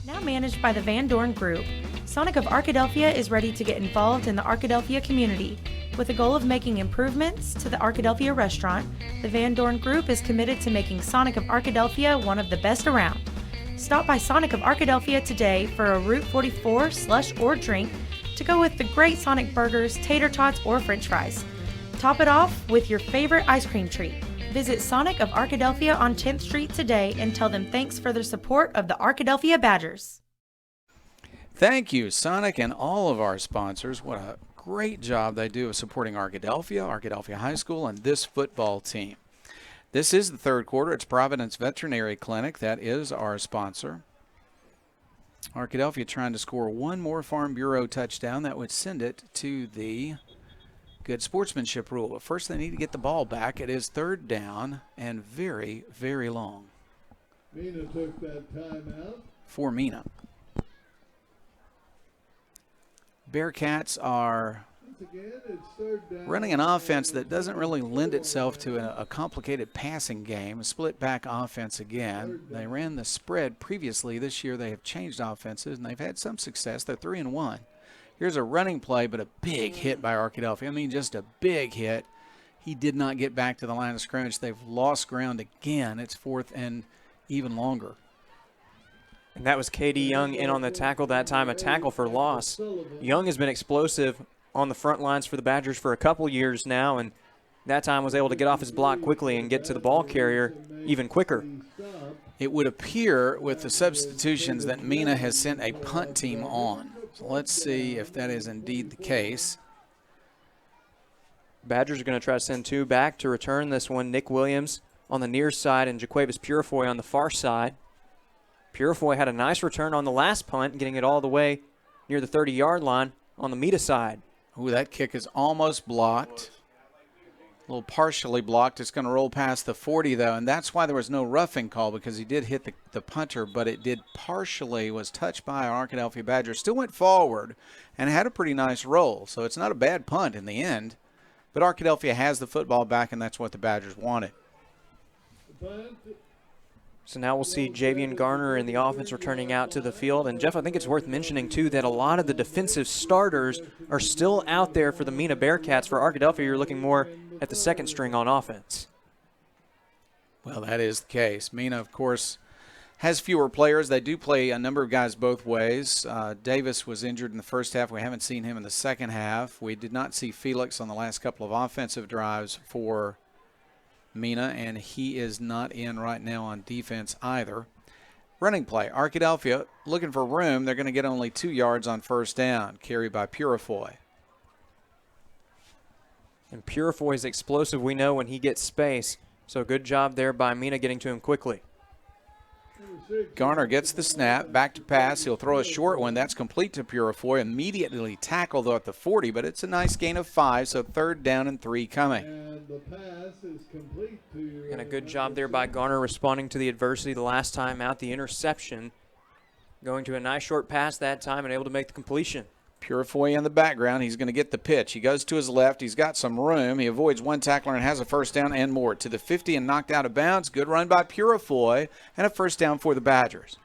Now managed by the Van Dorn Group, Sonic of Arkadelphia is ready to get involved in the Arkadelphia community. With the goal of making improvements to the Arkadelphia restaurant, the Van Dorn Group is committed to making Sonic of Arkadelphia one of the best around. Stop by Sonic of Arkadelphia today for a Route 44 slush or drink to go with the great Sonic burgers, tater tots, or french fries. Top it off with your favorite ice cream treat. Visit Sonic of Arkadelphia on 10th Street today and tell them thanks for their support of the Arkadelphia Badgers. Thank you, Sonic, and all of our sponsors. What a great job they do of supporting Arkadelphia High School, and this football team. This is the third quarter. It's Providence Veterinary Clinic. That is our sponsor. Arkadelphia trying to score one more Farm Bureau touchdown. That would send it to the good sportsmanship rule. But first they need to get the ball back. It is third down and very, very long. Mena took that timeout. For Mena. Bearcats are running an offense that doesn't really lend itself to a complicated passing game, a split back offense again. They ran the spread previously. This year they have changed offenses, and they've had some success. They're 3-1. Here's a running play, but a big hit by Arkadelphia. I mean, just a big hit. He did not get back to the line of scrimmage. They've lost ground again. It's fourth and even longer. And that was K.D. Young in on the tackle that time, a tackle for loss. Young has been explosive on the front lines for the Badgers for a couple years now, and that time was able to get off his block quickly and get to the ball carrier even quicker. It would appear with the substitutions that Mena has sent a punt team on. So let's see if that is indeed the case. Badgers are going to try to send two back to return this one. Nick Williams on the near side and Jaquavis Purifoy on the far side. Purifoy had a nice return on the last punt, getting it all the way near the 30-yard line on the Meta side. Ooh, that kick is almost blocked. A little partially blocked. It's going to roll past the 40, though, and that's why there was no roughing call, because he did hit the punter, but it did partially, was touched by our Arkadelphia Badger. Still went forward and had a pretty nice roll, so it's not a bad punt in the end. But Arkadelphia has the football back, and that's what the Badgers wanted. So now we'll see Javian Garner in the offense returning out to the field. And, Jeff, I think it's worth mentioning, too, that a lot of the defensive starters are still out there for the Mena Bearcats. For Arkadelphia, you're looking more at the second string on offense. Well, that is the case. Mena, of course, has fewer players. They do play a number of guys both ways. Davis was injured in the first half. We haven't seen him in the second half. We did not see Felix on the last couple of offensive drives for Mena, and he is not in right now on defense either. Running play, Arkadelphia looking for room. They're going to get only 2 yards on first down. Carry by Purifoy. And Purifoy is explosive, we know, when he gets space. So good job there by Mena getting to him quickly. Garner gets the snap, back to pass. He'll throw a short one. That's complete to Purifoy. Immediately tackled, though, at the 40, but it's a nice gain of 5, so third down and 3 coming. And the pass is complete to And a good job there by Garner responding to the adversity the last time out, the interception. Going to a nice short pass that time and able to make the completion. Purifoy in the background. He's going to get the pitch. He goes to his left. He's got some room. He avoids one tackler and has a first down and more. To the 50 and knocked out of bounds. Good run by Purifoy and a first down for the Badgers.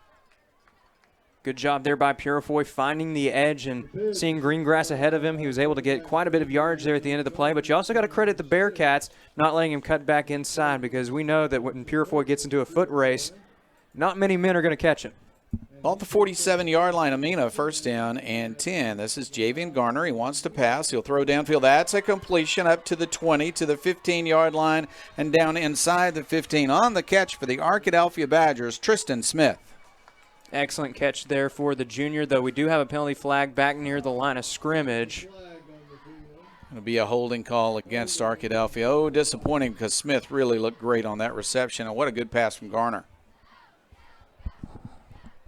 Good job there by Purifoy finding the edge and seeing green grass ahead of him. He was able to get quite a bit of yards there at the end of the play, but you also got to credit the Bearcats not letting him cut back inside, because we know that when Purifoy gets into a foot race, not many men are going to catch him. Ball at the 47-yard line. Mena, first down and 10. This is Javian Garner. He wants to pass. He'll throw downfield. That's a completion up to the 20, to the 15-yard line, and down inside the 15. On the catch for the Arkadelphia Badgers, Tristan Smith. Excellent catch there for the junior, though we do have a penalty flag back near the line of scrimmage. It'll be a holding call against Arkadelphia. Oh, disappointing, because Smith really looked great on that reception, and what a good pass from Garner.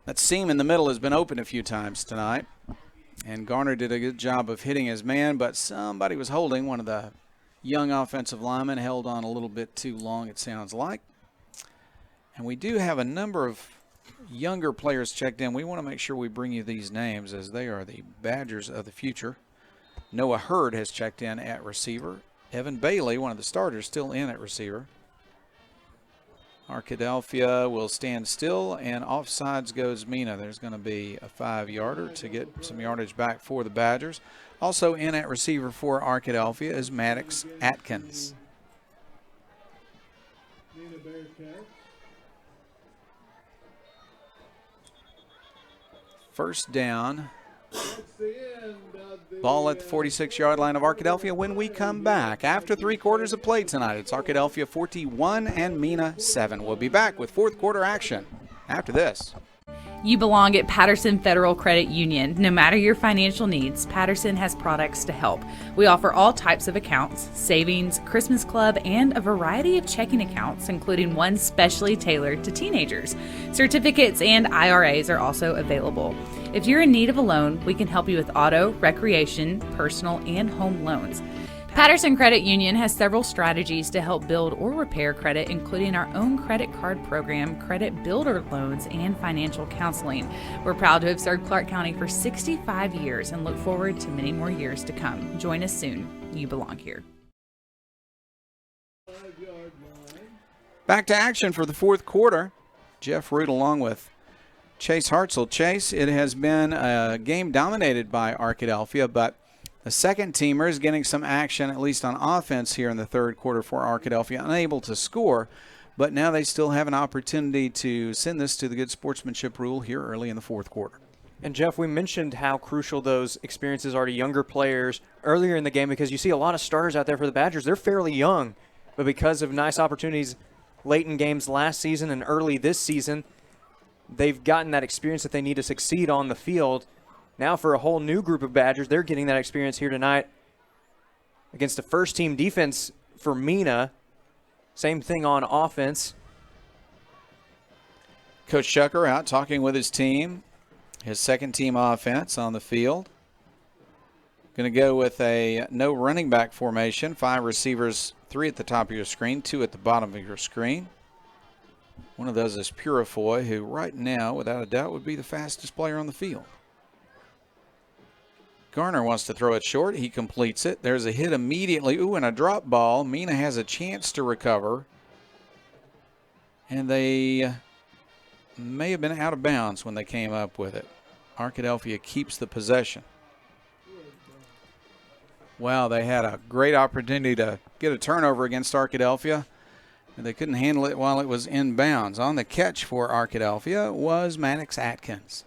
That seam in the middle has been open a few times tonight, and Garner did a good job of hitting his man, but somebody was holding. One of the young offensive linemen held on a little bit too long, it sounds like. And we do have a number of younger players checked in. We want to make sure we bring you these names, as they are the Badgers of the future. Noah Hurd has checked in at receiver. Evan Bailey, one of the starters, still in at receiver. Arkadelphia will stand still, and offsides goes Mena. There's going to be a 5-yarder to get some yardage back for the Badgers. Also in at receiver for Arkadelphia is Maddox Atkins. First down. That's the end of the Ball at the 46-yard line of Arkadelphia when we come back. After 3 quarters of play tonight, it's Arkadelphia 41 and Mena 7. We'll be back with fourth quarter action after this. You belong at Patterson Federal Credit Union. No matter your financial needs, Patterson has products to help. We offer all types of accounts, savings, Christmas club, and a variety of checking accounts, including one specially tailored to teenagers. Certificates and IRAs are also available. If you're in need of a loan, we can help you with auto, recreation, personal, and home loans. Patterson Credit Union has several strategies to help build or repair credit, including our own credit card program, credit builder loans, and financial counseling. We're proud to have served Clark County for 65 years and look forward to many more years to come. Join us soon. You belong here. Back to action for the fourth quarter. Jeff Root along with Chase Hartzell. Chase, it has been a game dominated by Arkadelphia, but the second teamer is getting some action, at least on offense here in the third quarter for Arkadelphia, unable to score, but now they still have an opportunity to send this to the good sportsmanship rule here early in the fourth quarter. And Jeff, we mentioned how crucial those experiences are to younger players earlier in the game, because you see a lot of starters out there for the Badgers. They're fairly young, but because of nice opportunities late in games last season and early this season, they've gotten that experience that they need to succeed on the field. Now for a whole new group of Badgers, they're getting that experience here tonight against the first-team defense for Mena. Same thing on offense. Coach Shucker out talking with his team. His second-team offense on the field. Going to go with a no running back formation. 5 receivers, 3 at the top of your screen, 2 at the bottom of your screen. One of those is Purifoy, who right now, without a doubt, would be the fastest player on the field. Garner wants to throw it short. He completes it. There's a hit immediately. Ooh, and a drop ball. Mena has a chance to recover. And they may have been out of bounds when they came up with it. Arkadelphia keeps the possession. Wow, they had a great opportunity to get a turnover against Arkadelphia, and they couldn't handle it while it was in bounds. On the catch for Arkadelphia was Maddox Atkins.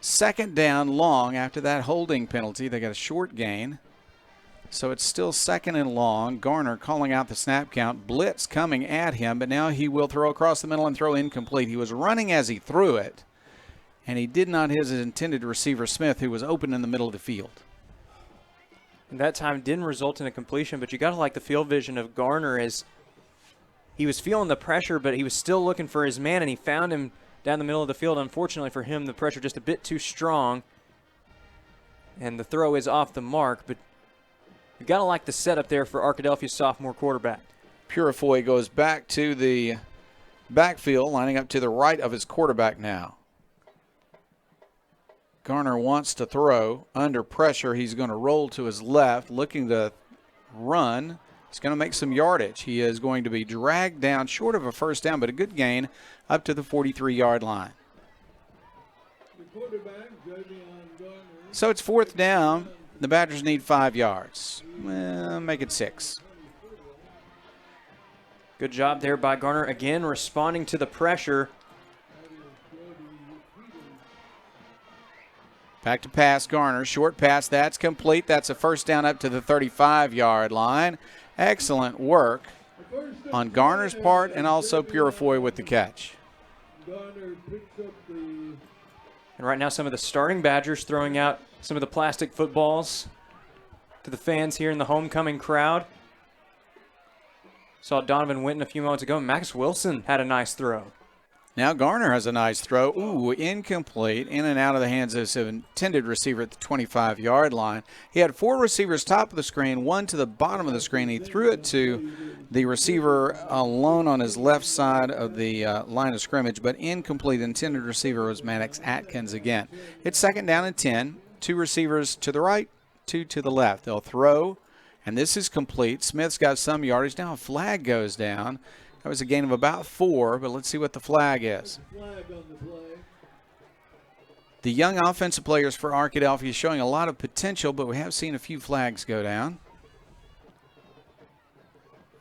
Second down long after that holding penalty. They got a short gain. So it's still second and long. Garner calling out the snap count. Blitz coming at him, but now he will throw across the middle and throw incomplete. He was running as he threw it, and he did not hit his intended receiver, Smith, who was open in the middle of the field. And that time didn't result in a completion, but you got to like the field vision of Garner as he was feeling the pressure, but he was still looking for his man, and he found him down the middle of the field. Unfortunately for him, the pressure just a bit too strong, and the throw is off the mark, but you got to like the setup there for Arkadelphia's sophomore quarterback. Purifoy goes back to the backfield, lining up to the right of his quarterback now. Garner wants to throw under pressure. He's going to roll to his left, looking to run. He's going to make some yardage. He is going to be dragged down short of a first down, but a good gain up to the 43-yard line. So it's fourth down. The Badgers need 5 yards. Well, make it 6. Good job there by Garner, again responding to the pressure. Back to pass, Garner. Short pass, that's complete. That's a first down up to the 35-yard line. Excellent work on Garner's part, and also Purifoy with the catch. And right now some of the starting Badgers throwing out some of the plastic footballs to the fans here in the homecoming crowd. Saw Donovan Winton a few moments ago. Max Wilson had a nice throw. Now Garner has a nice throw. Ooh, incomplete. In and out of the hands of his intended receiver at the 25-yard line. He had 4 receivers top of the screen, 1 to the bottom of the screen. He threw it to the receiver alone on his left side of the line of scrimmage, but incomplete. Intended receiver was Maddox Atkins again. It's second down and 10. 2 receivers to the right, 2 to the left. They'll throw, and this is complete. Smith's got some yardage. Now a flag goes down. That was a gain of about 4, but let's see what the flag is. The young offensive players for Arkadelphia showing a lot of potential, but we have seen a few flags go down.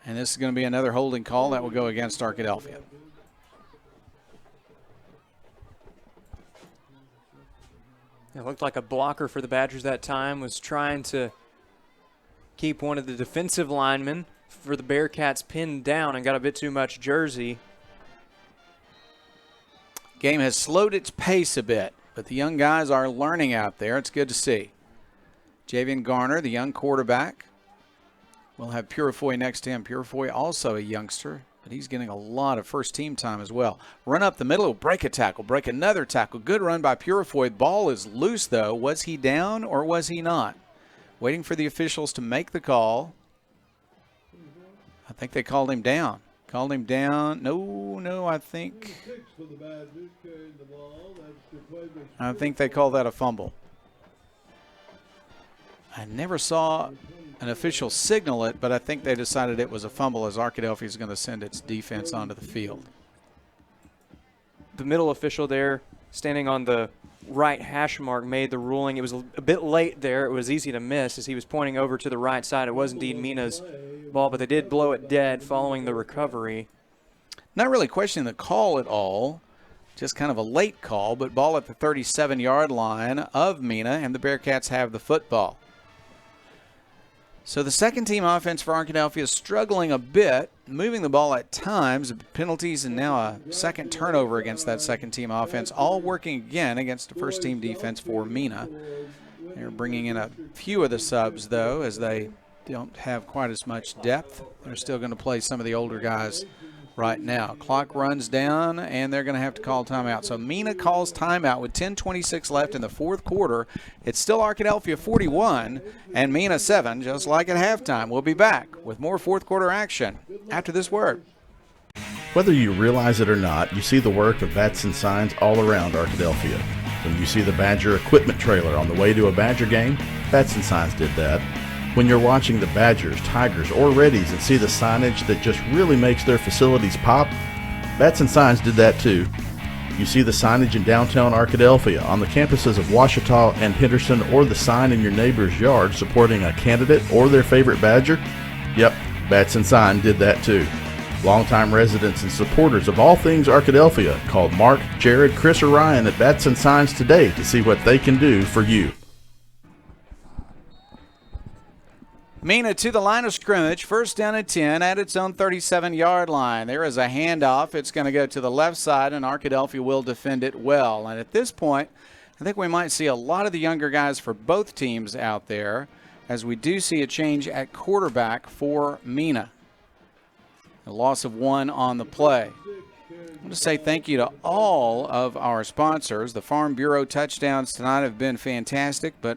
And this is going to be another holding call that will go against Arkadelphia. It looked like a blocker for the Badgers that time was trying to keep one of the defensive linemen for the Bearcats pinned down and got a bit too much jersey. Game has slowed its pace a bit, but the young guys are learning out there. It's good to see. Javian Garner, the young quarterback. We'll have Purifoy next to him. Purifoy also a youngster, but he's getting a lot of first-team time as well. Run up the middle, break a tackle, break another tackle. Good run by Purifoy. Ball is loose, though. Was he down or was he not? Waiting for the officials to make the call. I think they called him down. Called him down. No, I think they call that a fumble. I never saw an official signal it, but I think they decided it was a fumble as Arkadelphia is going to send its defense onto the field. The middle official there, standing on the right hash mark, made the ruling. It was a bit late there. It was easy to miss as he was pointing over to the right side. It was indeed Mena's ball, but they did blow it dead following the recovery. Not really questioning the call at all. Just kind of a late call, but ball at the 37-yard line of Mena, and the Bearcats have the football. So the second-team offense for Arkadelphia is struggling a bit, moving the ball at times, penalties, and now a second turnover against that second-team offense, all working again against the first-team defense for Mena. They're bringing in a few of the subs, though, as they don't have quite as much depth. They're still going to play some of the older guys right now. Clock runs down, and they're going to have to call timeout. So Mena calls timeout with 10:26 left in the fourth quarter. It's still Arkadelphia 41 and Mena 7, just like at halftime. We'll be back with more fourth quarter action after this word. Whether you realize it or not, you see the work of Bats and Signs all around Arkadelphia. When you see the Badger equipment trailer on the way to a Badger game, Bats and Signs did that. When you're watching the Badgers, Tigers, or Reddies and see the signage that just really makes their facilities pop, Bats and Signs did that too. You see the signage in downtown Arkadelphia, on the campuses of Ouachita and Henderson, or the sign in your neighbor's yard supporting a candidate or their favorite Badger? Yep, Bats and Sign did that too. Longtime residents and supporters of all things Arkadelphia called Mark, Jared, Chris, or Ryan at Bats and Signs today to see what they can do for you. Mena to the line of scrimmage, first down and 10 at its own 37-yard line. There is a handoff. It's going to go to the left side, and Arkadelphia will defend it well. And at this point, I think we might see a lot of the younger guys for both teams out there, as we do see a change at quarterback for Mena. A loss of one on the play. I want to say thank you to all of our sponsors. The Farm Bureau touchdowns tonight have been fantastic, but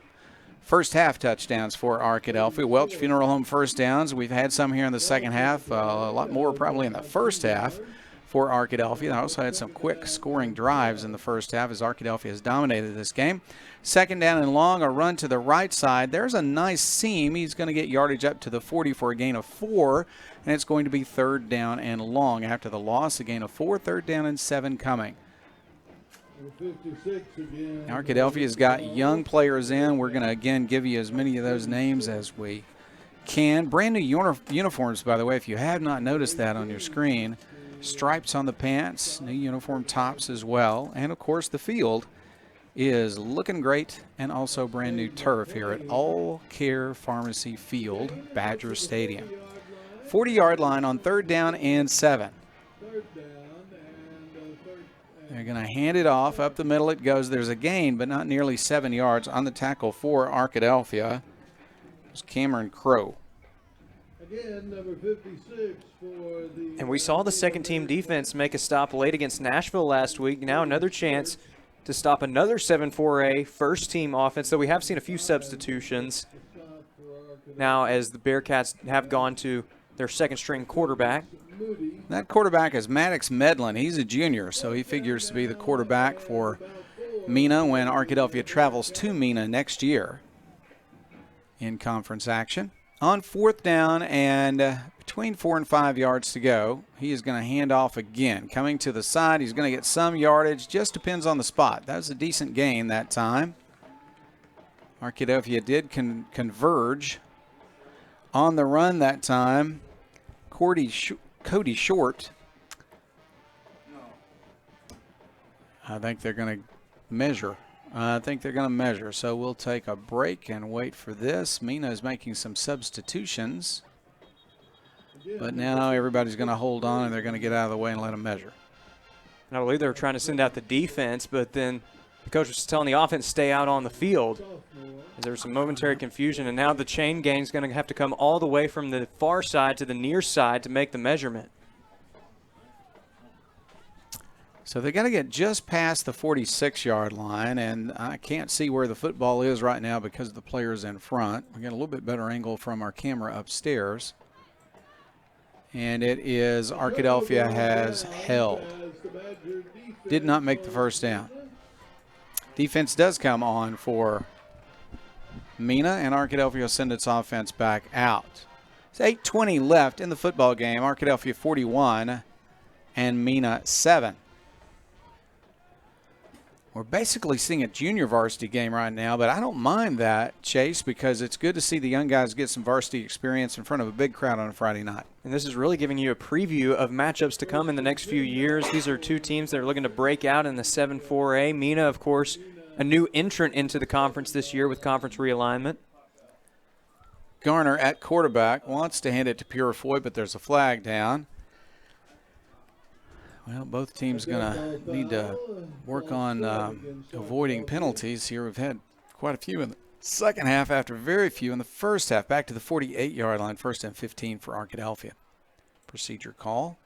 first half touchdowns for Arkadelphia. Welch Funeral Home first downs. We've had some here in the second half, a lot more probably in the first half for Arkadelphia. They also had some quick scoring drives in the first half as Arkadelphia has dominated this game. Second down and long, a run to the right side. There's a nice seam. He's going to get yardage up to the 40 for a gain of 4, and it's going to be third down and long. After the loss, a gain of 4, third down and 7 coming. Arkadelphia's got young players in. We're going to, again, give you as many of those names as we can. Brand new uniforms, by the way, if you have not noticed that on your screen. Stripes on the pants, new uniform tops as well. And, of course, the field is looking great, and also brand new turf here at All Care Pharmacy Field, Badger Stadium. 40-yard line on third down and 7. They're going to hand it off. Up the middle it goes. There's a gain, but not nearly 7 yards on the tackle for Arkadelphia. It's Cameron Crow. Again, number 56 for the... And we saw the second-team defense make a stop late against Nashville last week. Now another chance to stop another 7-4A first-team offense, though we have seen a few substitutions now as the Bearcats have gone to their second-string quarterback. That quarterback is Maddox Medlin. He's a junior, so he figures to be the quarterback for Mena when Arkadelphia travels to Mena next year in conference action. On fourth down and between 4 and 5 yards to go, he is going to hand off again. Coming to the side, he's going to get some yardage. Just depends on the spot. That was a decent gain that time. Arkadelphia did converge on the run that time. Cody Short. I think they're going to measure I think they're going to measure, so we'll take a break and wait for this. Mena is making some substitutions. But now everybody's going to hold on, and they're going to get out of the way and let them measure. And I believe they were trying to send out the defense, but then the coach was telling the offense to stay out on the field. There was some momentary confusion, and now the chain gang is going to have to come all the way from the far side to the near side to make the measurement. So they got to get just past the 46-yard line, and I can't see where the football is right now because the player's in front. We got a little bit better angle from our camera upstairs. And it is Arkadelphia has held. Did not make the first down. Defense does come on for Mena, and Arkadelphia will send its offense back out. It's 8:20 left in the football game. Arkadelphia 41 and Mena 7. We're basically seeing a junior varsity game right now, but I don't mind that, Chase, because it's good to see the young guys get some varsity experience in front of a big crowd on a Friday night. And this is really giving you a preview of matchups to come in the next few years. These are two teams that are looking to break out in the 7-4A. Mena, of course, a new entrant into the conference this year with conference realignment. Garner at quarterback wants to hand it to Purifoy, but there's a flag down. Well, both teams going to need to work on avoiding penalties here. We've had quite a few in the second half after very few in the first half. Back to the 48-yard line, 1st and 15 for Arkadelphia. Procedure call.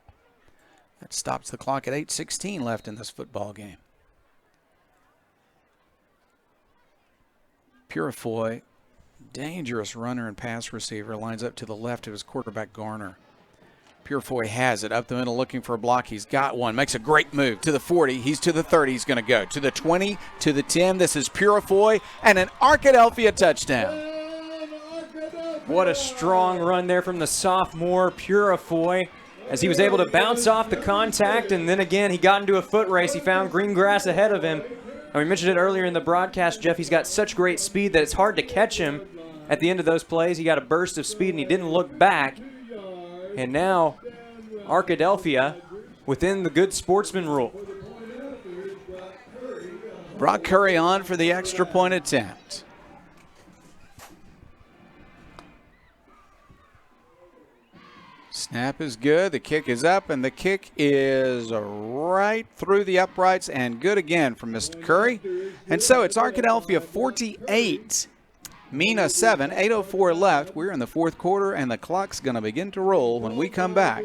That stops the clock at 8:16 left in this football game. Purifoy, dangerous runner and pass receiver, lines up to the left of his quarterback, Garner. Purifoy has it up the middle looking for a block. He's got one. Makes a great move to the 40. He's to the 30. He's going to go to the 20, to the 10. This is Purifoy and an Arkadelphia touchdown. What a strong run there from the sophomore Purifoy as he was able to bounce off the contact, and then again he got into a foot race. He found green grass ahead of him. And we mentioned it earlier in the broadcast, Jeff, he's got such great speed that it's hard to catch him at the end of those plays. He got a burst of speed and he didn't look back. And now Arkadelphia within the good sportsman rule. Brock Curry on for the extra point attempt. Snap is good. The kick is up, and the kick is right through the uprights and good again from Mr. Curry. And so it's Arkadelphia 48. Mena 7, 8:04 left. We're in the fourth quarter, and the clock's going to begin to roll when we come back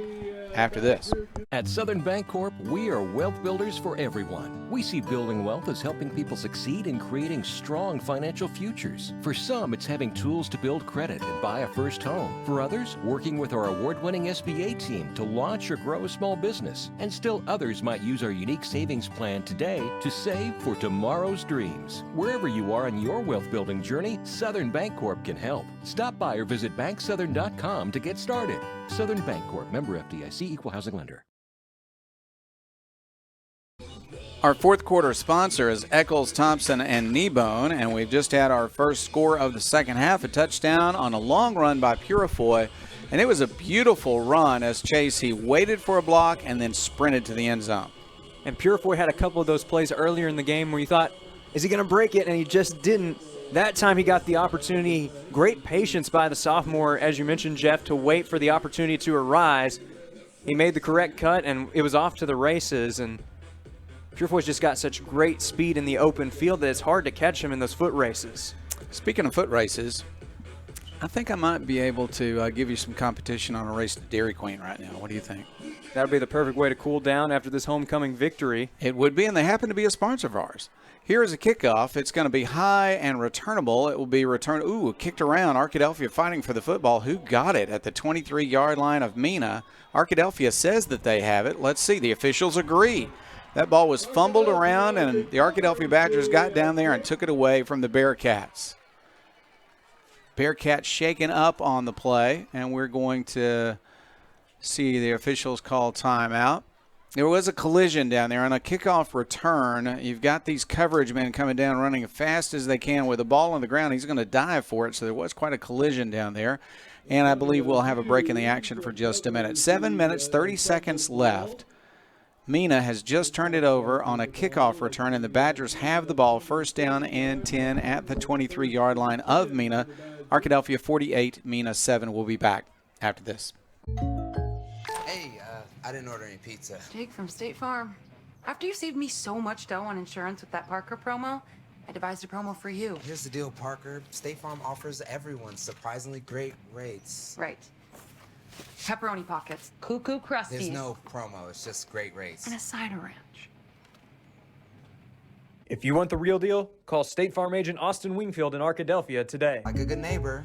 after this. At Southern Bancorp, we are wealth builders for everyone. We see building wealth as helping people succeed in creating strong financial futures. For some, it's having tools to build credit and buy a first home. For others, working with our award-winning SBA team to launch or grow a small business. And still others might use our unique savings plan today to save for tomorrow's dreams. Wherever you are in your wealth building journey, Southern Bancorp can help. Stop by or visit banksouthern.com to get started. Southern Bancorp, member FDIC, equal housing lender. Our fourth quarter sponsor is Eccles, Thompson, and Kneebone, and we've just had our first score of the second half, a touchdown on a long run by Purifoy, and it was a beautiful run as Chase, he waited for a block and then sprinted to the end zone. And Purifoy had a couple of those plays earlier in the game where you thought, is he going to break it? And he just didn't. That time he got the opportunity. Great patience by the sophomore, as you mentioned, Jeff, to wait for the opportunity to arise. He made the correct cut, and it was off to the races. And Purifoy's just got such great speed in the open field that it's hard to catch him in those foot races. Speaking of foot races, I think I might be able to give you some competition on a race to Dairy Queen right now. What do you think? That would be the perfect way to cool down after this homecoming victory. It would be, and they happen to be a sponsor of ours. Here is a kickoff. It's going to be high and returnable. It will be returned. Ooh, kicked around. Arkadelphia fighting for the football. Who got it at the 23-yard line of Mena? Arkadelphia says that they have it. Let's see. The officials agree. That ball was fumbled around, and the Arkadelphia Badgers got down there and took it away from the Bearcats. Bearcats shaken up on the play, and we're going to see the officials call timeout. There was a collision down there on a kickoff return. You've got these coverage men coming down running as fast as they can with the ball on the ground. He's going to dive for it, so there was quite a collision down there. And I believe we'll have a break in the action for just a minute. 7 minutes, 30 seconds left. Mena has just turned it over on a kickoff return, and the Badgers have the ball, first down and 10 at the 23-yard line of Mena. Arkadelphia 48, Mena 7. We'll be back after this. Hey, I didn't order any pizza. Jake from State Farm. After you saved me so much dough on insurance with that Parker promo, I devised a promo for you. Here's the deal, Parker. State Farm offers everyone surprisingly great rates. Right. Pepperoni pockets, cuckoo crusties. There's no promo, it's just great rates. And a cider ranch. If you want the real deal, call State Farm agent Austin Wingfield in Arkadelphia today. Like a good neighbor,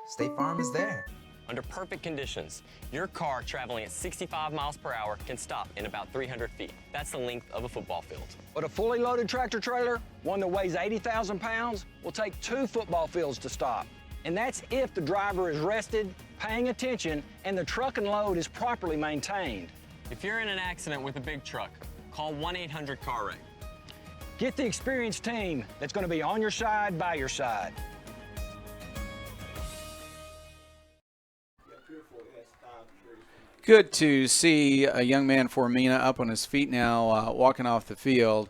State Farm is there. Under perfect conditions, your car traveling at 65 miles per hour can stop in about 300 feet. That's the length of a football field. But a fully loaded tractor trailer, one that weighs 80,000 pounds, will take 2 football fields to stop. And that's if the driver is rested, paying attention, and the truck and load is properly maintained. If you're in an accident with a big truck, call 1-800-CAR-WRECK. Get the experienced team that's going to be on your side, by your side. Good to see a young man for Mena up on his feet now, walking off the field.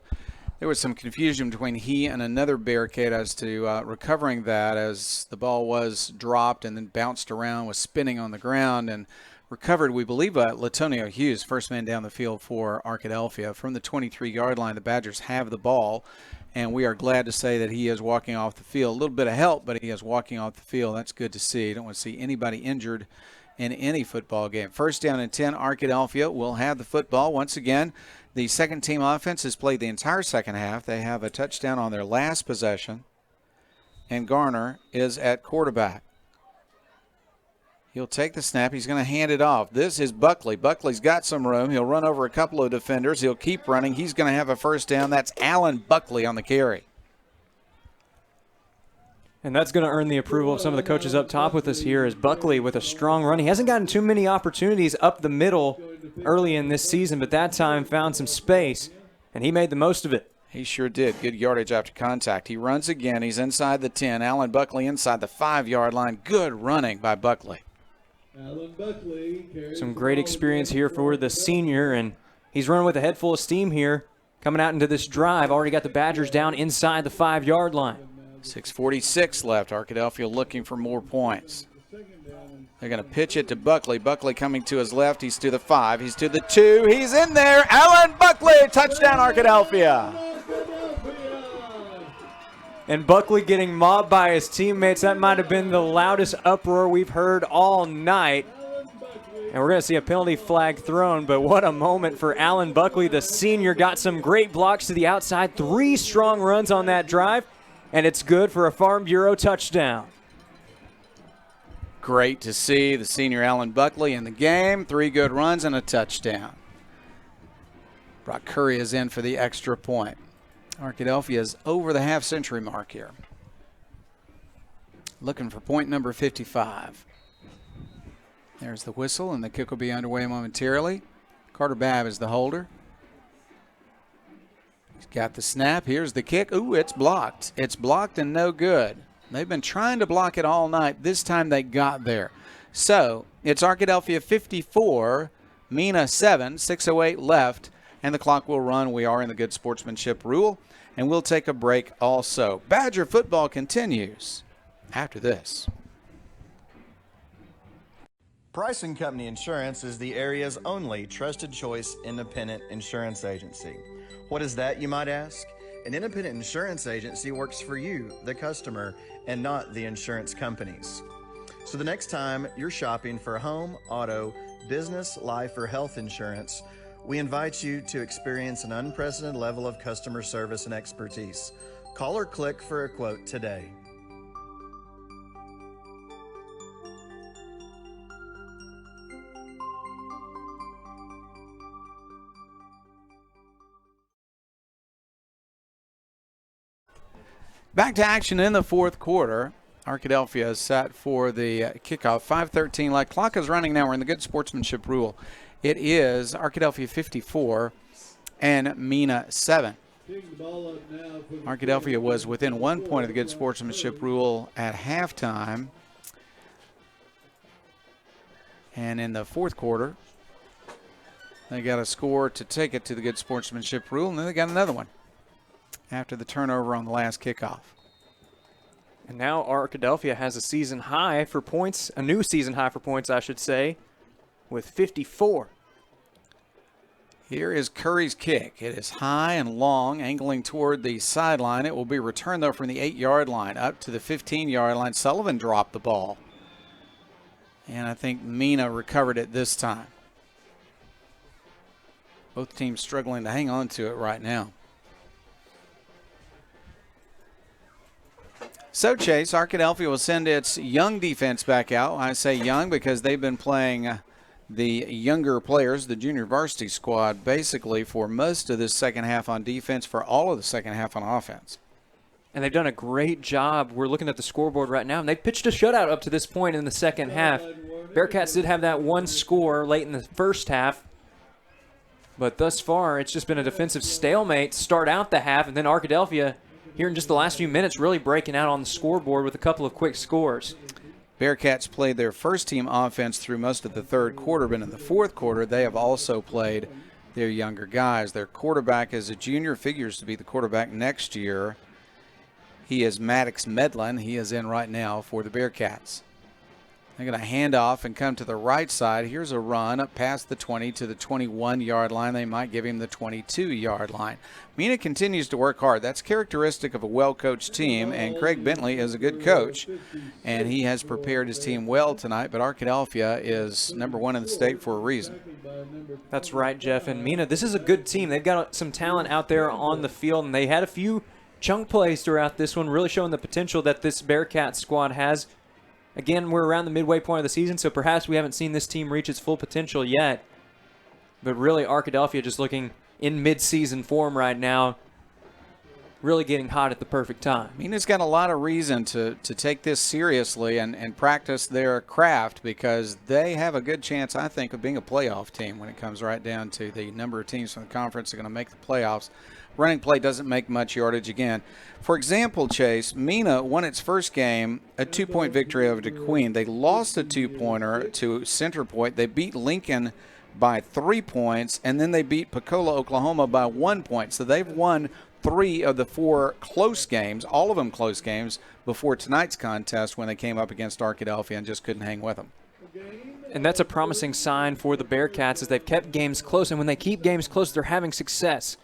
There was some confusion between he and another barricade as to recovering that, as the ball was dropped and then bounced around, was spinning on the ground, and recovered, we believe, Latonio Hughes, first man down the field for Arkadelphia. From the 23-yard line, the Badgers have the ball, and we are glad to say that he is walking off the field. A little bit of help, but he is walking off the field. That's good to see. You don't want to see anybody injured in any football game. First down and 10, Arkadelphia will have the football once again. The second team offense has played the entire second half. They have a touchdown on their last possession, and Garner is at quarterback. He'll take the snap. He's going to hand it off. This is Buckley. Buckley's got some room. He'll run over a couple of defenders. He'll keep running. He's going to have a first down. That's Allen Buckley on the carry. And that's going to earn the approval of some of the coaches up top with us here, as Buckley with a strong run. He hasn't gotten too many opportunities up the middle early in this season, but that time found some space, and he made the most of it. He sure did. Good yardage after contact. He runs again. He's inside the 10. Allen Buckley inside the 5-yard line. Good running by Buckley. Allen Buckley carries some great experience here for the senior, and he's running with a head full of steam here, coming out into this drive. Already got the Badgers down inside the 5-yard line. 6:46 left. Arkadelphia looking for more points. They're going to pitch it to Buckley. Buckley coming to his left. He's to the 5. He's to the 2. He's in there. Allen Buckley, touchdown Arkadelphia. And Buckley getting mobbed by his teammates. That might have been the loudest uproar we've heard all night. And we're going to see a penalty flag thrown, but what a moment for Allen Buckley. The senior got some great blocks to the outside. 3 strong runs on that drive, and it's good for a Farm Bureau touchdown. Great to see the senior Allen Buckley in the game. 3 good runs and a touchdown. Brock Curry is in for the extra point. Arkadelphia is over the half-century mark here. Looking for point number 55. There's the whistle, and the kick will be underway momentarily. Carter Babb is the holder. He's got the snap. Here's the kick. Ooh, it's blocked. It's blocked and no good. They've been trying to block it all night. This time they got there. So it's Arkadelphia 54, Mena 7, 6:08 left, and the clock will run. We are in the good sportsmanship rule, and we'll take a break also. Badger football continues after this. Price & Company Insurance is the area's only trusted choice independent insurance agency. What is that, you might ask? An independent insurance agency works for you, the customer, and not the insurance companies. So the next time you're shopping for home, auto, business, life, or health insurance, we invite you to experience an unprecedented level of customer service and expertise. Call or click for a quote today. Back to action in the fourth quarter. Arkadelphia is set for the kickoff. 5:13 left. Clock is running now. We're in the good sportsmanship rule. It is Arkadelphia 54 and Mena 7. Arkadelphia was within 1 point of the good sportsmanship rule at halftime. And in the fourth quarter, They got a score to take it to the good sportsmanship rule, and then they got another one after the turnover on the last kickoff. And now Arkadelphia has a season high for points, a new season high for points, I should say, with 54. Here is Curry's kick. It is high and long, angling toward the sideline. It will be returned, though, from the 8-yard line up to the 15-yard line. Sullivan dropped the ball. And I think Mena recovered it this time. Both teams struggling to hang on to it right now. So, Chase, Arkadelphia will send its young defense back out. I say young because they've been playing the younger players, the junior varsity squad, basically for most of this second half on defense, for all of the second half on offense. And they've done a great job. We're looking at the scoreboard right now, and they've pitched a shutout up to this point in the second half. Bearcats did have that one score late in the first half, but thus far it's just been a defensive stalemate to start out the half, and then Arkadelphia here in just the last few minutes really breaking out on the scoreboard with a couple of quick scores. Bearcats played their first team offense through most of the third quarter, but in the fourth quarter they have also played their younger guys. Their quarterback is a junior, figures to be the quarterback next year. He is Maddox Medlin. He is in right now for the Bearcats. They're going to hand off and come to the right side. Here's a run up past the 20 to the 21-yard line. They might give him the 22-yard line. Mena continues to work hard. That's characteristic of a well-coached team, and Craig Bentley is a good coach, and he has prepared his team well tonight, but Arkadelphia is number one in the state for a reason. That's right, Jeff. And Mena, this is a good team. They've got some talent out there on the field, and they had a few chunk plays throughout this one, really showing the potential that this Bearcat squad has. Again, we're around the midway point of the season, so perhaps we haven't seen this team reach its full potential yet. But really, Arkadelphia just looking in mid-season form right now, really getting hot at the perfect time. Mena's got a lot of reason to take this seriously and practice their craft, because they have a good chance, I think, of being a playoff team when it comes right down to the number of teams from the conference that are going to make the playoffs. Running play doesn't make much yardage again. For example, Chase, Mena won its first game, a 2-point victory over DeQueen. They lost a 2-pointer to Center Point. They beat Lincoln by 3 points, and then they beat Pecola, Oklahoma by 1 point. So they've won 3 of the 4 close games, all of them close games, before tonight's contest when they came up against Arkadelphia and just couldn't hang with them. And that's a promising sign for the Bearcats, as they've kept games close, and when they keep games close, they're having success.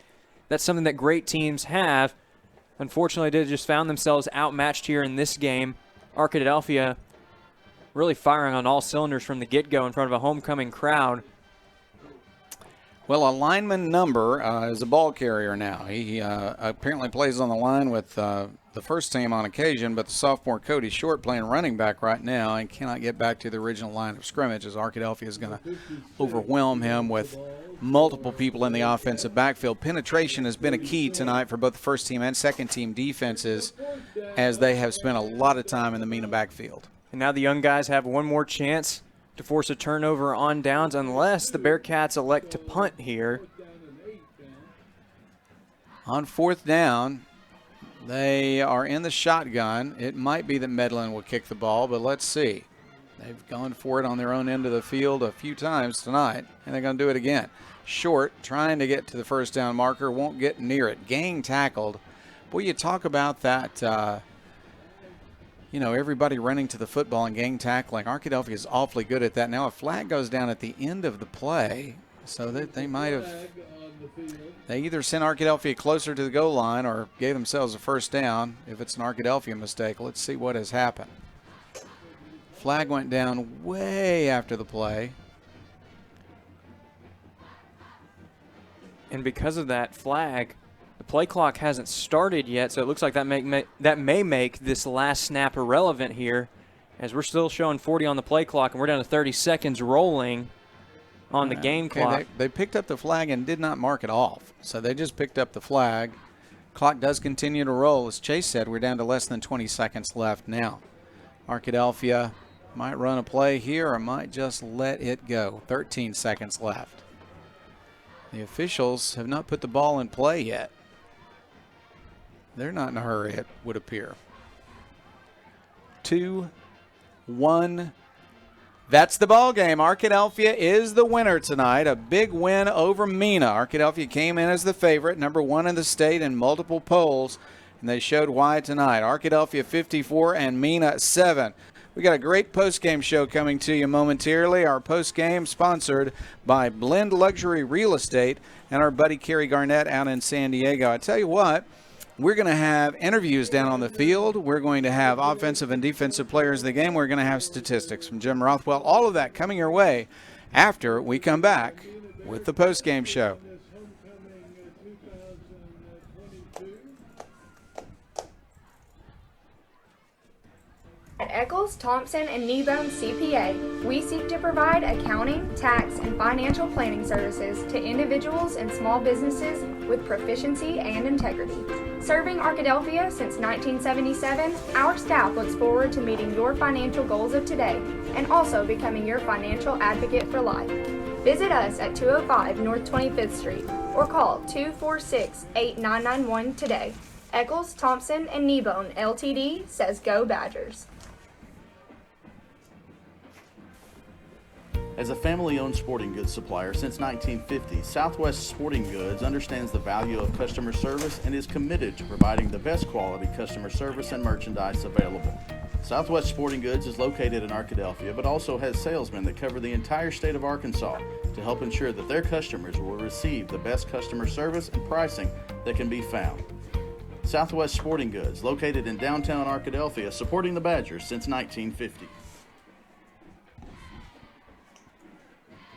That's something that great teams have. Unfortunately, they just found themselves outmatched here in this game. Arkadelphia really firing on all cylinders from the get-go in front of a homecoming crowd. Well, a lineman number is a ball carrier now. He apparently plays on the line with the first team on occasion, but the sophomore Cody Short playing running back right now and cannot get back to the original line of scrimmage, as Arkadelphia is going to overwhelm him with multiple people in the offensive backfield. Penetration has been a key tonight for both the first team and second team defenses, as they have spent a lot of time in the Mena backfield. And now the young guys have one more chance to force a turnover on downs, unless the Bearcats elect to punt here. On fourth down, they are in the shotgun. It might be that Medlin will kick the ball, but let's see. They've gone for it on their own end of the field a few times tonight, and they're going to do it again. Short, trying to get to the first down marker, won't get near it. Gang tackled. Boy, you talk about that, everybody running to the football and gang tackling. Arkadelphia is awfully good at that. Now a flag goes down at the end of the play, so that they might have, they either sent Arkadelphia closer to the goal line or gave themselves a first down. If it's an Arkadelphia mistake, let's see what has happened. Flag went down way after the play. And because of that flag, the play clock hasn't started yet, so it looks like that may make this last snap irrelevant here, as we're still showing 40 on the play clock, and we're down to 30 seconds rolling on the game clock. They picked up the flag and did not mark it off, so they just picked up the flag. Clock does continue to roll. As Chase said, we're down to less than 20 seconds left now. Arkadelphia might run a play here or might just let it go. 13 seconds left. The officials have not put the ball in play yet. They're not in a hurry, it would appear. 2-1 That's the ball game. Arkadelphia is the winner tonight. A big win over Mena. Arkadelphia came in as the favorite, number 1 in the state in multiple polls, and they showed why tonight. Arkadelphia 54 and Mena 7. We got a great post-game show coming to you momentarily. Our post-game sponsored by Blend Luxury Real Estate and our buddy Kerry Garnett out in San Diego. I tell you what, we're going to have interviews down on the field. We're going to have offensive and defensive players of the game. We're going to have statistics from Jim Rothwell. All of that coming your way after we come back with the post-game show. At Eccles, Thompson, and Kneebone CPA, we seek to provide accounting, tax, and financial planning services to individuals and small businesses with proficiency and integrity. Serving Arkadelphia since 1977, our staff looks forward to meeting your financial goals of today and also becoming your financial advocate for life. Visit us at 205 North 25th Street or call 246-8991 today. Eccles, Thompson, and Kneebone LTD says go Badgers. As a family-owned sporting goods supplier since 1950, Southwest Sporting Goods understands the value of customer service and is committed to providing the best quality customer service and merchandise available. Southwest Sporting Goods is located in Arkadelphia, but also has salesmen that cover the entire state of Arkansas to help ensure that their customers will receive the best customer service and pricing that can be found. Southwest Sporting Goods, located in downtown Arkadelphia, supporting the Badgers since 1950.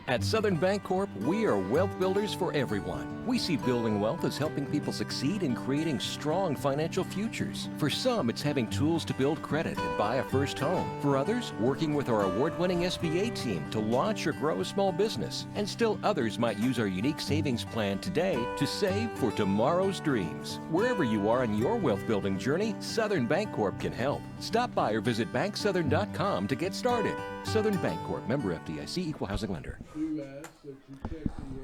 At Southern Bancorp, we are wealth builders for everyone. We see building wealth as helping people succeed in creating strong financial futures. For some, it's having tools to build credit and buy a first home. For others, working with our award-winning SBA team to launch or grow a small business. And still others might use our unique savings plan today to save for tomorrow's dreams. Wherever you are in your wealth building journey, Southern Bancorp can help. Stop by or visit banksouthern.com to get started. Southern Bancorp, member FDIC, equal housing lender.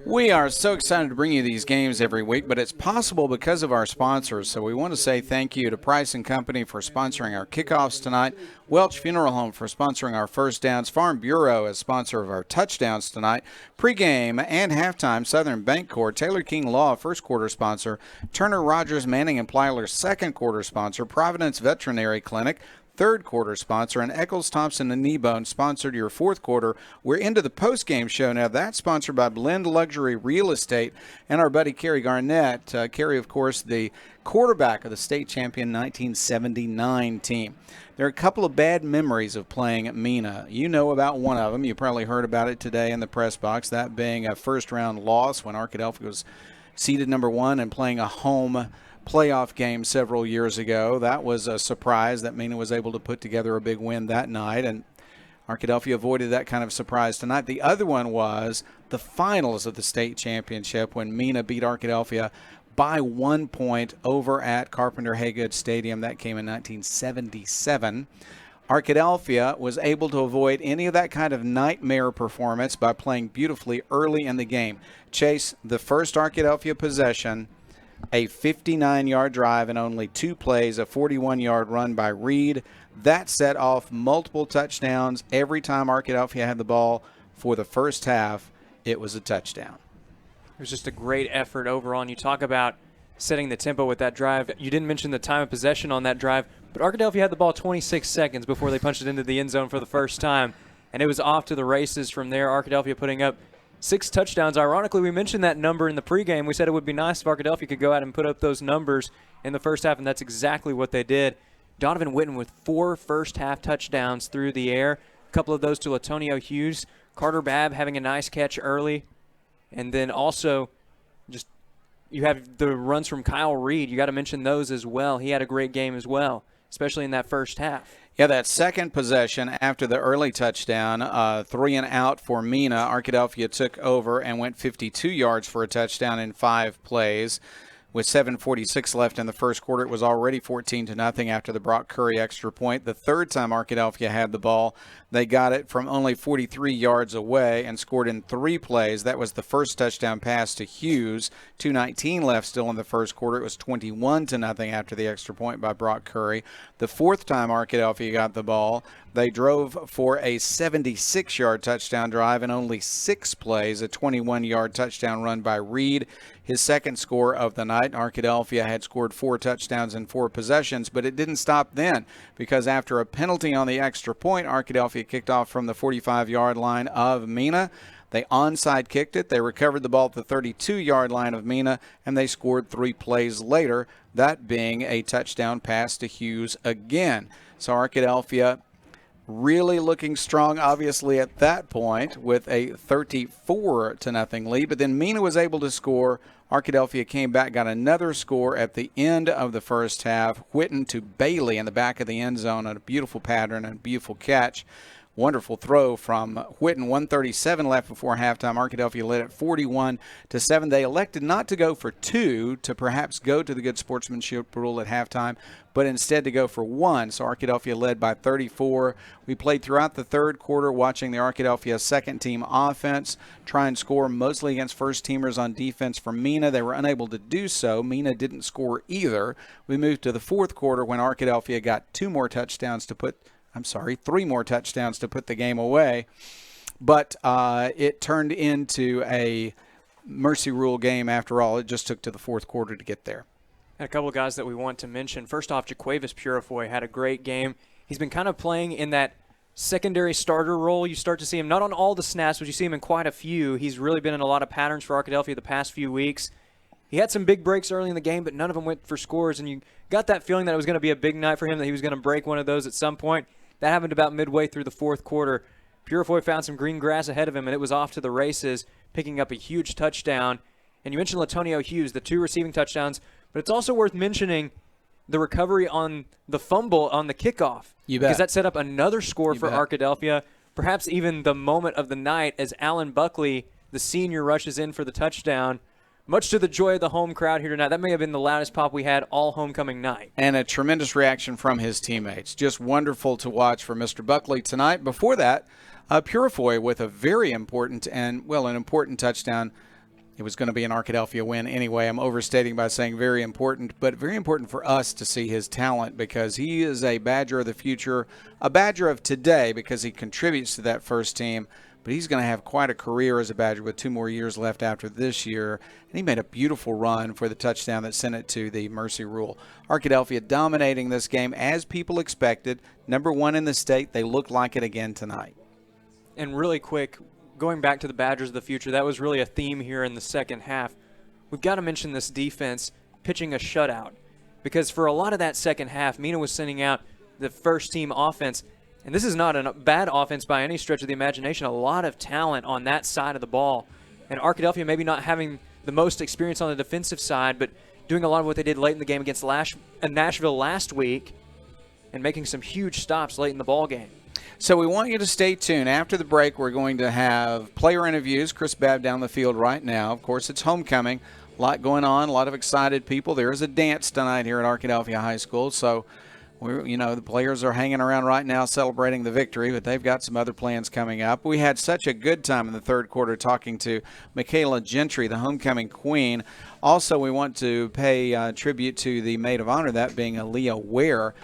We are so excited to bring you these games every week, but it's possible because of our sponsors. So we want to say thank you to Price & Company for sponsoring our kickoffs tonight, Welch Funeral Home for sponsoring our first downs, Farm Bureau as sponsor of our touchdowns tonight, pregame and halftime, Southern Bancorp, Taylor King Law first quarter sponsor, Turner Rogers Manning and Plyler second quarter sponsor, Providence Veterinary Clinic third quarter sponsor, and Eccles, Thompson, and Kneebone sponsored your fourth quarter. We're into the post-game show now. That's sponsored by Blend Luxury Real Estate and our buddy Kerry Garnett. Kerry, of course, the quarterback of the state champion 1979 team. There are a couple of bad memories of playing at Mena. You know about one of them. You probably heard about it today in the press box, that being a first-round loss when Arkadelphia was seeded number 1 and playing a home playoff game several years ago. That was a surprise that Mena was able to put together a big win that night, and Arkadelphia avoided that kind of surprise tonight. The other one was the finals of the state championship when Mena beat Arkadelphia by 1 point over at Carpenter Haygood Stadium. That came in 1977. Arkadelphia was able to avoid any of that kind of nightmare performance by playing beautifully early in the game. Chase, the first Arkadelphia possession, a 59-yard drive in only 2 plays, a 41-yard run by Reed. That set off multiple touchdowns. Every time Arkadelphia had the ball for the first half, it was a touchdown. It was just a great effort overall. And you talk about setting the tempo with that drive. You didn't mention the time of possession on that drive, but Arkadelphia had the ball 26 seconds before they punched it into the end zone for the first time, and it was off to the races from there. Arkadelphia putting up 6 touchdowns. Ironically, we mentioned that number in the pregame. We said it would be nice if Arkadelphia could go out and put up those numbers in the first half, and that's exactly what they did. Donovan Witten with 4 first-half touchdowns through the air, a couple of those to Latonio Hughes. Carter Babb having a nice catch early. And then also just you have the runs from Kyle Reed. You got to mention those as well. He had a great game as well, especially in that first half. Yeah, that second possession after the early touchdown, 3 and out for Mena. Arkadelphia took over and went 52 yards for a touchdown in 5 plays. with 7:46 left in the first quarter. It was already 14-0 after the Brock Curry extra point. The third time Arkadelphia had the ball, they got it from only 43 yards away and scored in 3 plays. That was the first touchdown pass to Hughes. 2:19 left still in the first quarter. It was 21-0 after the extra point by Brock Curry. The fourth time Arkadelphia got the ball, they drove for a 76-yard touchdown drive in only 6 plays, a 21-yard touchdown run by Reed, his second score of the night. Arkadelphia had scored 4 touchdowns in 4 possessions, but it didn't stop then, because after a penalty on the extra point, Arkadelphia kicked off from the 45-yard line of Mena. They onside kicked it. They recovered the ball at the 32-yard line of Mena, and they scored 3 plays later, that being a touchdown pass to Hughes again. So Arkadelphia really looking strong, obviously, at that point with a 34-0 lead. But then Mena was able to score. Arkadelphia came back, got another score at the end of the first half. Whitten to Bailey in the back of the end zone on a beautiful pattern and a beautiful catch. Wonderful throw from Whitten. 1:37 left before halftime. Arkadelphia led at 41-7. They elected not to go for 2 to perhaps go to the good sportsmanship rule at halftime, but instead to go for 1. So Arkadelphia led by 34. We played throughout the third quarter watching the Arkadelphia second-team offense try and score mostly against first-teamers on defense for Mena. They were unable to do so. Mena didn't score either. We moved to the fourth quarter when Arkadelphia got 3 more touchdowns to put the game away. But it turned into a mercy rule game after all. It just took to the fourth quarter to get there. And a couple of guys that we want to mention. First off, Jaquavis Purifoy had a great game. He's been kind of playing in that secondary starter role. You start to see him not on all the snaps, but you see him in quite a few. He's really been in a lot of patterns for Arkadelphia the past few weeks. He had some big breaks early in the game, but none of them went for scores, and you got that feeling that it was going to be a big night for him, that he was going to break one of those at some point. That happened about midway through the fourth quarter. Purifoy found some green grass ahead of him, and it was off to the races, picking up a huge touchdown. And you mentioned Latonio Hughes, the 2 receiving touchdowns, but it's also worth mentioning the recovery on the fumble on the kickoff. You bet. Because that set up another score for Arkadelphia, perhaps even the moment of the night as Alan Buckley, the senior, rushes in for the touchdown. Much to the joy of the home crowd here tonight. That may have been the loudest pop we had all homecoming night. And a tremendous reaction from his teammates. Just wonderful to watch for Mr. Buckley tonight. Before that, Purifoy with a very important an important touchdown. It was going to be an Arkadelphia win anyway. I'm overstating by saying very important, but very important for us to see his talent, because he is a Badger of the future, a Badger of today, because he contributes to that first team. But he's going to have quite a career as a Badger with 2 more years left after this year. And he made a beautiful run for the touchdown that sent it to the mercy rule. Arkadelphia dominating this game as people expected. Number 1 in the state. They look like it again tonight. And really quick, going back to the Badgers of the future, that was really a theme here in the second half. We've got to mention this defense pitching a shutout, because for a lot of that second half, Mena was sending out the first-team offense. And this is not a bad offense by any stretch of the imagination. A lot of talent on that side of the ball. And Arkadelphia maybe not having the most experience on the defensive side, but doing a lot of what they did late in the game against Nashville last week and making some huge stops late in the ball game. So we want you to stay tuned. After the break, we're going to have player interviews. Chris Babb down the field right now. Of course, it's homecoming. A lot going on, a lot of excited people. There is a dance tonight here at Arkadelphia High School, so the players are hanging around right now celebrating the victory, but they've got some other plans coming up. We had such a good time in the third quarter talking to Michaela Gentry, the homecoming queen. Also, we want to pay tribute to the maid of honor, that being Aaliyah Ware.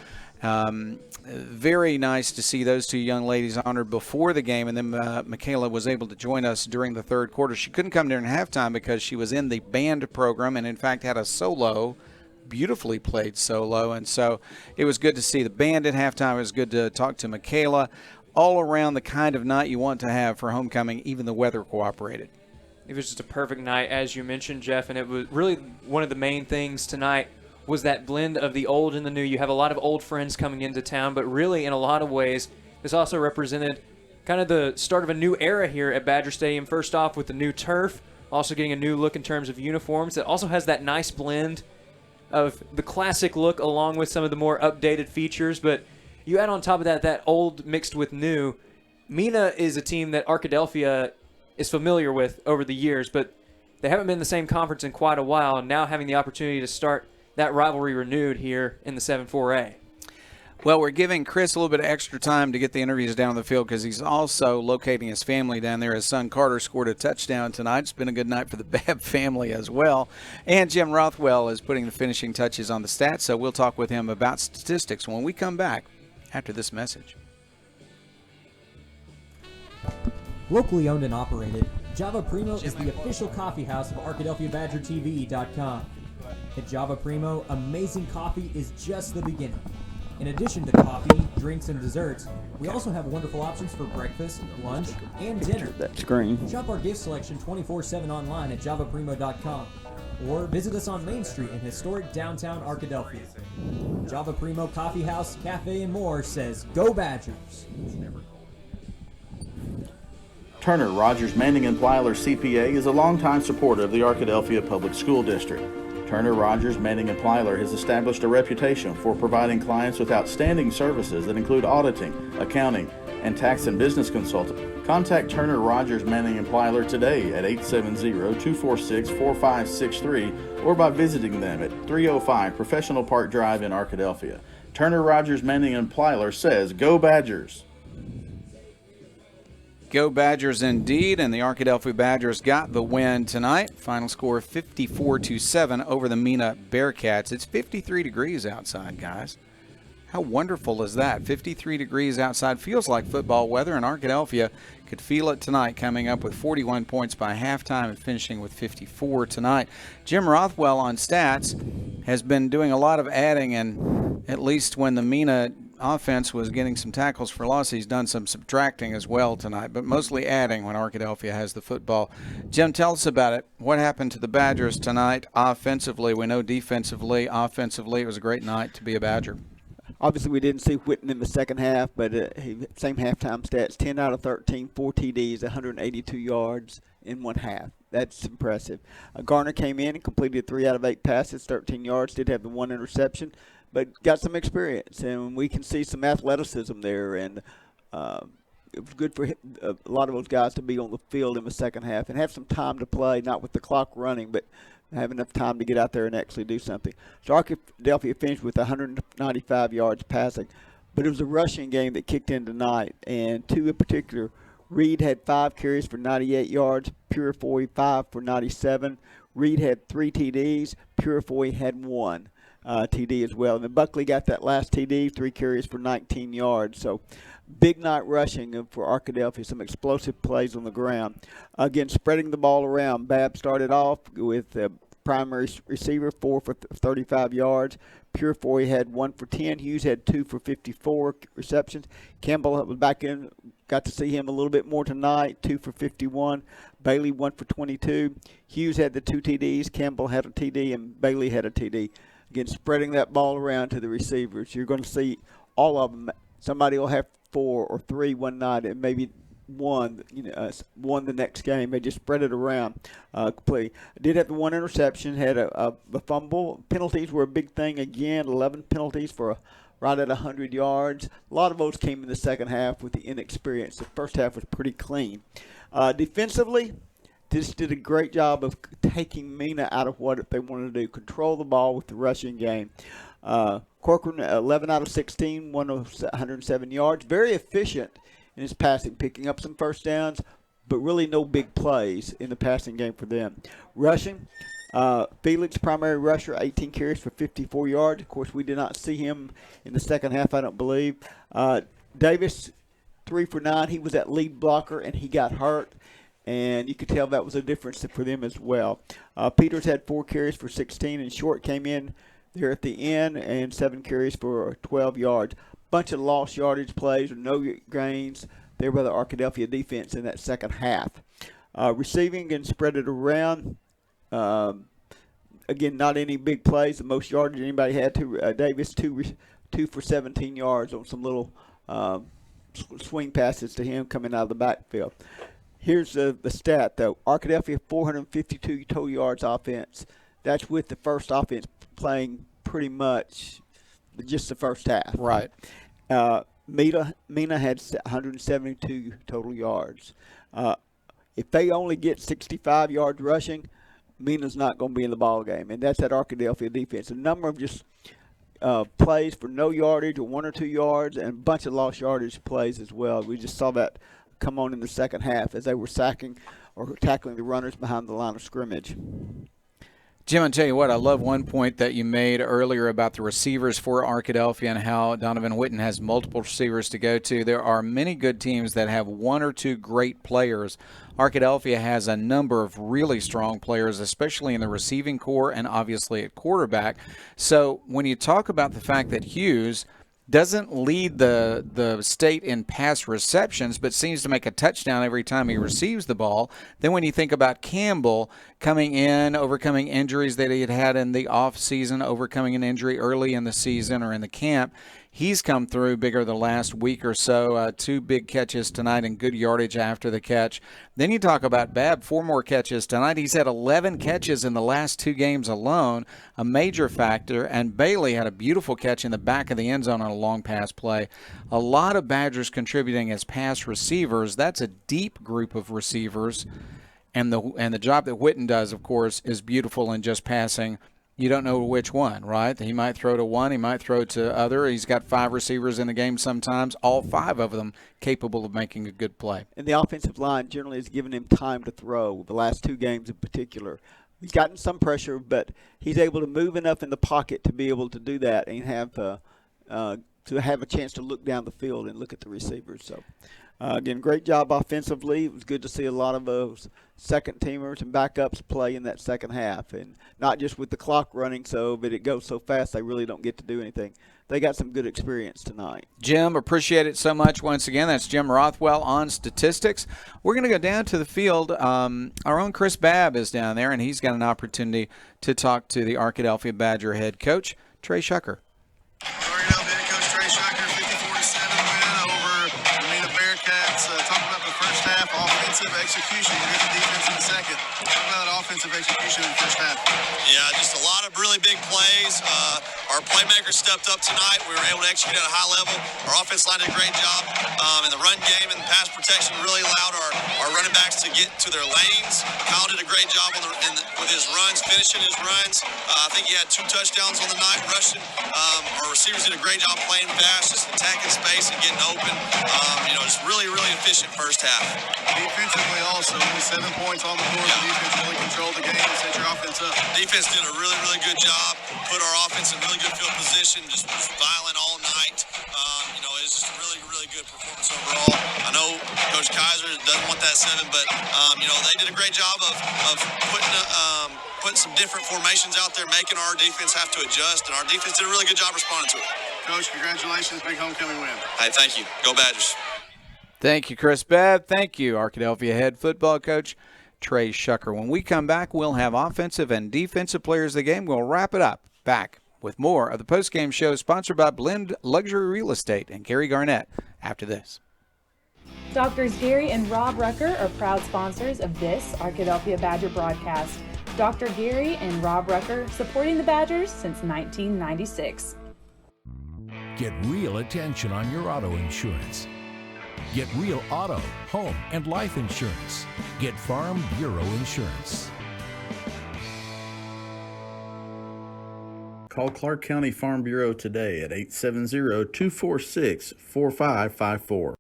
Very nice to see those 2 young ladies honored before the game, and then Michaela was able to join us during the third quarter. She couldn't come during halftime because she was in the band program and, in fact, had a solo, beautifully played solo, and so it was good to see the band at halftime. It was good to talk to Michaela. All around the kind of night you want to have for homecoming. Even the weather cooperated. It was just a perfect night, as you mentioned, Jeff, and it was really one of the main things tonight was that blend of the old and the new. You have a lot of old friends coming into town, but really in a lot of ways this also represented kind of the start of a new era here at Badger Stadium. First off with the new turf, also getting a new look in terms of uniforms. It also has that nice blend of the classic look along with some of the more updated features, but you add on top of that old mixed with new. Mena is a team that Arkadelphia is familiar with over the years, but they haven't been in the same conference in quite a while, and now having the opportunity to start that rivalry renewed here in the 7-4A. Well, we're giving Chris a little bit of extra time to get the interviews down the field because he's also locating his family down there. His son Carter scored a touchdown tonight. It's been a good night for the Babb family as well. And Jim Rothwell is putting the finishing touches on the stats, so we'll talk with him about statistics when we come back after this message. Locally owned and operated, Java Primo is the official coffee house of ArkadelphiaBadgerTV.com. At Java Primo, amazing coffee is just the beginning. In addition to coffee, drinks, and desserts, we also have wonderful options for breakfast, lunch, and dinner. That screen. Shop our gift selection 24/7 online at javaprimo.com or visit us on Main Street in historic downtown Arkadelphia. Java Primo Coffee House, Cafe, and more says, Go Badgers! Turner Rogers Manning & Plyler CPA is a longtime supporter of the Arkadelphia Public School District. Turner Rogers Manning & Plyler has established a reputation for providing clients with outstanding services that include auditing, accounting, and tax and business consulting. Contact Turner Rogers Manning & Plyler today at 870-246-4563 or by visiting them at 305 Professional Park Drive in Arkadelphia. Turner Rogers Manning & Plyler says, Go Badgers! Go Badgers indeed, and the Arkadelphia Badgers got the win tonight. Final score 54-7 over the Mena Bearcats. It's 53 degrees outside, guys. How wonderful is that? 53 degrees outside. Feels like football weather, and Arkadelphia could feel it tonight, coming up with 41 points by halftime and finishing with 54 tonight. Jim Rothwell on stats has been doing a lot of adding, and at least when the Mena offense was getting some tackles for loss, he's done some subtracting as well tonight, but mostly adding when Arkadelphia has the football. Jim, tell us about it. What happened to the Badgers tonight offensively? We know defensively, offensively, it was a great night to be a Badger. Obviously, we didn't see Whitten in the second half, but same halftime stats, 10 out of 13, 4 TDs, 182 yards in one half. That's impressive. Garner came in and completed 3 out of 8 passes, 13 yards, did have the 1 interception, but got some experience, and we can see some athleticism there, and it was good for a lot of those guys to be on the field in the second half and have some time to play, not with the clock running, but have enough time to get out there and actually do something. So Arkadelphia finished with 195 yards passing, but it was a rushing game that kicked in tonight, and 2 in particular. Reed had 5 carries for 98 yards, Purifoy 5 for 97. Reed had 3 TDs, Purifoy had 1. TD as well. And then Buckley got that last TD, 3 carries for 19 yards. So big night rushing for Arkadelphia, some explosive plays on the ground. Again, spreading the ball around. Babb started off with the primary receiver, 4 for 35 yards. Purifoy had 1 for 10. Hughes had 2 for 54 receptions. Campbell was back in, got to see him a little bit more tonight, 2 for 51. Bailey 1 for 22. Hughes had the 2 TDs. Campbell had a TD, and Bailey had a TD. Again, spreading that ball around to the receivers. You're going to see all of them. Somebody will have 4 or 3 one night and maybe one the next game. They just spread it around completely. Did have the 1 interception, had a fumble. Penalties were a big thing again, 11 penalties for right at 100 yards. A lot of those came in the second half with the inexperience. The first half was pretty clean. Defensively, this did a great job of taking Mena out of what they wanted to do, control the ball with the rushing game. Corcoran, 11 out of 16, 107 yards. Very efficient in his passing, picking up some first downs, but really no big plays in the passing game for them. Rushing, Felix, primary rusher, 18 carries for 54 yards. Of course, we did not see him in the second half, I don't believe. Davis, 3 for 9. He was that lead blocker, and he got hurt. And you could tell that was a difference for them as well. Peters had 4 carries for 16, and Short came in there at the end and 7 carries for 12 yards. Bunch of lost yardage plays or no gains there by the Arkadelphia defense in that second half. Receiving and spread it around. Again, not any big plays. The most yardage anybody had to Davis, 2 for 17 yards on some little swing passes to him coming out of the backfield. Here's the stat, though. Arkadelphia, 452 total yards offense. That's with the first offense playing pretty much just the first half. Right. Mena had 172 total yards. If they only get 65 yards rushing, Mena's not going to be in the ball game, and that's that Arkadelphia defense. A number of just plays for no yardage or 1 or 2 yards, and a bunch of lost yardage plays as well. We just saw that come on in the second half as they were sacking or tackling the runners behind the line of scrimmage. Jim, I'll tell you what, I love one point that you made earlier about the receivers for Arkadelphia and how Donovan Whitten has multiple receivers to go to. There are many good teams that have 1 or 2 great players. Arkadelphia has a number of really strong players, especially in the receiving core and obviously at quarterback. So when you talk about the fact that Hughes doesn't lead the state in pass receptions, but seems to make a touchdown every time he receives the ball. Then when you think about Campbell coming in, overcoming injuries that he had in the offseason, overcoming an injury early in the season or in the camp, he's come through bigger the last week or so. 2 big catches tonight and good yardage after the catch. Then you talk about Babb, 4 more catches tonight. He's had 11 catches in the last 2 games alone, a major factor. And Bailey had a beautiful catch in the back of the end zone on a long pass play. A lot of Badgers contributing as pass receivers. That's a deep group of receivers. And the job that Whitten does, of course, is beautiful in just passing. You don't know which one, right? He might throw to one. He might throw to other. He's got 5 receivers in the game sometimes, all 5 of them capable of making a good play. And the offensive line generally has given him time to throw, the last 2 games in particular. He's gotten some pressure, but he's able to move enough in the pocket to be able to do that and have a chance to look down the field and look at the receivers. So, again, great job offensively. It was good to see a lot of those second-teamers and backups play in that second half, and not just with the clock running but it goes so fast they really don't get to do anything. They got some good experience tonight. Jim, appreciate it so much once again. That's Jim Rothwell on statistics. We're going to go down to the field. Our own Chris Babb is down there, and he's got an opportunity to talk to the Arkadelphia Badger head coach, Trey Shucker. Arkadelphia head coach Trey Shucker, 54-7 win over the Mena Bearcats. Talk about the first half offensive execution. We'll get the defense in a second. Talk about that offensive execution in the first half. Yeah, just a lot of really big plays. Our playmakers stepped up tonight. We were able to execute at a high level. Our offense line did a great job in the run game, and the pass protection really allowed our running backs to get to their lanes. Kyle did a great job with his runs, finishing his runs. I think he had 2 touchdowns on the night rushing. Our receivers did a great job playing fast, just attacking space and getting open. Just really, really efficient first half. Defensively also, only 7 points on the board. The defense really controlled the game and set your offense up. Defense did a really, really good job. Put our offense in really good field position. Just was violent all night. It's just a really, really good performance overall. I know Coach Kaiser doesn't want that 7, but they did a great job of putting some different formations out there, making our defense have to adjust, and our defense did a really good job responding to it. Coach, congratulations, big homecoming win. Hey, thank you. Go Badgers. Thank you, Chris Babb. Thank you, Arkadelphia head football coach Trey Shucker. When we come back, we'll have offensive and defensive players of the game. We'll wrap it up. Back with more of the postgame show sponsored by Blend Luxury Real Estate and Gary Garnett after this. Doctors Gary and Rob Rucker are proud sponsors of this Arkadelphia Badger broadcast. Dr. Gary and Rob Rucker supporting the Badgers since 1996. Get real attention on your auto insurance. Get real auto, home, and life insurance. Get Farm Bureau Insurance. Call Clark County Farm Bureau today at 870-246-4554.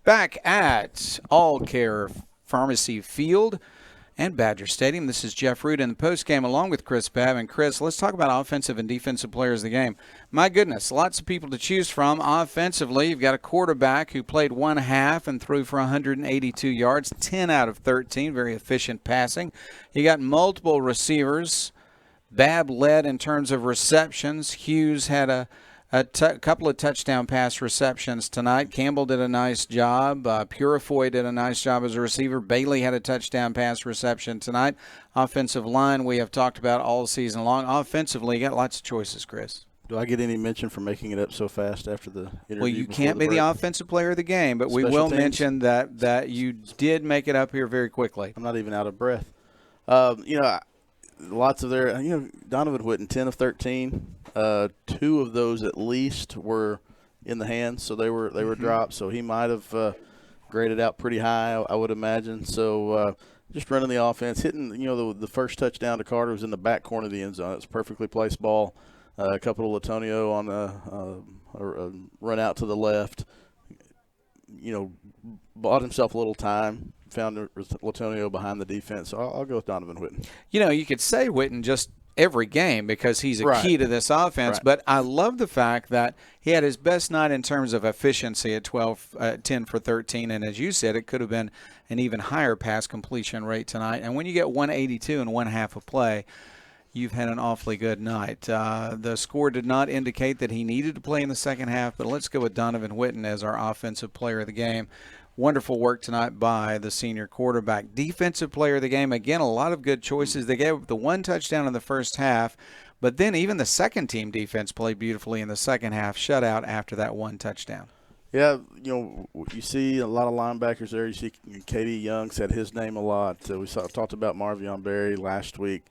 Back at All Care Pharmacy Field and Badger Stadium. This is Jeff Root in the postgame along with Chris Babb. And Chris, let's talk about offensive and defensive players of the game. My goodness, lots of people to choose from. Offensively, you've got a quarterback who played 1 half and threw for 182 yards, 10 out of 13, very efficient passing. You got multiple receivers. Babb led in terms of receptions. Hughes had a couple of touchdown pass receptions tonight. Campbell did a nice job. Purifoy did a nice job as a receiver. Bailey had a touchdown pass reception tonight. Offensive line we have talked about all season long. Offensively, you got lots of choices, Chris. Do I get any mention for making it up so fast after the interview? Well, you can't be the offensive player of the game, but we will mention that you did make it up here very quickly. I'm not even out of breath. Lots of their, Donovan Whitten, 10 of 13. 2 of those at least were in the hands, so they were dropped. So he might have graded out pretty high, I would imagine. So just running the offense, hitting, the first touchdown to Carter was in the back corner of the end zone. It's a perfectly placed ball. A couple to Latonio on a run out to the left. Bought himself a little time, found Latonio behind the defense. So I'll go with Donovan Whitten. You could say Whitten just every game because he's a key to this offense, but I love the fact that he had his best night in terms of efficiency at 10 for 13, and as you said, it could have been an even higher pass completion rate tonight. And when you get 182 in one half of play, you've had an awfully good night. The score did not indicate that he needed to play in the second half, but let's go with Donovan Whitten as our offensive player of the game. Wonderful work tonight by the senior quarterback. Defensive player of the game, again, a lot of good choices. They gave up the one touchdown in the first half, but then even the second team defense played beautifully in the second half, shutout after that one touchdown. Yeah, you see a lot of linebackers there. You see Katie Young said his name a lot. We talked about Marvion Berry last week.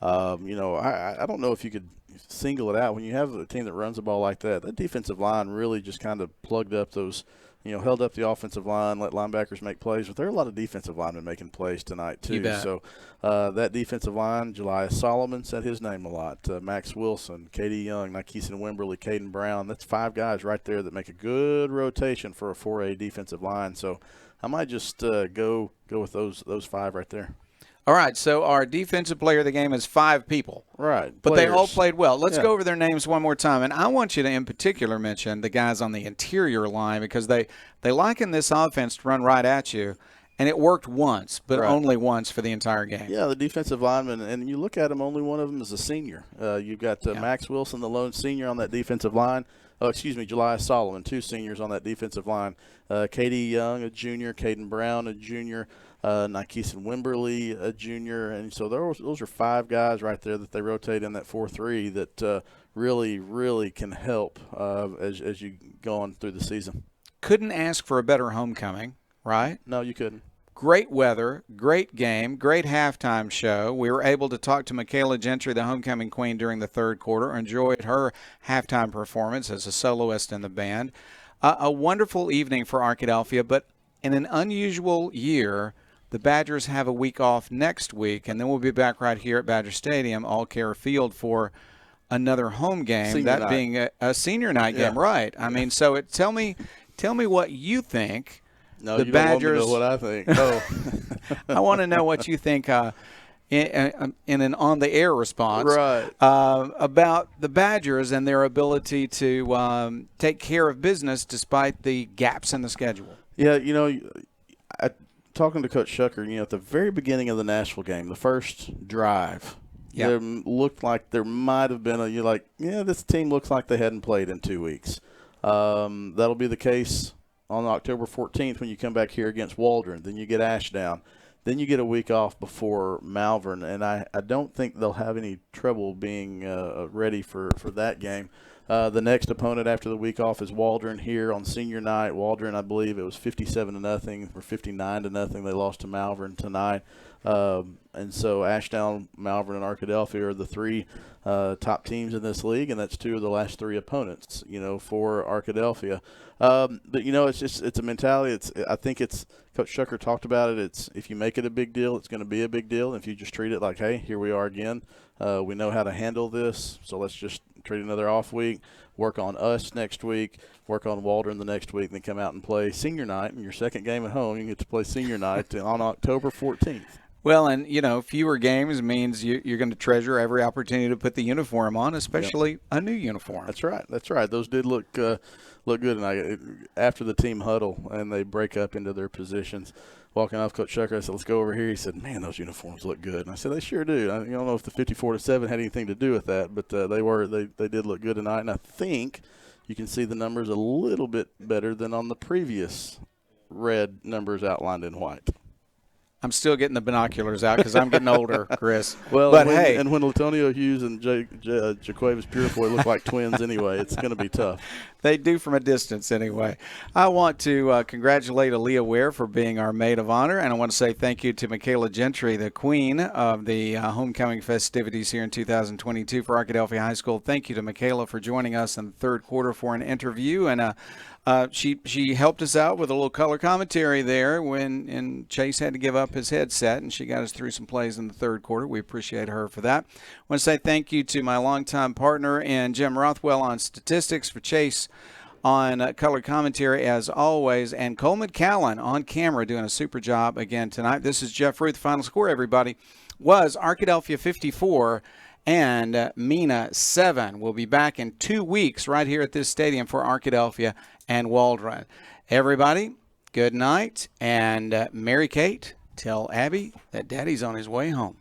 I don't know if you could single it out. When you have a team that runs the ball like that, that defensive line really just kind of plugged up those, held up the offensive line, let linebackers make plays. But there are a lot of defensive linemen making plays tonight, too. You bet. So that defensive line, Jelias Solomon said his name a lot. Max Wilson, Katie Young, Nykeeson Wimberly, Caden Brown. That's 5 guys right there that make a good rotation for a 4A defensive line. So I might just go with those 5 right there. All right, so our defensive player of the game is 5 people. Right. But players. They all played well. Let's go over their names one more time. And I want you to, in particular, mention the guys on the interior line because they liken this offense to run right at you. And it worked once, but only once for the entire game. Yeah, the defensive lineman, and you look at them, only one of them is a senior. You've got Max Wilson, the lone senior on that defensive line. Jelias Solomon, 2 seniors on that defensive line. Katie Young, a junior. Caden Brown, a junior. Nykeeson Wimberly, a junior. And so those are 5 guys right there that they rotate in that 4-3 that really, really can help as you go on through the season. Couldn't ask for a better homecoming, right? No, you couldn't. Great weather, great game, great halftime show. We were able to talk to Michaela Gentry, the homecoming queen, during the third quarter. Enjoyed her halftime performance as a soloist in the band. A wonderful evening for Arkadelphia, but in an unusual year, the Badgers have a week off next week, and then we'll be back right here at Badger Stadium, All Care Field, for another home game, Senior night. Being a senior night game, right? I mean, so tell me what you think. No, the you Badgers. Don't want me to know what I think. I want to know what you think in an on-the-air response about the Badgers and their ability to take care of business despite the gaps in the schedule. Yeah, talking to Coach Shucker, at the very beginning of the Nashville game, the first drive, there looked like there might have been this team looks like they hadn't played in 2 weeks. That'll be the case on October 14th when you come back here against Waldron. Then you get Ashdown. Then you get a week off before Malvern, and I don't think they'll have any trouble being ready for that game. The next opponent after the week off is Waldron here on senior night. Waldron, I believe it was 57-0 or 59-0. They lost to Malvern tonight. And so Ashdown, Malvern, and Arkadelphia are the 3 top teams in this league, and that's 2 of the last 3 opponents, for Arkadelphia. But it's a mentality. I think Coach Shucker talked about it. It's if you make it a big deal, it's going to be a big deal. If you just treat it like, hey, here we are again. We know how to handle this, so let's just treat another off week. Work on us next week. Work on Waldron the next week, and then come out and play senior night. And your second game at home, you get to play senior night on October 14th. Well, and, fewer games means you're going to treasure every opportunity to put the uniform on, especially a new uniform. That's right. Those did look good. And after the team huddle and they break up into their positions, walking off, Coach Shucker, I said, let's go over here. He said, man, those uniforms look good. And I said, they sure do. I don't know if the 54-7 had anything to do with that, but they did look good tonight. And I think you can see the numbers a little bit better than on the previous red numbers outlined in white. I'm still getting the binoculars out because I'm getting older, Chris. Well, but when Latonio Hughes and Jaquavis Purefoy look like twins anyway, it's going to be tough. They do from a distance anyway. I want to congratulate Aaliyah Ware for being our maid of honor, and I want to say thank you to Michaela Gentry, the queen of the homecoming festivities here in 2022 for Arkadelphia High School. Thank you to Michaela for joining us in the third quarter for an interview and a She helped us out with a little color commentary there and Chase had to give up his headset, and she got us through some plays in the third quarter. We appreciate her for that. I want to say thank you to my longtime partner and Jim Rothwell on statistics, for Chase on color commentary as always, and Coleman Callan on camera doing a super job again tonight. This is Jeff Ruth. Final score, everybody, was Arkadelphia 54 and Mena 7. We'll be back in 2 weeks right here at this stadium for Arkadelphia and Waldron. Everybody, good night, and Mary Kate, tell Abby that Daddy's on his way home.